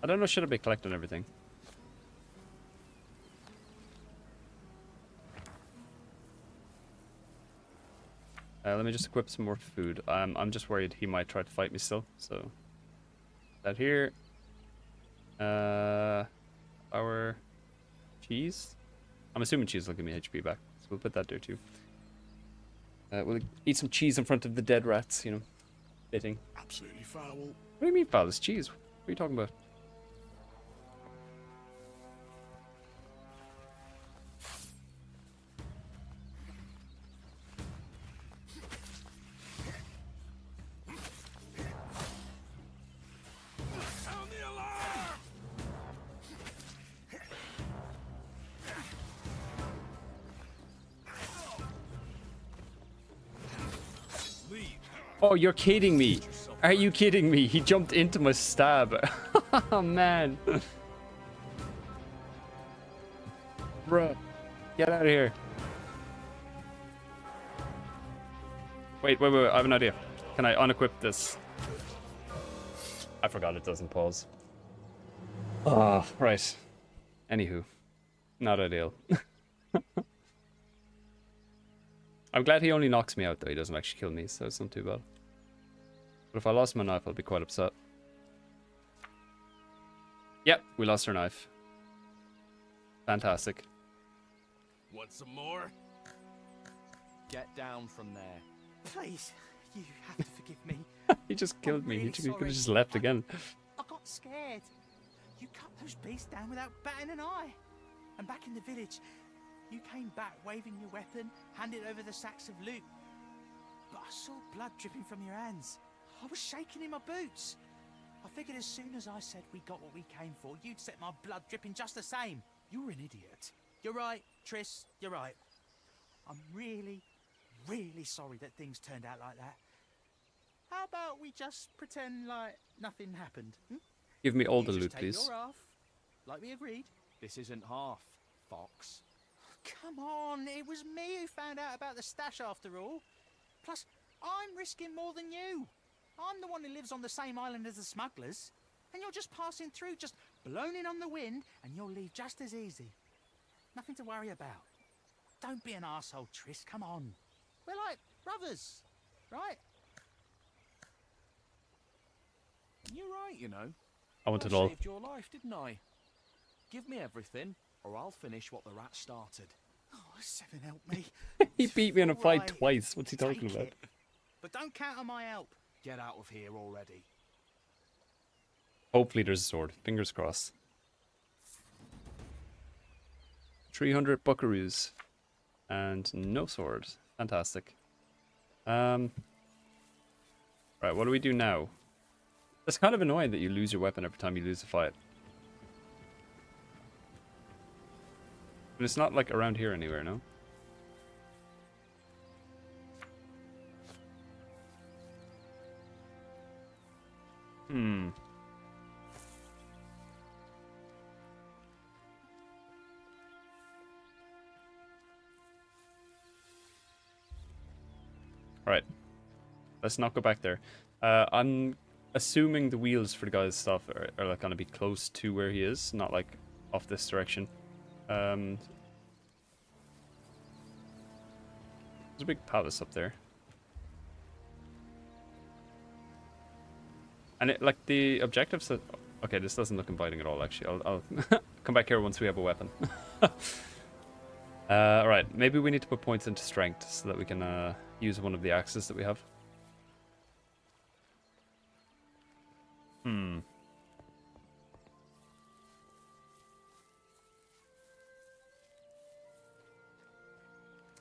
I don't know. Should I be collecting everything? Let me just equip some more food. I'm just worried he might try to fight me still. So that here. Our cheese. I'm assuming cheese will give me HP back, so we'll put that there too. We'll eat some cheese in front of the dead rats. You know, fitting. Absolutely foul. What do you mean, foul? It's cheese. What are you talking about? Sound the alarm! Leave. Oh, you're kidding me. Are you kidding me? He jumped into my stab. Oh, man. Bruh. Get out of here. Wait. I have an idea. Can I unequip this? I forgot it doesn't pause. Ah, right. Anywho. Not ideal. I'm glad he only knocks me out, though. He doesn't actually kill me, so it's not too bad. But if I lost my knife, I'll be quite upset. Yep, we lost our knife. Fantastic. Want some more? Get down from there. Please, you have to forgive me. He just killed I'm me. really He could have sorry. just left again. I got scared. You cut those beasts down without batting an eye. And back in the village, you came back waving your weapon, handed over the sacks of loot. But I saw blood dripping from your hands. I was shaking in my boots. I figured as soon as I said we got what we came for, you'd set my blood dripping just the same. You're an idiot. You're right, Triss, you're right. I'm really, really sorry that things turned out like that. How about we just pretend like nothing happened? Hmm? Give me all You the just loot, take please. your half, like we agreed. This isn't half, Fox. Come on, it was me who found out about the stash after all. Plus, I'm risking more than you. I'm the one who lives on the same island as the smugglers. And you're just passing through, just blown in on the wind, and you'll leave just as easy. Nothing to worry about. Don't be an arsehole, Triss, come on. We're like brothers, right? You're right, you know. I want it I all. saved your life, didn't I? Give me everything, or I'll finish what the rat started. Oh, Seven, help me. He beat me in a fight Alright, twice. What's he talking take about? it. But don't count on my help. Get out of here already. Hopefully there's a sword. Fingers crossed. 300 buckaroos. And no sword. Fantastic. Right, what do we do now? It's kind of annoying that you lose your weapon every time you lose a fight. And it's not like around here anywhere, no? Hmm. Right. Let's not go back there. I'm assuming the wheels for the guy's stuff are like gonna be close to where he is, not like off this direction. There's a big palace up there. And it, like the objectives that... Okay, this doesn't look inviting at all, actually. I'll come back here once we have a weapon. Alright, maybe we need to put points into strength so that we can use one of the axes that we have. Hmm.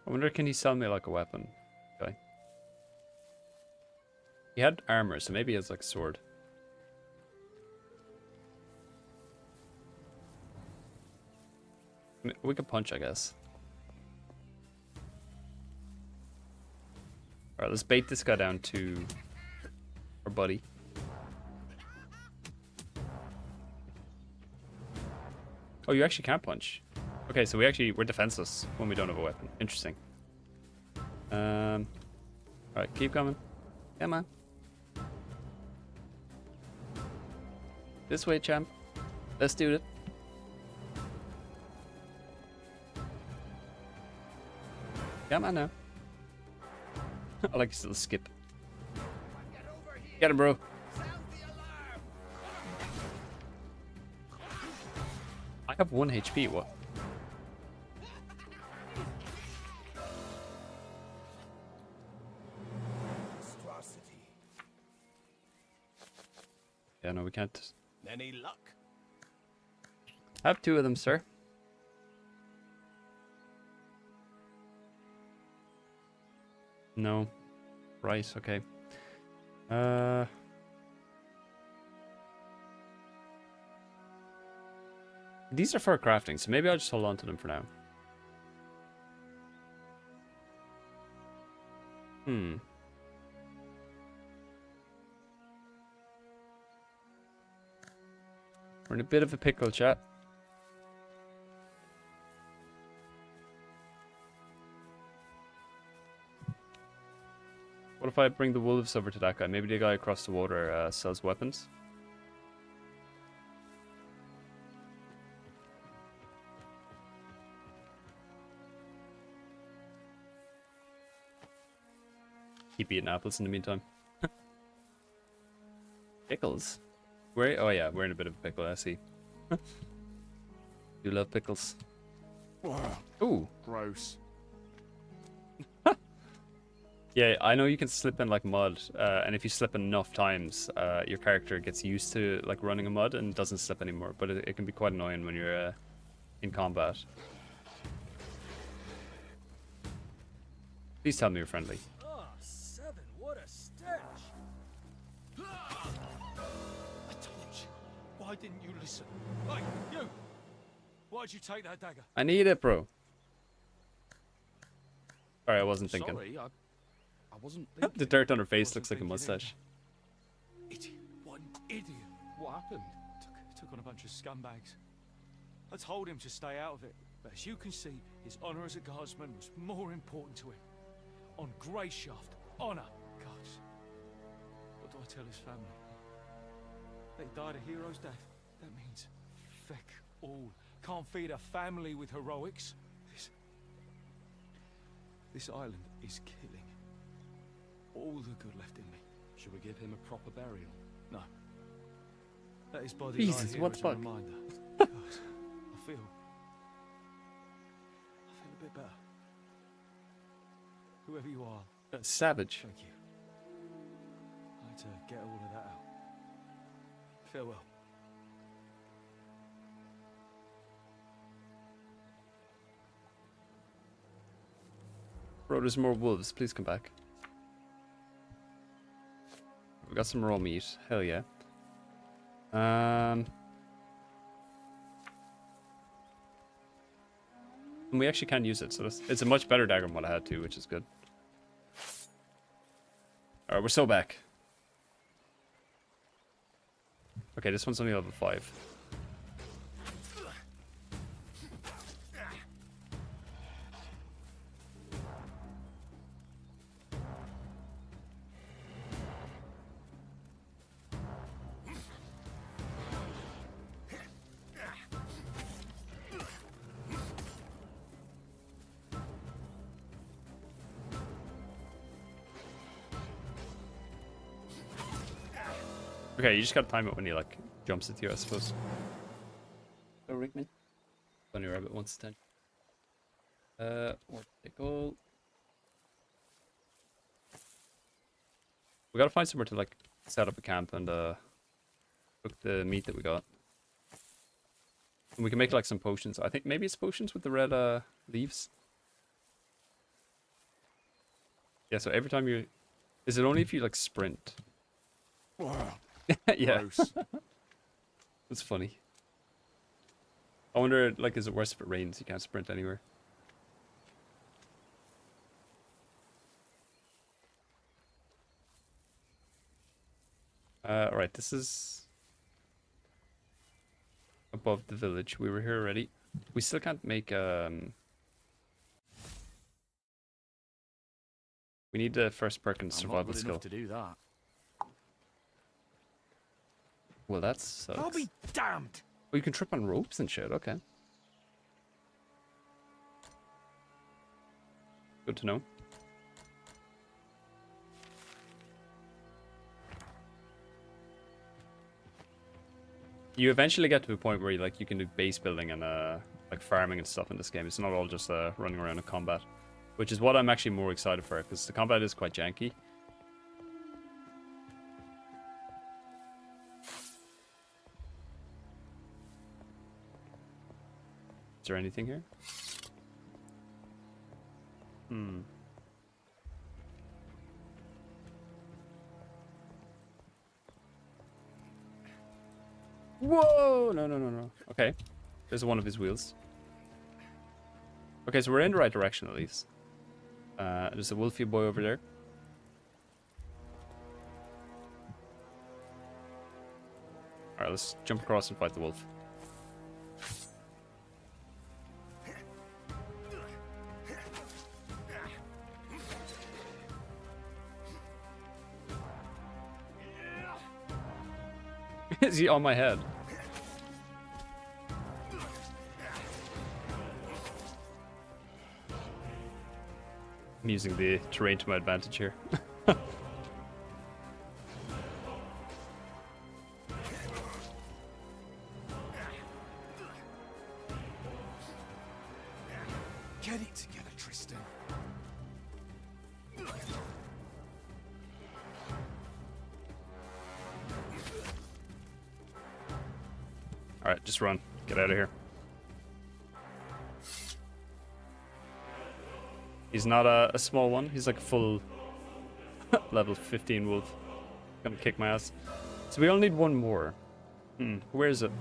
I wonder, can he sell me like a weapon? Okay. He had armor, so maybe he has like a sword. We could punch, I guess. Alright, let's bait this guy down to our buddy. Oh, you actually can't punch. Okay, so we're defenseless when we don't have a weapon. Interesting. Alright, keep coming. Come on. This way, champ. Let's do it. Come on now. I like his little skip. Get him, bro. I have 1 HP. What? Yeah, no, we can't. Any luck? Have 2 of them, sir. No. Right, okay. These are for crafting, so maybe I'll just hold on to them for now. We're in a bit of a pickle, chat. What if I bring the wolves over to that guy? Maybe the guy across the water sells weapons. Keep eating apples in the meantime. Pickles? Where? Oh yeah, we're in a bit of a pickle, I see. You love pickles. Ooh. Gross. Yeah, I know you can slip in like mud, and if you slip enough times, your character gets used to like running a mud and doesn't slip anymore. But it can be quite annoying when you're in combat. Please tell me you're friendly. Oh, Seven, what a stench! I told you. Why didn't you listen? Hey, you! Why'd you take that dagger? I need it, bro. Sorry, I wasn't thinking. Sorry, I wasn't thinking. The dirt on her face looks like a mustache. Idiot. What an idiot. What happened? Took on a bunch of scumbags. I told him to stay out of it, but as you can see, his honor as a guardsman was more important to him. On Greyshaft, honor. Gods. What do I tell his family? They died a hero's death. That means feck all. Can't feed a family with heroics. This island is killing all the good left in me. Should we give him a proper burial? No. Let his body Jesus, lie here what as the a fuck? reminder. God, I feel a bit better. Whoever you are, Savage. thank you. I had to get all of that out. Farewell. Bro, there's more wolves. Please come back. We got some raw meat. Hell yeah. And we actually can use it, so it's a much better dagger than what I had too, which is good. Alright, we're so back. Okay, this one's only level 5. Okay, you just gotta time it when he like jumps at you, I suppose. Go Rickman. Bunny rabbit wants attention. Or pickle. We gotta find somewhere to like set up a camp and cook the meat that we got. And we can make like some potions. I think maybe it's potions with the red leaves. Yeah, so every time you... Is it only if you like sprint? Yeah. Gross. That's funny. I wonder, like, is it worse if it rains? You can't sprint anywhere. Alright, this is above the village. We were here already. We still can't make, we need the first perk in I'm not survival good skill. enough to do that. Well, that sucks. I'll be damned! Oh, you can trip on ropes and shit, okay. Good to know. You eventually get to a point where you can do base building and like farming and stuff in this game. It's not all just running around in combat, which is what I'm actually more excited for because the combat is quite janky. Is there anything here? Whoa! No. Okay. There's one of his wheels. Okay, so we're in the right direction at least. There's a wolfy boy over there. Alright, let's jump across and fight the wolf. Is he on my head? I'm using the terrain to my advantage here. Get it together, Tristan. Alright, just run. Get out of here. He's not a small one. He's like a full level 15 wolf. Gonna kick my ass. So we only need one more. Where is it?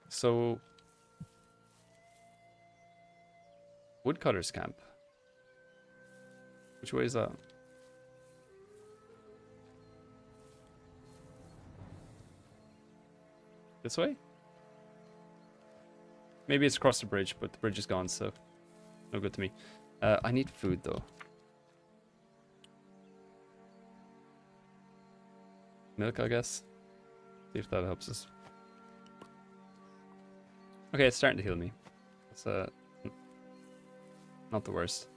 So... Woodcutter's camp. Which way is that? This way? Maybe it's across the bridge, but the bridge is gone, so no good to me. I need food though. Milk, I guess. See if that helps us. Okay, it's starting to heal me. It's not the worst.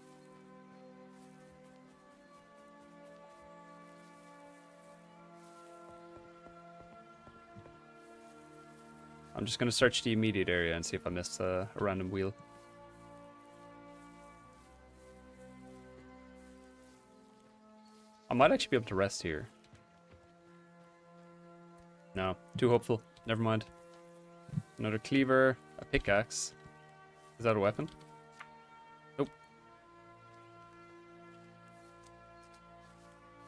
I'm just going to search the immediate area and see if I missed a random wheel. I might actually be able to rest here. No, too hopeful. Never mind. Another cleaver, a pickaxe. Is that a weapon? Nope.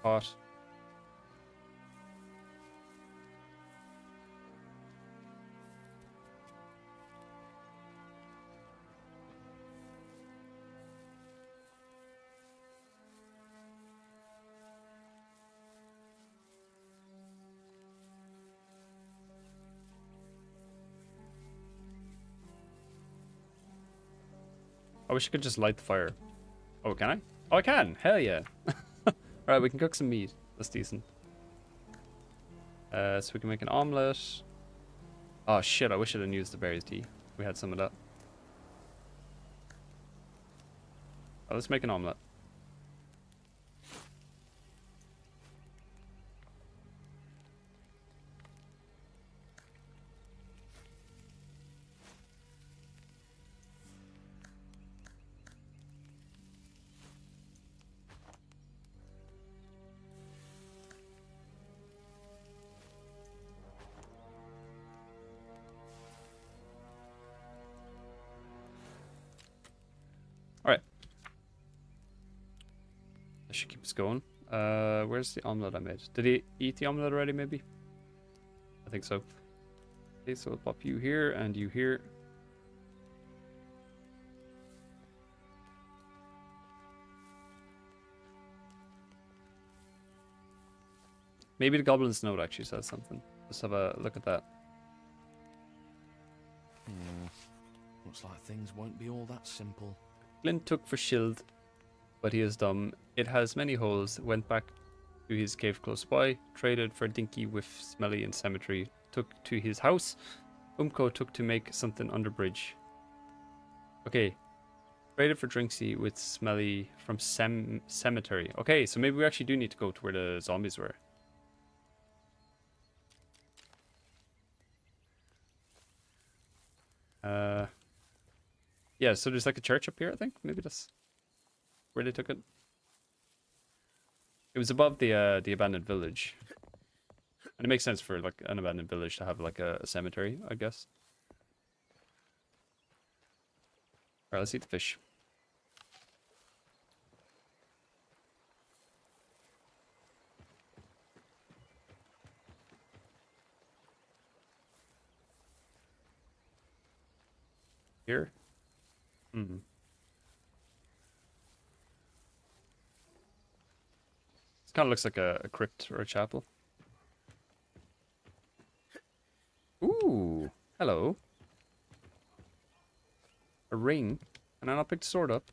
Pot. I wish I could just light the fire. Oh, can I? Oh, I can! Hell yeah! Alright, we can cook some meat. That's decent. So we can make an omelette. Oh shit, I wish I didn't use the berries tea. We had some of that. Oh, let's make an omelette. Alright. That should keep us going. Where's the omelette I made? Did he eat the omelette already, maybe? I think so. Okay, so we'll pop you here and you here. Maybe the Goblin's Note actually says something. Let's have a look at that. Looks like things won't be all that simple. Glint took for shield, but he is dumb. It has many holes. Went back to his cave close by. Traded for Dinky with Smelly and Cemetery. Took to his house. Umko took to make something under bridge. Okay. Traded for Drinksy with Smelly from Cemetery. Okay, so maybe we actually do need to go to where the zombies were. Yeah, so there's like a church up here, I think. Maybe that's where they took it. It was above the abandoned village. And it makes sense for like an abandoned village to have like a cemetery, I guess. Alright, let's eat the fish. Here? Hmm. This kind of looks like a crypt or a chapel. Ooh, hello. A ring. Can I not pick the sword up?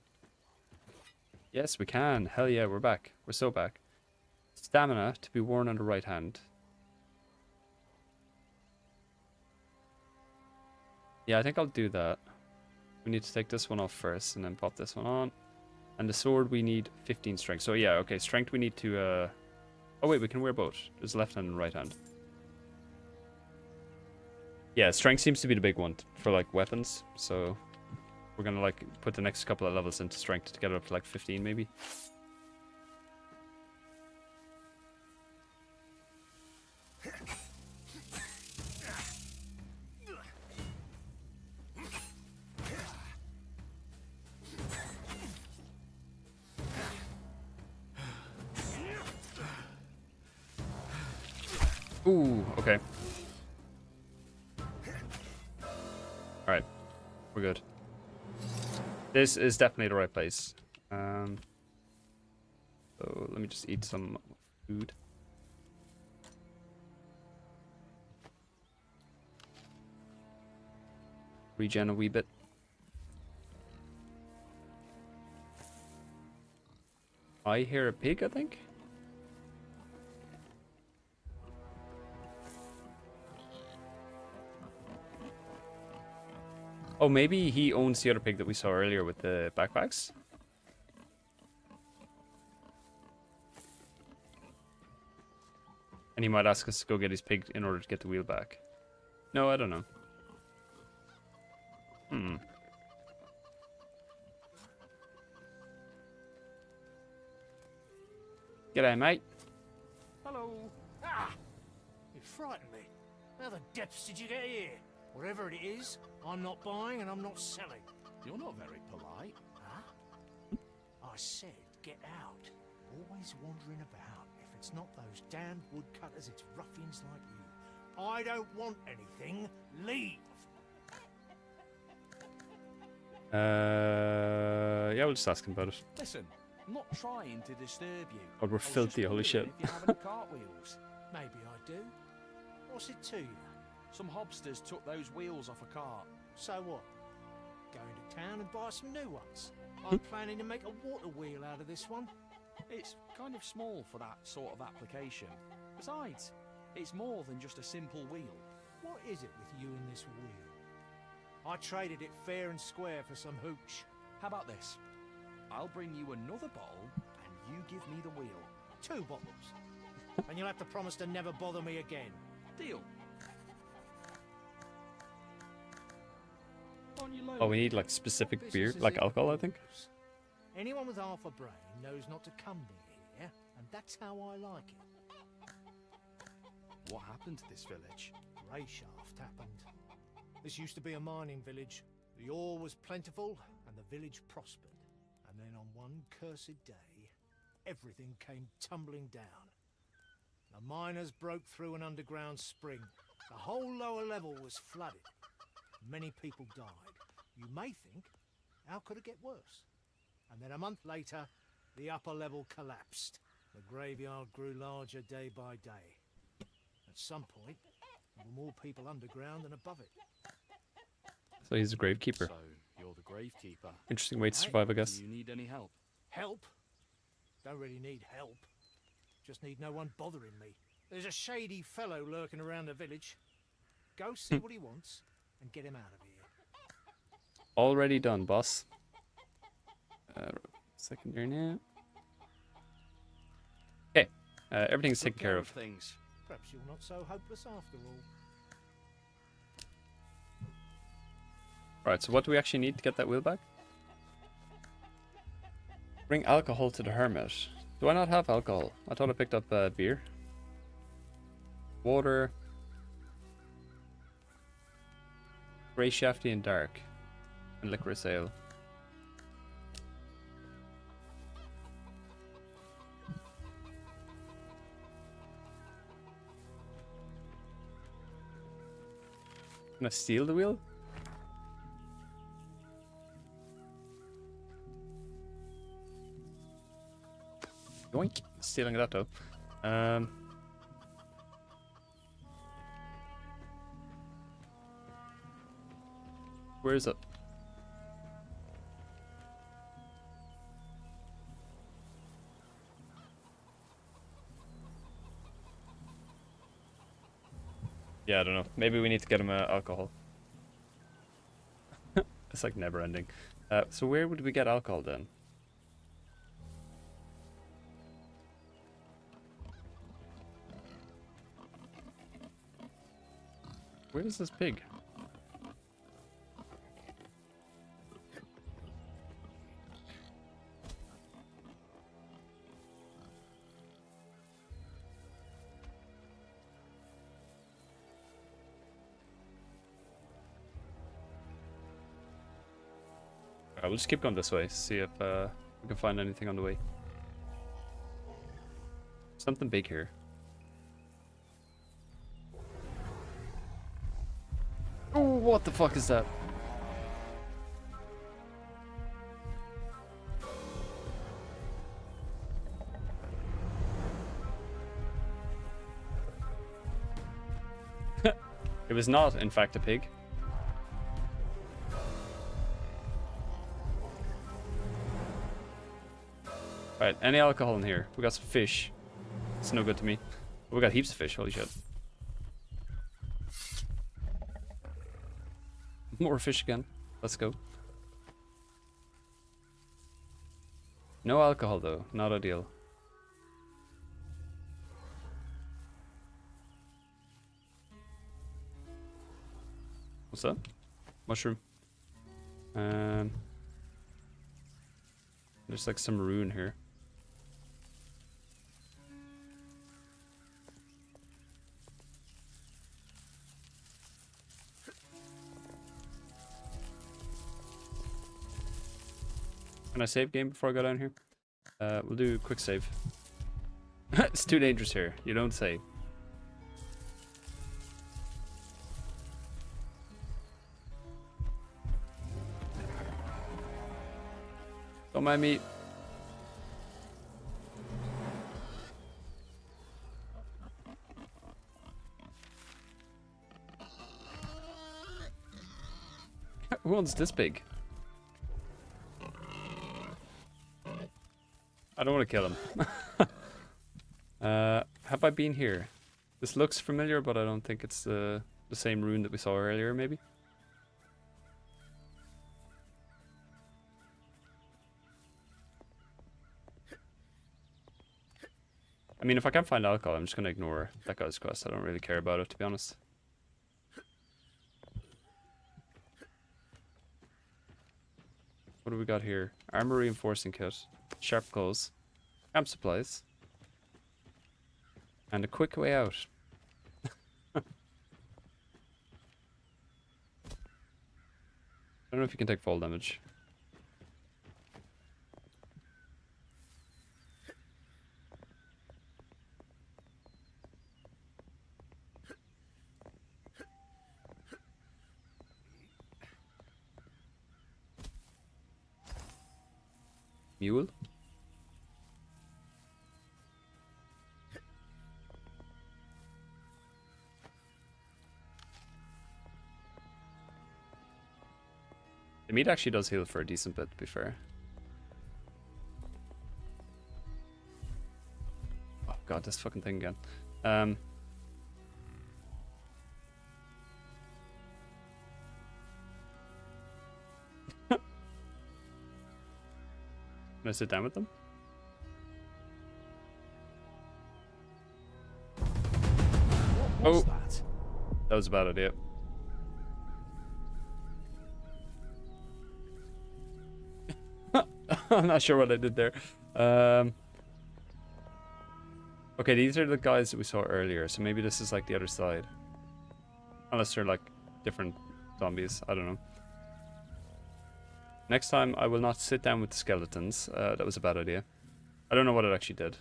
Yes, we can. Hell yeah, we're back. We're so back. Stamina to be worn on the right hand. Yeah, I think I'll do that. We need to take this one off first and then pop this one on. And the sword we need 15 strength. So yeah, okay, strength we need to oh wait, we can wear both. There's left hand and right hand. Yeah, strength seems to be the big one for like weapons. So we're gonna like put the next couple of levels into strength to get it up to like 15 maybe. Ooh, okay. Alright. We're good. This is definitely the right place. So let me just eat some food. Regen a wee bit. I hear a pig, I think. Oh, maybe he owns the other pig that we saw earlier with the backpacks. And he might ask us to go get his pig in order to get the wheel back. No, I don't know. G'day, mate. Hello. Ah! You frightened me. How the depths did you get here? Whatever it is, I'm not buying and I'm not selling. You're not very polite. Huh? I said get out. Always wandering about. If it's not those damned woodcutters, it's ruffians like you. I don't want anything. Leave. Yeah, we'll just ask him about it. Listen, I'm not trying to disturb you. God, we're I was just filthy, holy wondering shit. If you have any cartwheels. Maybe I do. What's it to you? Some hobsters took those wheels off a cart. So what? Going to town and buy some new ones. I'm planning to make a water wheel out of this one. It's kind of small for that sort of application. Besides, it's more than just a simple wheel. What is it with you and this wheel? I traded it fair and square for some hooch. How about this? I'll bring you another bottle, and you give me the wheel. 2 bottles. And you'll have to promise to never bother me again. Deal. On your load. Oh, we need like specific Business beer, as like it alcohol, I think. goes. Anyone with half a brain knows not to come near here, and that's how I like it. What happened to this village? Greyshaft happened. This used to be a mining village. The ore was plentiful, and the village prospered. And then on one cursed day, everything came tumbling down. The miners broke through an underground spring. The whole lower level was flooded. Many people died. You may think, how could it get worse? And then a month later, the upper level collapsed. The graveyard grew larger day by day. At some point, there were more people underground than above it. So he's a gravekeeper. So, you're the gravekeeper. Interesting way to survive, I guess. Do you need any help? Help? Don't really need help. Just need no one bothering me. There's a shady fellow lurking around the village. Go see what he wants and get him out of here. Already done, boss. Secondary now. Okay, everything's taken care of. Things. Perhaps you're not so hopeless after all. Right, so what do we actually need to get that wheel back? Bring alcohol to the hermit. Do I not have alcohol? I thought I picked up beer. Water. Grey, shafty, and dark. And licorice ale. Can I steal the wheel? Yoink. Stealing that though. Where is it? Yeah, I don't know. Maybe we need to get him alcohol. It's like never ending. So where would we get alcohol then? Where is this pig? Alright, we'll just keep going this way, see if we can find anything on the way. Something big here. Oh, what the fuck is that? It was not, in fact, a pig. Right, any alcohol in here? We got some fish. It's no good to me. We got heaps of fish, holy shit. More fish again. Let's go. No alcohol though, not ideal. What's that? Mushroom. There's like some rune here. Can I save game before I go down here? We'll do a quick save. It's too dangerous here. You don't save. Don't mind me. Who wants this big? I don't want to kill him. Have I been here? This looks familiar, but I don't think it's the same rune that we saw earlier, maybe? I mean, if I can't find alcohol, I'm just going to ignore that guy's quest. I don't really care about it, to be honest. What do we got here? Armor reinforcing kit. Sharp claws. Camp supplies. And a quick way out. I don't know if you can take fall damage. Mule? The meat actually does heal for a decent bit, to be fair. Oh god, this fucking thing again. Can I sit down with them? What was Oh. that? That was a bad idea. I'm not sure what I did there. Okay, these are the guys that we saw earlier, so maybe this is like the other side. Unless they're like different zombies, I don't know. Next time I will not sit down with the skeletons. That was a bad idea. I don't know what it actually did.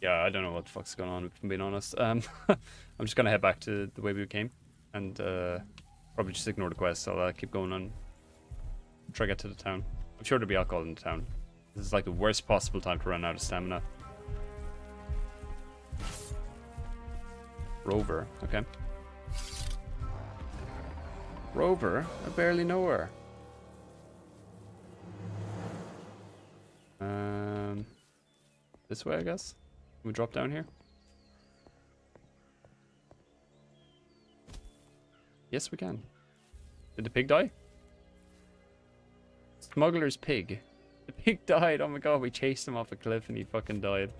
Yeah, I don't know what the fuck's going on, if I'm being honest. I'm just gonna head back to the way we came. And probably just ignore the quest. I'll keep going on. Try to get to the town. I'm sure there'll be alcohol in the town. This is like the worst possible time to run out of stamina. Rover, okay. Rover? I barely know her. This way, I guess? Can we drop down here? Yes, we can. Did the pig die? Smuggler's pig. The pig died. Oh my god, we chased him off a cliff and he fucking died.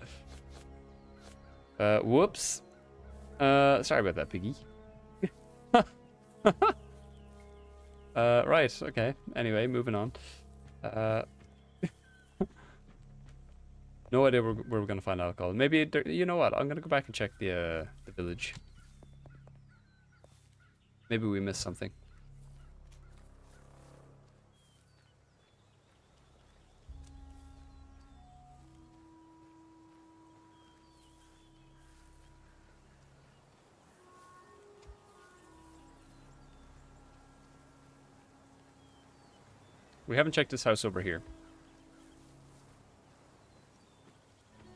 Whoops. Sorry about that, piggy. Right, okay. Anyway, moving on. No idea where we're gonna find alcohol. Maybe, you know what? I'm gonna go back and check the village. Maybe we missed something. We haven't checked this house over here.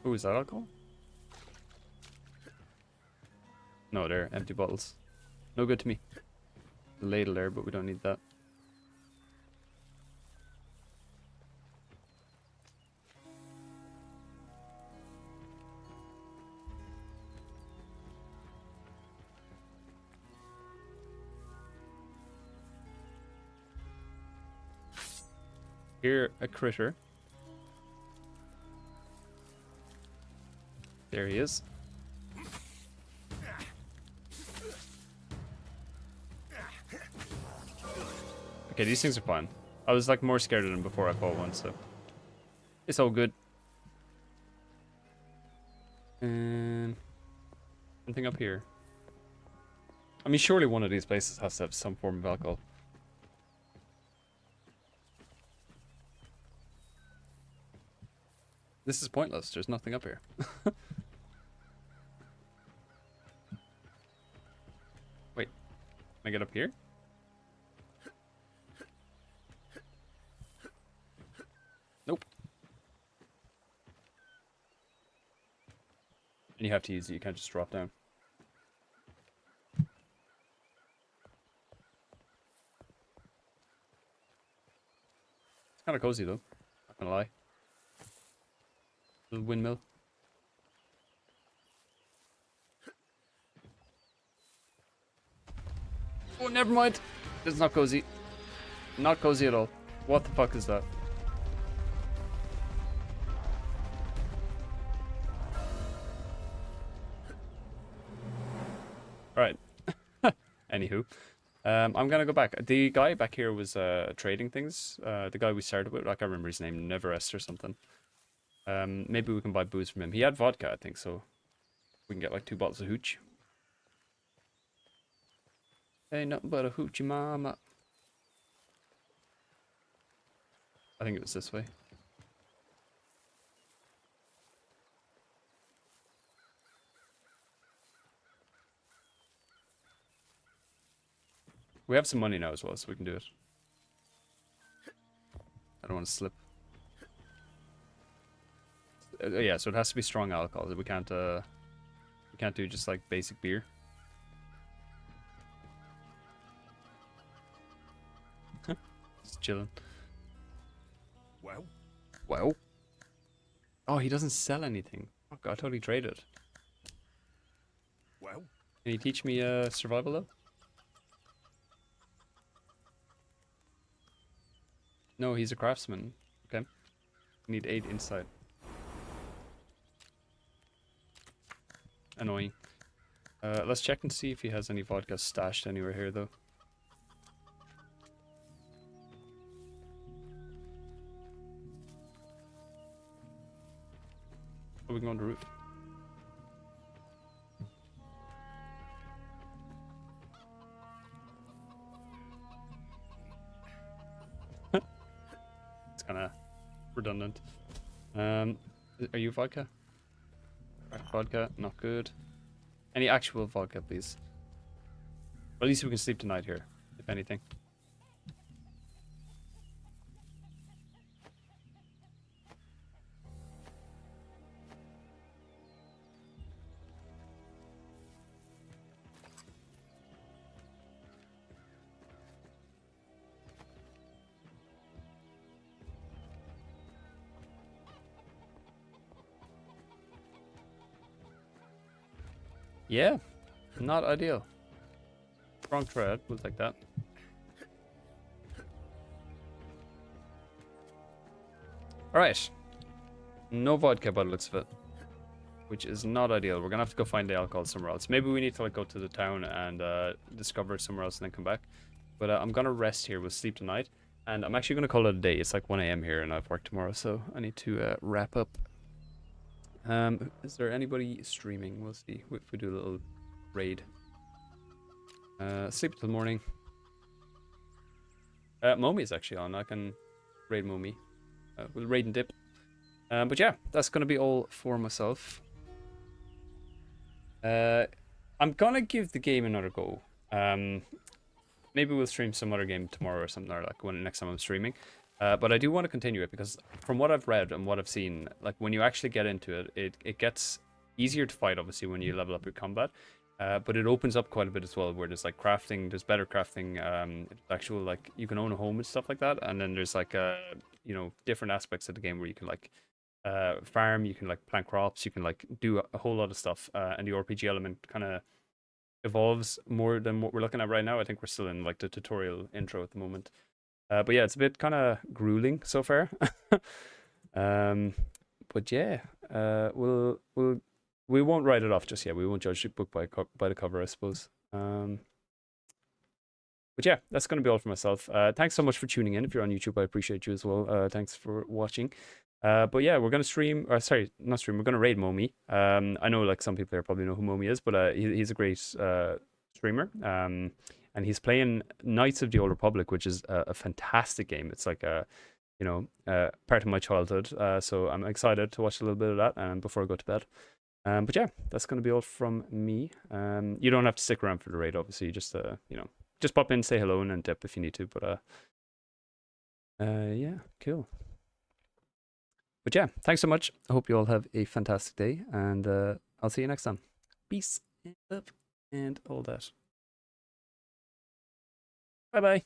Oh, is that alcohol? No, they're empty bottles. No good to me. The ladle there, but we don't need that. Here, a critter. There he is. Okay, these things are fine. I was like more scared of them before I fought one, so it's all good. Anything up here? I mean, surely one of these places has to have some form of alcohol. This is pointless. There's nothing up here. Wait, can I get up here? Nope. And you have to use it. You can't just drop down. It's kind of cozy though. Not gonna lie. Little windmill. Oh, never mind. It's not cozy. Not cozy at all. What the fuck is that? Alright. Anywho. I'm gonna go back. The guy back here was trading things. The guy we started with, I can't remember his name, Neverest or something. Maybe we can buy booze from him. He had vodka, I think, so we can get like 2 bottles of hooch. Ain't nothing but a hoochie mama. I think it was this way. We have some money now as well, so we can do it. I don't want to slip. Yeah, so it has to be strong alcohol. We can't do just like basic beer. Just chilling. Well? Well. Oh, he doesn't sell anything. Oh god, I totally traded. Well? Can you teach me survival though? No, he's a craftsman. Okay. Need 8 insight. Annoying. Let's check and see if he has any vodka stashed anywhere here, though. Oh, we can go on the roof. It's kind of redundant. Are you vodka? Cracked vodka, not good. Any actual vodka, please. Well, at least we can sleep tonight here, if anything. Yeah, not ideal. Wrong tread, we'll take that. Alright. No vodka by the looks of it. Which is not ideal. We're gonna have to go find the alcohol somewhere else. Maybe we need to like go to the town and discover it somewhere else and then come back. But I'm gonna rest here, we'll sleep tonight. And I'm actually gonna call it a day. It's like 1 AM here and I've work tomorrow, so I need to wrap up. Is there anybody streaming? We'll see if we do a little raid. Sleep till morning. Momi is actually on. I can raid Momi. We'll raid and dip. But yeah, that's gonna be all for myself. I'm gonna give the game another go. Maybe we'll stream some other game tomorrow or something, or like next time I'm streaming. But I do want to continue it because from what I've read and what I've seen, like when you actually get into it, it gets easier to fight, obviously, when you level up your combat. But it opens up quite a bit as well, where there's like crafting, there's better crafting, actual like you can own a home and stuff like that. And then there's like you know, different aspects of the game where you can like farm, you can like plant crops, you can like do a whole lot of stuff. And the RPG element kind of evolves more than what we're looking at right now. I think we're still in like the tutorial intro at the moment. But yeah, it's a bit kind of grueling so far. But yeah, we won't write it off just yet. We won't judge the book by the cover, I suppose. But yeah, that's going to be all for myself. Thanks so much for tuning in. If you're on YouTube, I appreciate you as well. Thanks for watching. But yeah, we're going to stream, or sorry, not stream, we're going to raid Momi. I know like some people here probably know who Momi is, but he's a great streamer. And he's playing Knights of the Old Republic, which is a fantastic game. It's like a, you know, part of my childhood. So I'm excited to watch a little bit of that before I go to bed. But yeah, that's going to be all from me. You don't have to stick around for the raid, obviously. You just, you know, just pop in, say hello, and dip if you need to. But yeah, cool. But yeah, thanks so much. I hope you all have a fantastic day, and I'll see you next time. Peace and love and all that. Bye-bye.